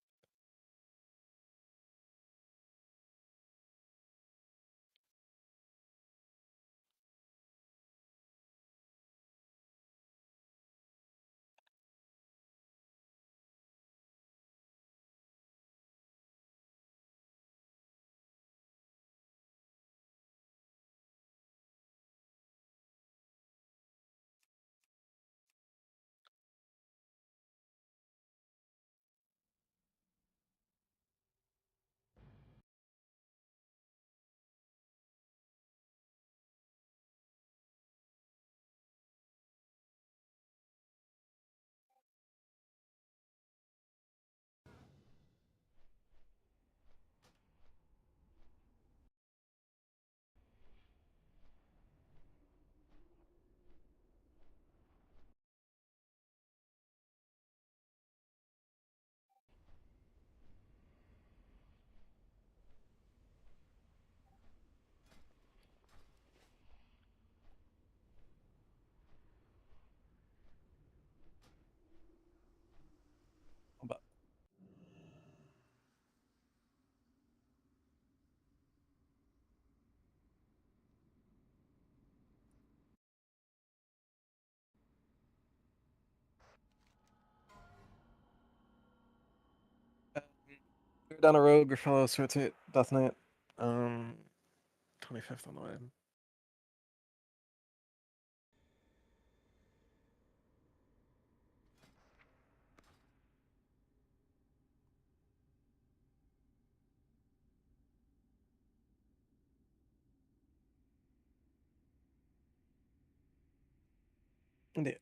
S1: We're down a rogue or fellow rotate Death Knight. 25th on the way. Indeed.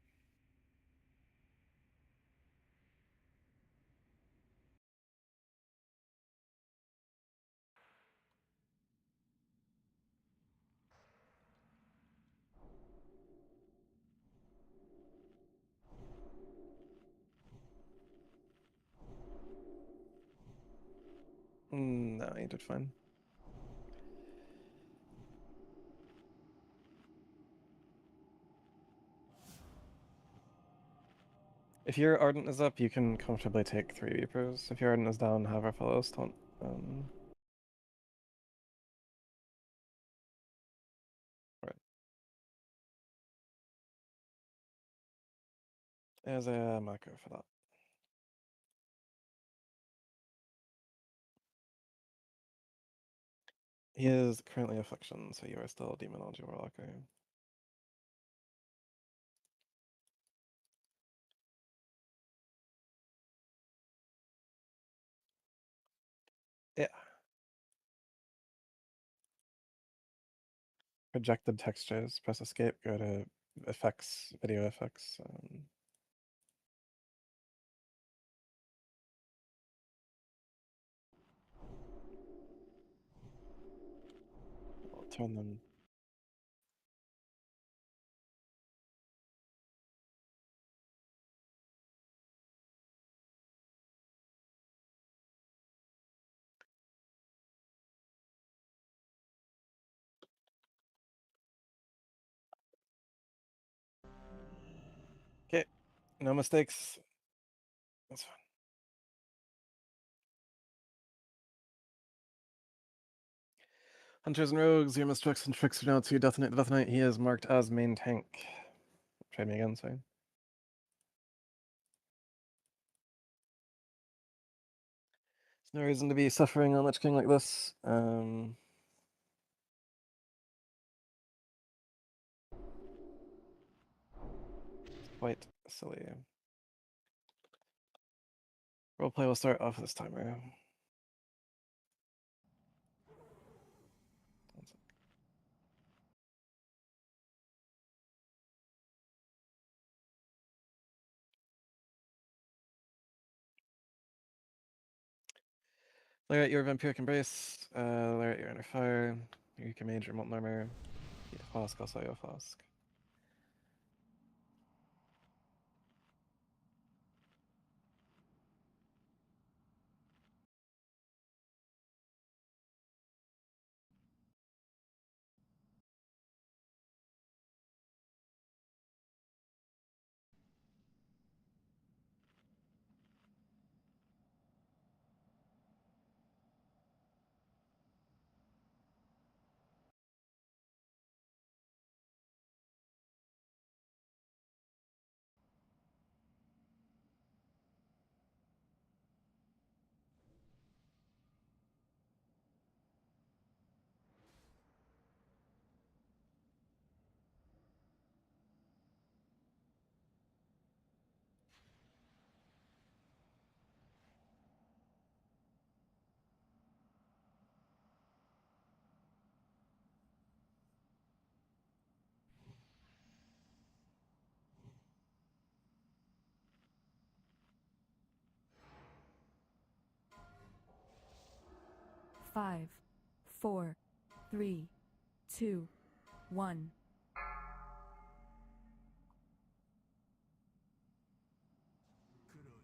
S1: No, you did fine. If your Ardent is up, you can comfortably take 3 Reapers. If your Ardent is down, have our fellows taunt. Right. There's a macro for that. He is currently Affliction, so you are still Demonology Warlocker. Yeah. Projected textures, press escape, go to effects, video effects. I'll turn them. Okay, no mistakes. That's fine. Hunters and Rogues, your mistricks and tricks are now to Death Knight. Death Knight, he is marked as main tank. Try me again, sorry. There's no reason to be suffering on Lich King like this. Quite silly. Roleplay will start off this timer. Layer out your Vampiric Embrace, layer out your Inner Fire, you can mage your Molten Armor, eat a flask, I'll sell you a flask.
S6: Five, four, three, two, one.
S8: 그러니까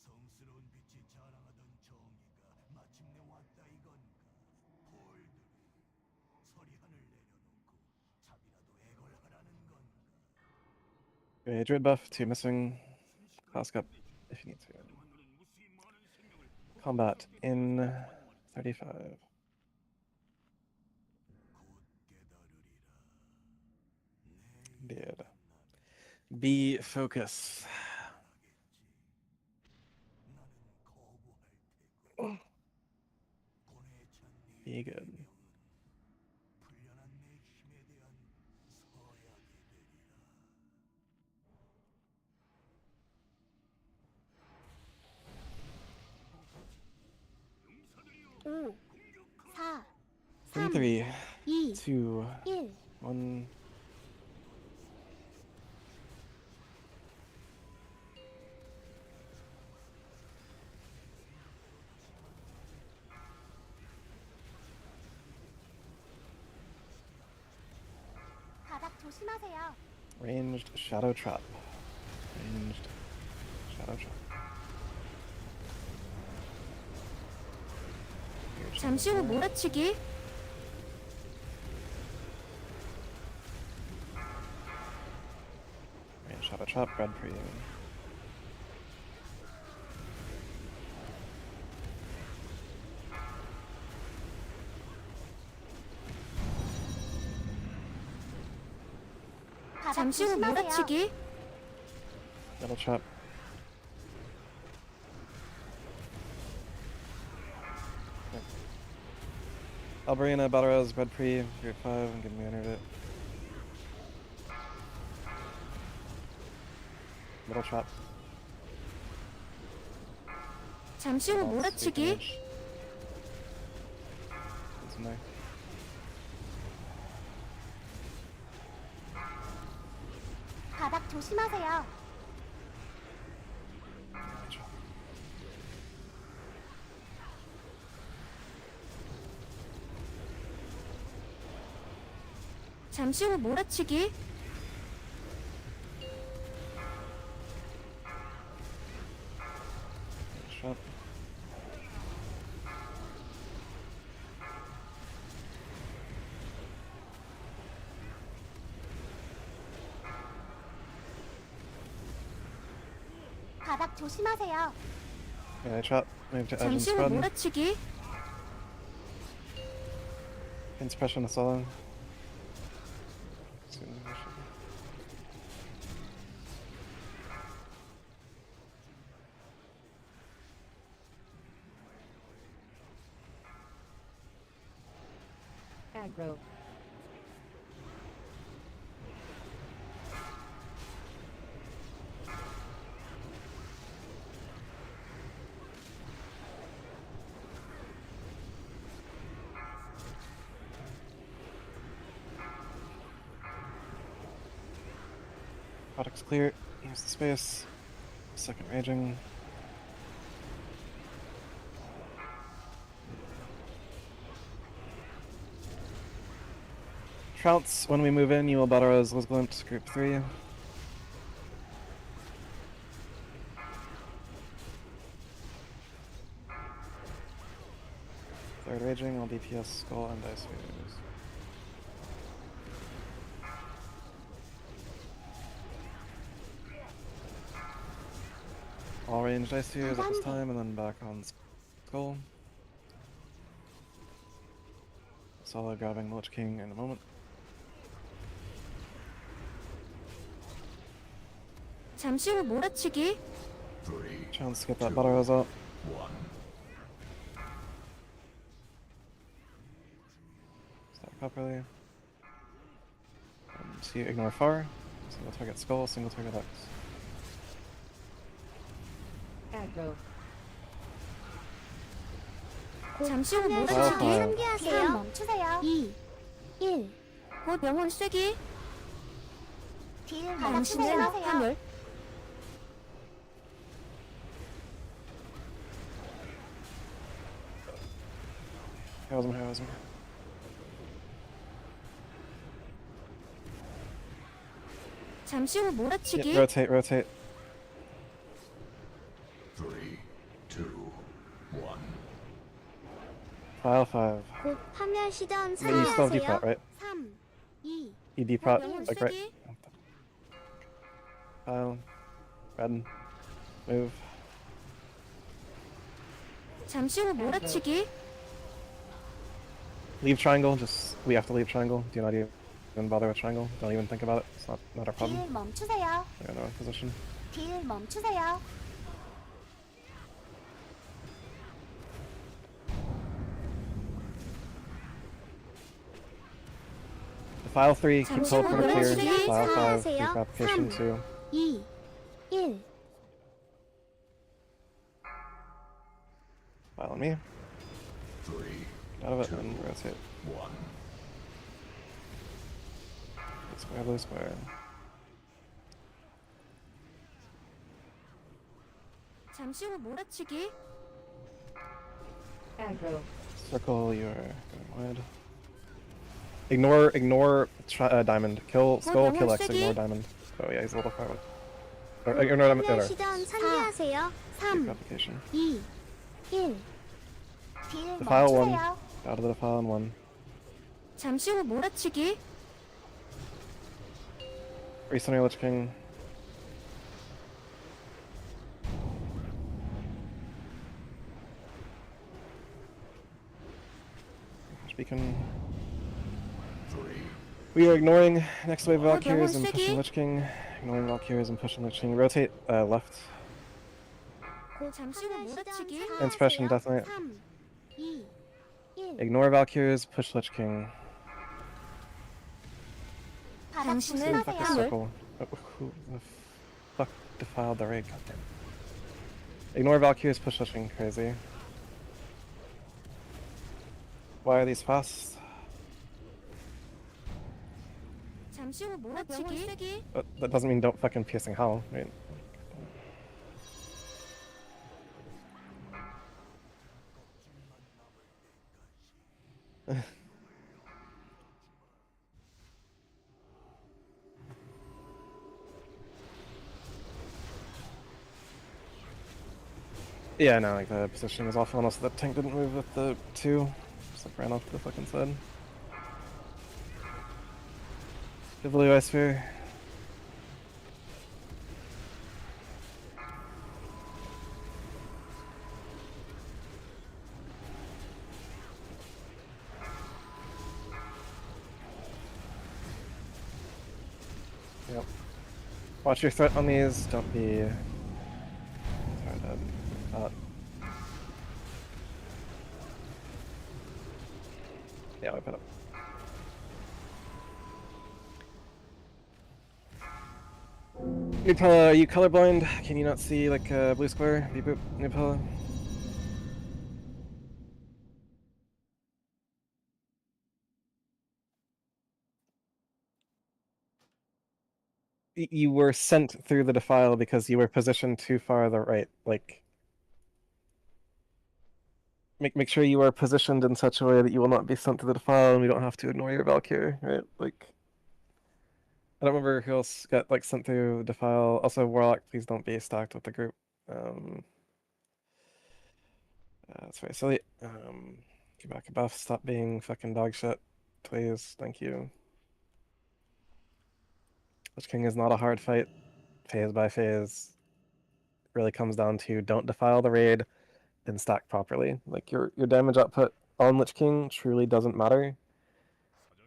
S8: 성스러운 빛이 자랑하던 정의가 마침내 왔다 이건가. 홀들이 서리한을 내려놓고 잠이라도 애걸하라는 건가.
S1: Okay, Druid buff, 2 missing. Flask up if you need to. Combat in 35. Indeed. Be focus. Be good.
S8: 불련한 내 힘에 대한 서약이 되리라.
S2: 오, 4,
S1: 3,
S2: 3,
S1: 3,
S2: 2,
S1: 2,
S2: 1.
S1: 1.
S2: 바닥 조심하세요.
S1: Ranged shadow trap. Ranged shadow trap. Weird
S2: 잠시 후
S1: shadow trap.
S2: 몰아치기.
S1: Ranged shadow trap. Red pre.
S2: 잠시 후 몰아치기.
S1: Yellow trap. Alberina, Balrez, Red Pre, Group 5, and give me entered it. Middle trap.
S2: 잠시 후
S1: Balls,
S2: 몰아치기.
S1: damage. It's in there.
S2: 바닥 조심하세요.
S1: Trap.
S2: 잠시 후 몰아치기.
S1: Trap.
S2: 바닥 조심하세요.
S1: Yeah, trap. Move to edge and
S2: 잠시 후
S1: spread.
S2: 몰아치기.
S1: Pin suppression to solo.
S4: aggro,
S1: Product's clear. Use the space. Second raging. Trounce, when we move in, you will battle as Liz Glint, Group 3. Third raging, all DPS, skull, and dice waves. All ranged dice spheres at this time, and then back on skull. Solo grabbing Lich King in a moment.
S2: 잠시 후 몰아치기.
S7: 3,
S1: Chance to get that battle rose up.
S7: 1.
S1: Stack properly. So you ignore far. Single target skull, single target X.
S4: aggro,
S2: 잠시 후
S1: 아,
S2: 몰아치기.
S1: 아.
S2: 상기하세요. 멈추세요. 2, 1. 곧 영혼 쐐기. 당신은 화물.
S1: Heroism, heroism.
S2: 잠시 후 몰아치기.
S1: Rotate, rotate.
S7: 3, 2, 1.
S1: File 5.
S9: 곧 파멸 시전
S1: But you still have
S9: 상기하세요.
S1: deprot, right?
S2: 3, 2.
S1: You deprot,
S2: 영혼
S1: like right.
S2: 쐐기.
S1: File. Red. Move.
S2: 잠시 후 몰아치기.
S1: Leave triangle, just, we have to leave triangle. Do not even bother with triangle. Don't even think about it. It's not our problem.
S2: 딜 멈추세요.
S1: They're in the wrong position.
S2: 딜 멈추세요.
S1: File 3, keep
S2: 잠시
S1: teleporter
S2: 후
S1: clear.
S2: 몰아치기.
S1: File 5,
S9: 사하세요.
S1: keep application
S9: 3,
S1: 2.
S9: 2, 1.
S1: File on me.
S7: 3,
S1: Out of it
S7: 2,
S1: and rotate.
S7: 1.
S1: Square, blue square.
S2: 잠시 후 몰아치기.
S4: Aggro.
S1: Circle, you're going wide. Ignore diamond. Kill skull, kill X, ignore diamond. Oh yeah, he's a little far away. Or, ignore diamond,
S9: 파멸
S1: there.
S9: 시전 상기하세요. 3,
S1: Application.
S9: 2, 1. 딜
S1: Defile 1.
S9: 멈추세요.
S1: Out of the defile in 1.
S2: 잠시 후 몰아치기.
S1: Recenter Lich King. Beacon.
S7: 3,
S1: We are ignoring next wave
S2: 명은
S1: Valkyries and
S2: 세기.
S1: pushing Lich King. Ignoring Valkyries and pushing Lich King. Rotate left.
S2: 곧 잠시 후
S9: 파멸 시전
S2: 몰아치기.
S1: Inspiration, Death Knight.
S9: 3, 2, 1.
S1: Ignore Valkyries, push Lich King.
S9: 바닥
S2: 당신은
S1: Fuck the
S9: 조심하세요.
S1: circle. Who the fuck defiled the raid? Goddamn. Ignore Valkyries, push Lich King. Crazy. Why are these fast?
S2: 잠시 후 몰아치기.
S1: That doesn't mean don't fucking piercing how, right? Yeah, no, like the positioning was awful, and also the tank didn't move with the 2. Just like ran off to the fucking side. Good blue ice sphere. Yep. Watch your threat on these, don't be trying to yeah, I put up. Nupella, are you colorblind? Can you not see like a blue square? Beep boop, Nupella. You were sent through the defile because you were positioned too far to the right. Like, make sure you are positioned in such a way that you will not be sent to the defile, and we don't have to ignore your Valkyrie, right? Like, I don't remember who else got like sent through the defile. Also, Warlock, please don't be stacked with the group. That's very silly. Get back a buff. Stop being fucking dog shit, please. Thank you. Lich King is not a hard fight. Phase by phase, really comes down to don't defile the raid and stack properly. Like your damage output on Lich King truly doesn't matter.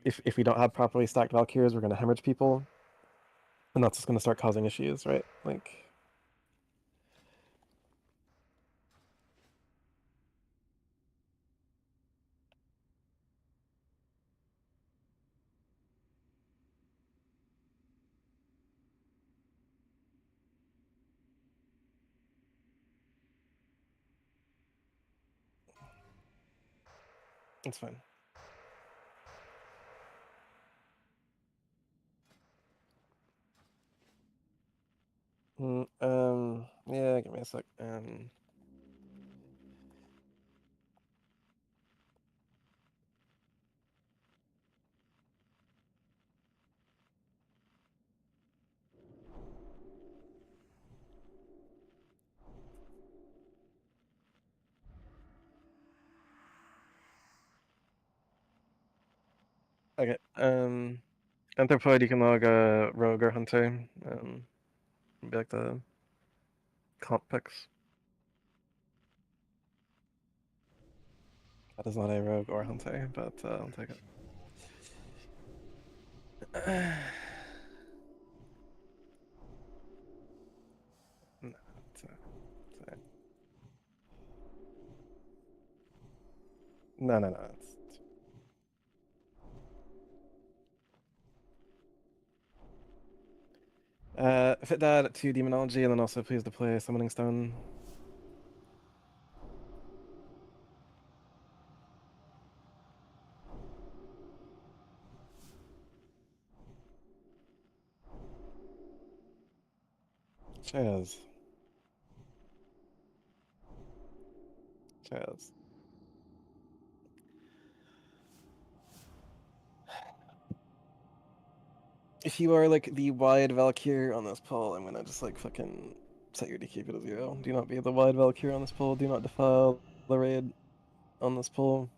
S1: If we don't have properly stacked Valkyries, we're gonna hemorrhage people, and that's just gonna start causing issues, right? Like. It's fine. Yeah, give me a sec. Okay. Anthropoid, you can log a rogue or hunter. Be like the comp picks. That is not a rogue or hunter, but I'll take it. No, no. Fit that to Demonology, and then also please deploy Summoning Stone. Cheers. Cheers. If you are like the wide Valkyr on this pull, I'm gonna just like fucking set your DK to 0. Do not be the wide Valkyr on this pull. Do not defile the raid on this pull.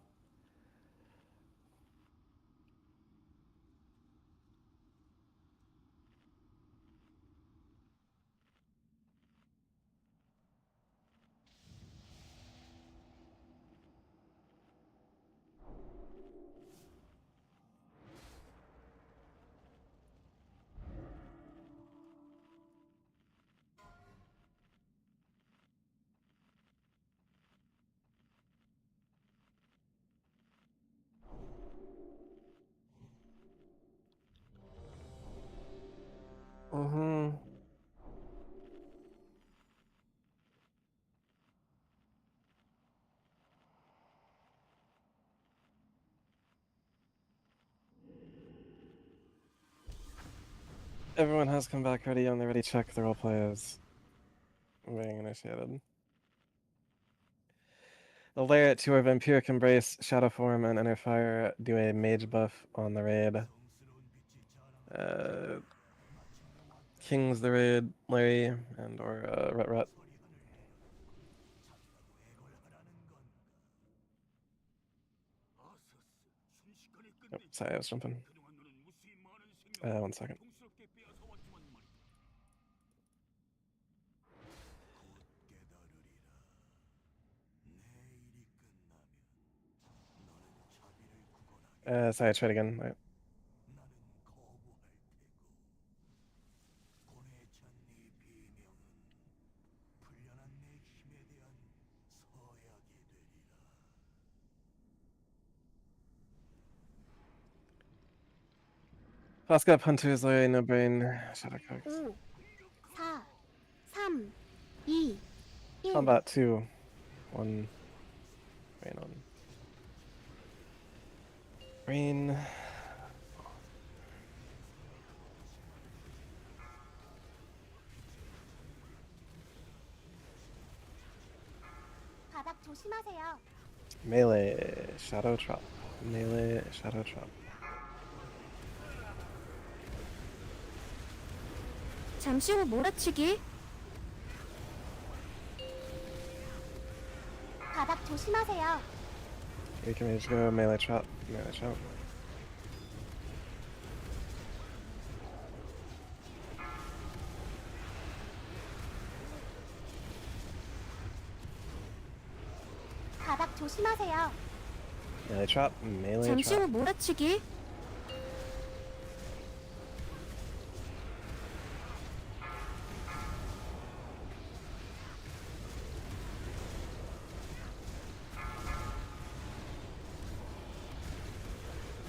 S1: Mm-hmm. Everyone has come back ready on the ready check. The role players being initiated. The layer to our Vampiric Embrace, Shadow Form, and Inner Fire do a mage buff on the raid. King's the raid, Larry, and or Rut Rut. Oh, sorry, I was jumping. 1 second. Sorry, try it again. Right. Fast up, Hunters, Larry, No Brain, Shadow Cox.
S2: 5, 4, 3, 2, 1.
S1: Combat 2. 1. Rain on. Rain.
S2: 바닥 조심하세요.
S1: Melee, Shadow Trap. Melee, Shadow Trap.
S2: 잠시 후 몰아치기. 바닥 조심하세요.
S1: We can just go Melee Trap. Melee Trap.
S2: 바닥 조심하세요.
S1: Melee Trap. Melee
S2: 잠시 후
S1: Trap.
S2: 몰아치기.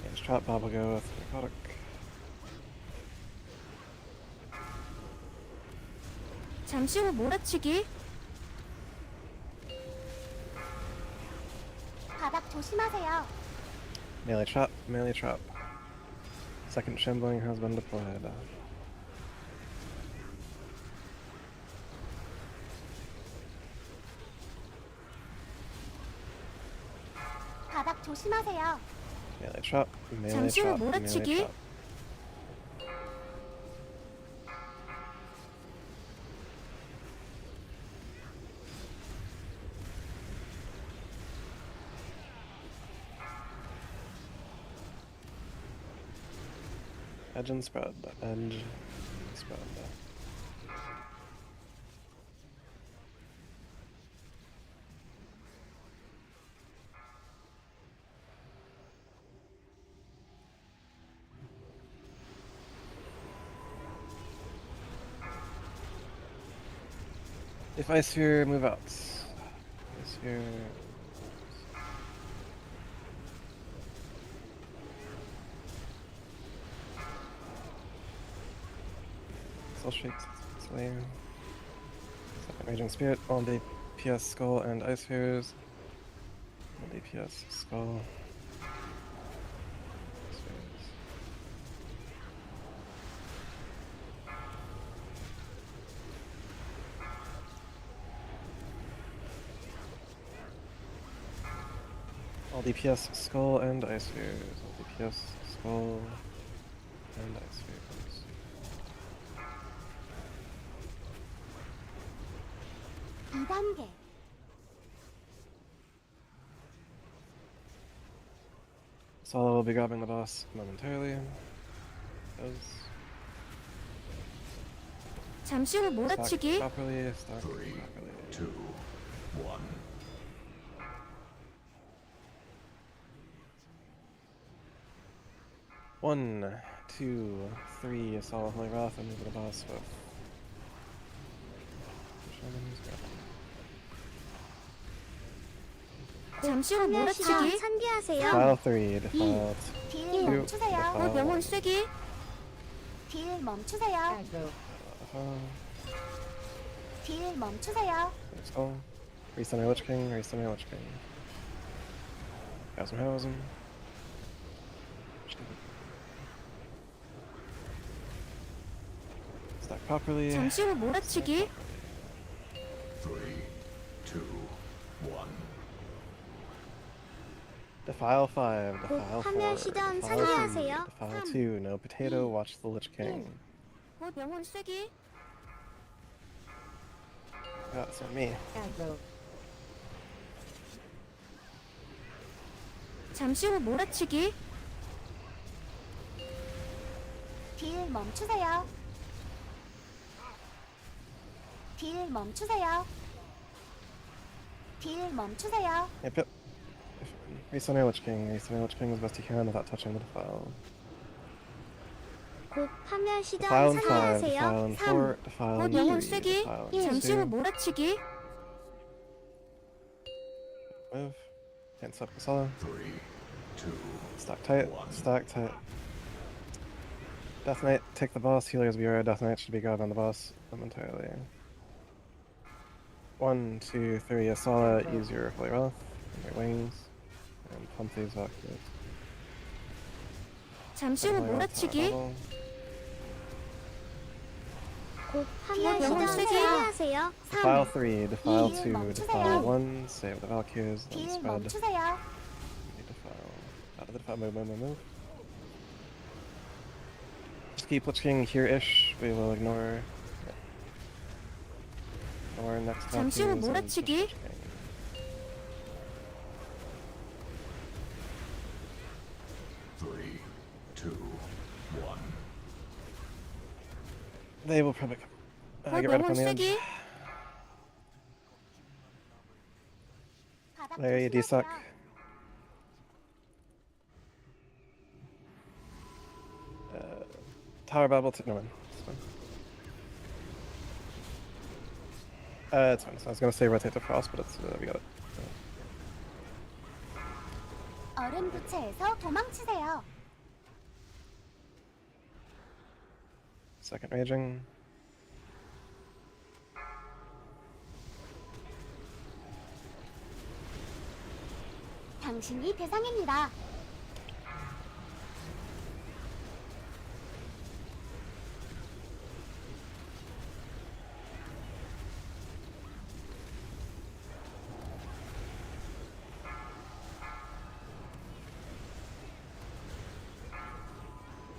S1: Mage Trap, Bob will go with Narcotic.
S2: 잠시 후 몰아치기. 바닥 조심하세요.
S1: Melee Trap. Melee Trap. Second Shambling has been deployed.
S2: 바닥 조심하세요.
S1: Melee Trap. Melee
S2: 잠시 후
S1: Trap. Melee
S2: 몰아치기.
S1: Trap. Edge and spread. Edge and spread. If I sphere, move out. Ice Sphere. Soul Shakes, Slayer. Second Raging Spirit, all DPS Skull and Ice Spheres. All DPS Skull. Ice Spheres. All DPS Skull and Ice Spheres. All DPS Skull and Ice Spheres.
S2: 2단계.
S1: Solo will be grabbing the boss momentarily.
S2: 잠시 후
S1: Stack
S2: 몰아치기.
S1: properly, stack
S7: 3,
S1: properly.
S7: 2, 1.
S1: One, two, three, Assault Holy Wrath, and move the boss with Shaman's Grab.
S2: 잠시 후
S9: 화면 시동
S2: 몰아치기.
S9: 상기하세요.
S1: Defile 3, Defile
S2: 딜
S1: 2,
S2: 멈추세요.
S1: Defile
S2: 명훈
S1: 1.
S2: 쓰기. 딜 멈추세요.
S4: Aggro.
S1: Defile,
S2: 딜 멈추세요.
S1: Skull. Recenter Lich King, Recenter Lich King. House him. Stack properly.
S2: 잠시 후 몰아치기.
S7: 3, 2, 1.
S1: Defile 5, Defile 4,
S9: 화면 시동
S1: Defile 3,
S9: 상기하세요.
S1: Defile 2, no potato, watch the Lich King.
S2: 곧 명훈 쓰기.
S1: That's on me.
S4: Aggro.
S2: 잠시 후 몰아치기. 딜 멈추세요. 딜 멈추세요. 딜 멈추세요.
S1: Yep. Recenter Lich King, Recenter Lich King as best you can without touching the Defile.
S9: 곧 화면 시동
S1: Defile in 5,
S9: 상기하세요.
S1: Defile in 4, Defile
S2: 곧
S1: in
S2: 명훈
S1: 3,
S2: 쓰기.
S1: Defile in
S2: 잠시 후
S1: 2.
S2: 몰아치기.
S1: Move. Can't stop the solo.
S7: 3, 2,
S1: Stack tight, stack tight. Death Knight, take the boss, healers beware, Death Knight should be grabbed on the boss momentarily. 1, 2, 3, Asala, use your Holy Wrath, and your wings, and pump these Valkyries.
S2: 잠시 후
S1: Holy Wrath at
S2: 몰아치기.
S1: level.
S9: 곧 화면
S2: 명훈
S9: 시동
S2: 쓰기.
S9: 상기하세요.
S1: Defile 3, Defile 2,
S2: 멈추세요.
S1: Defile 1, save the Valkyries, then
S2: 딜
S1: spread.
S2: 멈추세요.
S1: Defile. Out of the Defile, move. Just keep Lich King here-ish, we will ignore next
S2: 잠시 후
S1: Valkyries and push
S2: 몰아치기.
S1: Lich King.
S7: Three, two, one.
S1: They will probably come.
S2: 곧
S1: Get right up
S2: 명훈
S1: on the edge.
S2: 쓰기.
S1: There you D-suck. Tower Babble to no one. It's fine. So I was gonna say rotate to Frost, but it's we got it.
S2: 얼음 부채에서 도망치세요.
S1: Second raging.
S2: 당신이 대상입니다.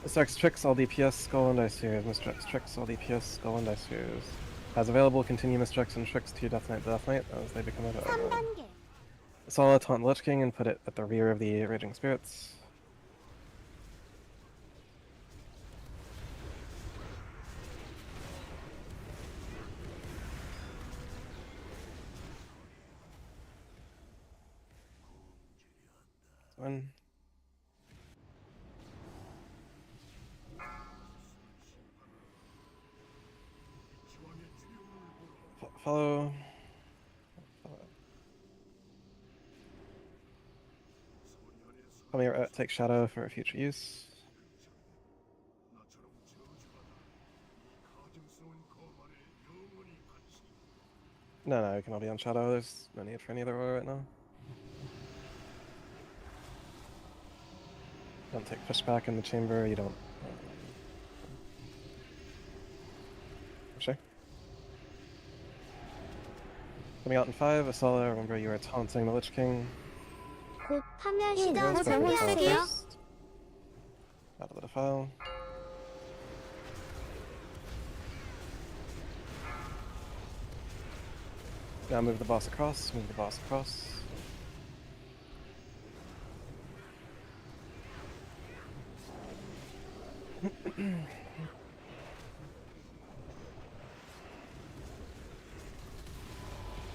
S1: Mr. X tricks all DPS, Skull and Dice Series. Mr. X tricks all DPS, Skull and Dice Series. As available, continue Mr. X and tricks to Death Knight as they become available.
S2: 3단계.
S1: Asala taunt the Lich King and put it at the rear of the Raging Spirits. One. Follow. Come here, take Shadow for future use. No, you can all be on shadow. There's no need for any other aura right now. Don't take pushback in the chamber. You don't. Sure. Coming out in 5, Asala, remember you are taunting the Lich King.
S9: 곧 파멸 시전
S1: Go for the defile
S9: 상기하세요.
S1: first. Out of the defile. Now move the boss across, move the boss across.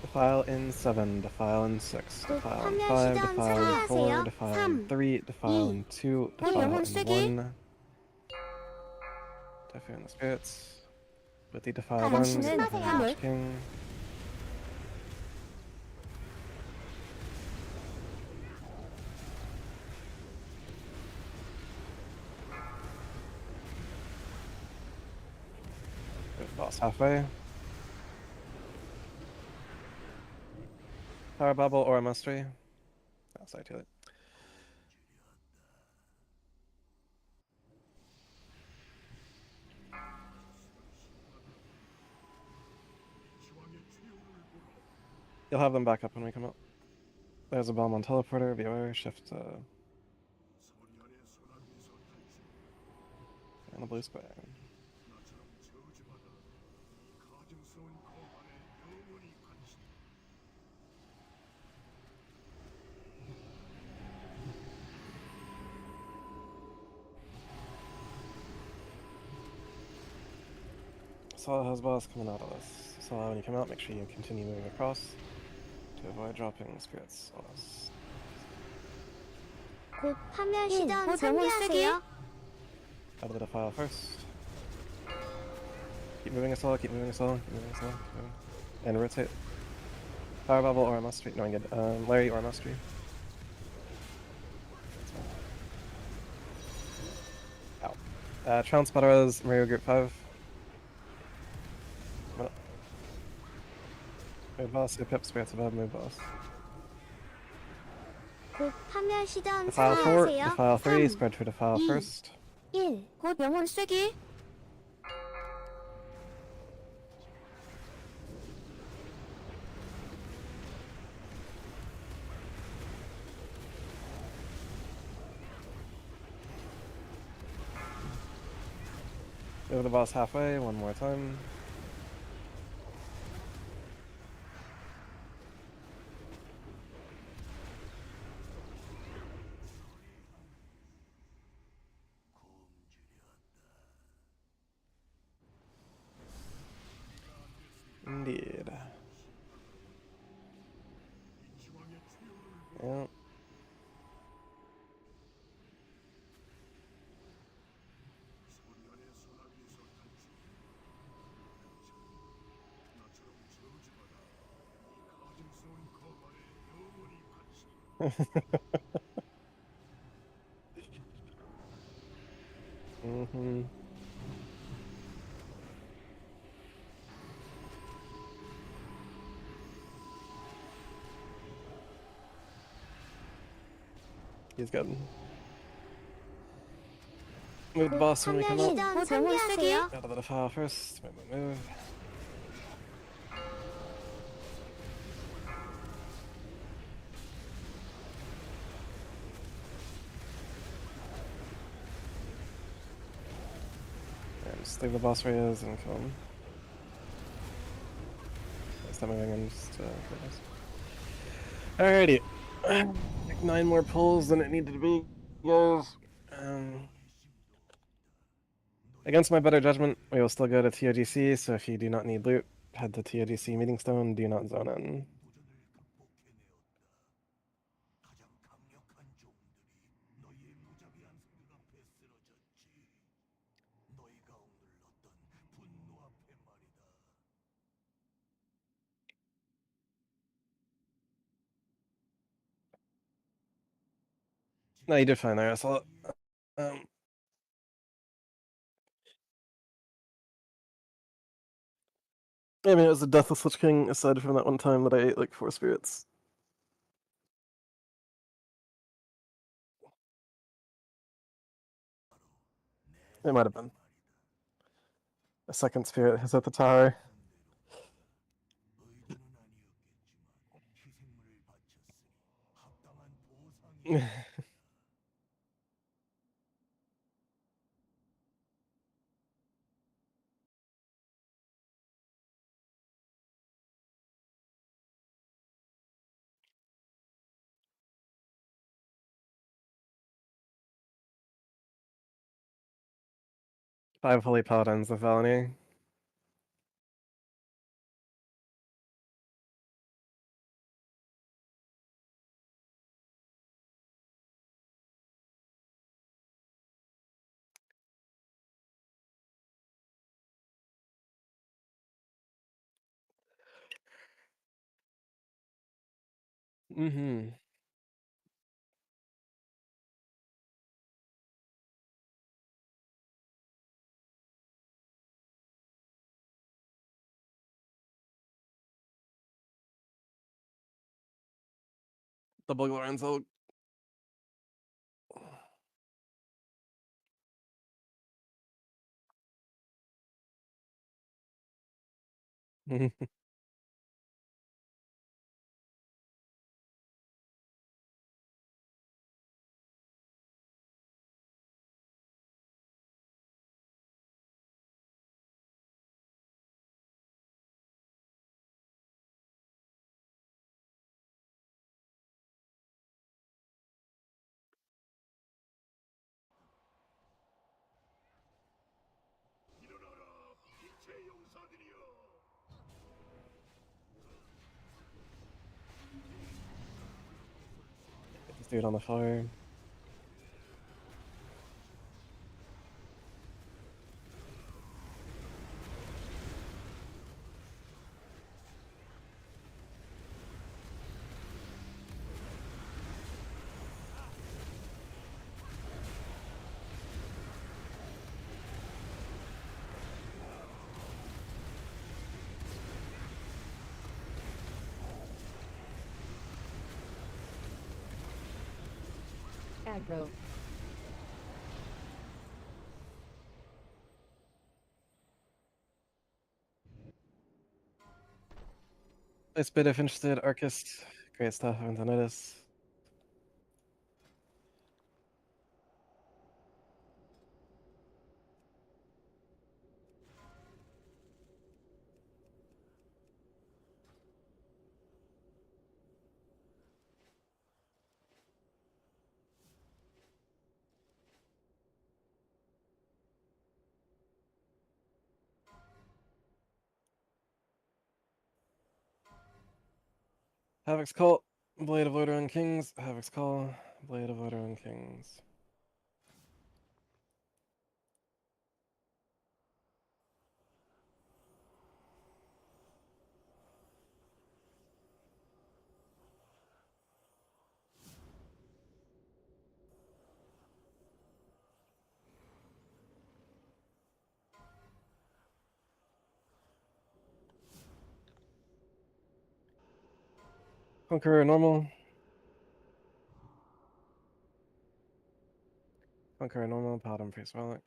S1: Defile in 7, defile in 6,
S9: 곧
S1: defile in
S9: 파멸
S1: 5,
S9: 시전
S1: defile in 4,
S9: 상기하세요.
S1: defile in
S9: 3,
S1: 3, defile in 2, defile
S2: 영혼
S1: in
S2: 쓰기.
S1: 1. Defile in the spirits. With the defile done,
S2: 당신은
S1: defile the
S2: 화물.
S1: Lich King. Move the boss halfway. Power Bubble or a Mastery. Oh, sorry, too late. You'll have them back up when we come up. There's a bomb on teleporter, beware, shift, and a blue square.
S8: 나처럼 저주받아 이 가증스러운 검 안에 영원히 갇힌다.
S1: Saw has boss coming out of this. Saw when you come out, make sure you continue moving across to avoid dropping spirits on us.
S9: 곧 파멸 시전
S2: 곧 영혼 쓰기.
S9: 상기하세요.
S1: Out of the defile first. Keep moving us all, keep moving us all, keep moving us all, keep moving. And rotate. Power Bubble or a Mastery. No, I get Larry or a Mastery. Ow. Trounce Badaras, Mario Group 5. Move boss, your pip spirits above, move boss.
S9: 곧 파멸 시전
S1: Defile 4,
S9: 상기하세요.
S1: defile 3,
S9: 3,
S1: spread to defile
S9: 2,
S1: first.
S9: 1.
S2: 곧 영혼 쓰기.
S1: Move the boss halfway, one more time. Indeed. Yeah.
S8: 나처럼 저주받아 이 가증스러운 검 안에 영원히 갇힌다.
S1: Mm-hmm. He's good. Move the boss when we come
S9: 파멸
S1: out.
S9: 시전 상기하세요.
S1: Out of the defile first. Move. And just leave the boss where he is and kill him. Stop moving and just kill this. Alrighty. Like 9 more pulls than it needed to be, guys. Against my better judgment, we will still go to TOGC, so if you do not need loot, head to TOGC Meeting Stone, do not zone in.
S8: 가장 강력한 종들이 너희의 무자비한 생각 앞에 쓰러졌지. 너희가 억눌렀던 분노 앞에 말이다.
S1: No, you did fine there. I saw it. I mean, it was a Deathless Lich King, aside from that one time that I ate like 4 spirits. It might have been. A second spirit has hit the tower.
S8: 의도는 아니었겠지만 희생을 바쳤으니 합당한 보상이
S1: 5 Holy Paladins of Felony. Mm-hmm. Double Lorenzo.
S8: 일어나라 빛의 용사들이여
S1: Get this dude on the fire.
S4: Aggro.
S1: Nice bit if interested. Arcist. Great stuff. Haven't notice. Havoc's Cult. Blade of Order on Kings. Havoc's Call. Blade of Order on Kings. Conqueror normal. Conqueror normal. Paladin Priest Relic.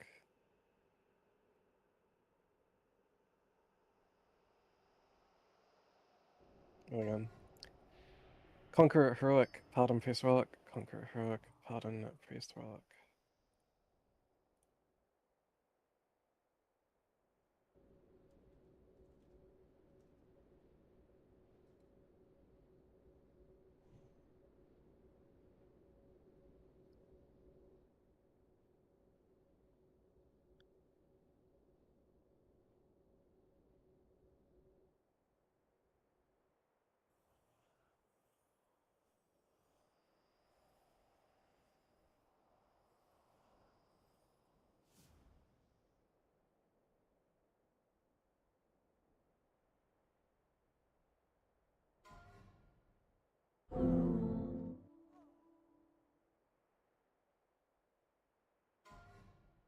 S1: Going on. Conqueror Heroic. Paladin Priest Relic. Conqueror Heroic. Paladin Priest Relic.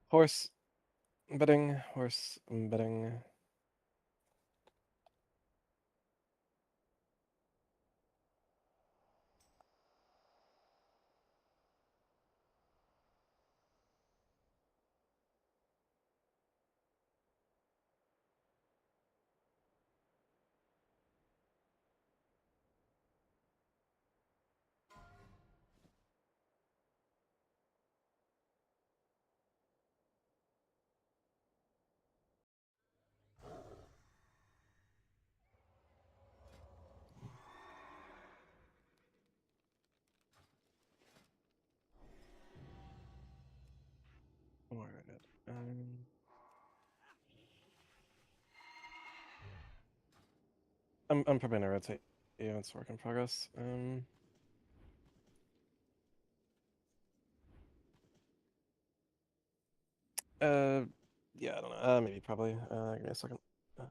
S1: Horse. Bidding. Horse. Bidding. I'm probably gonna rotate you. It's work in progress. Uh, yeah, I don't know. Maybe probably. Give me a second. No.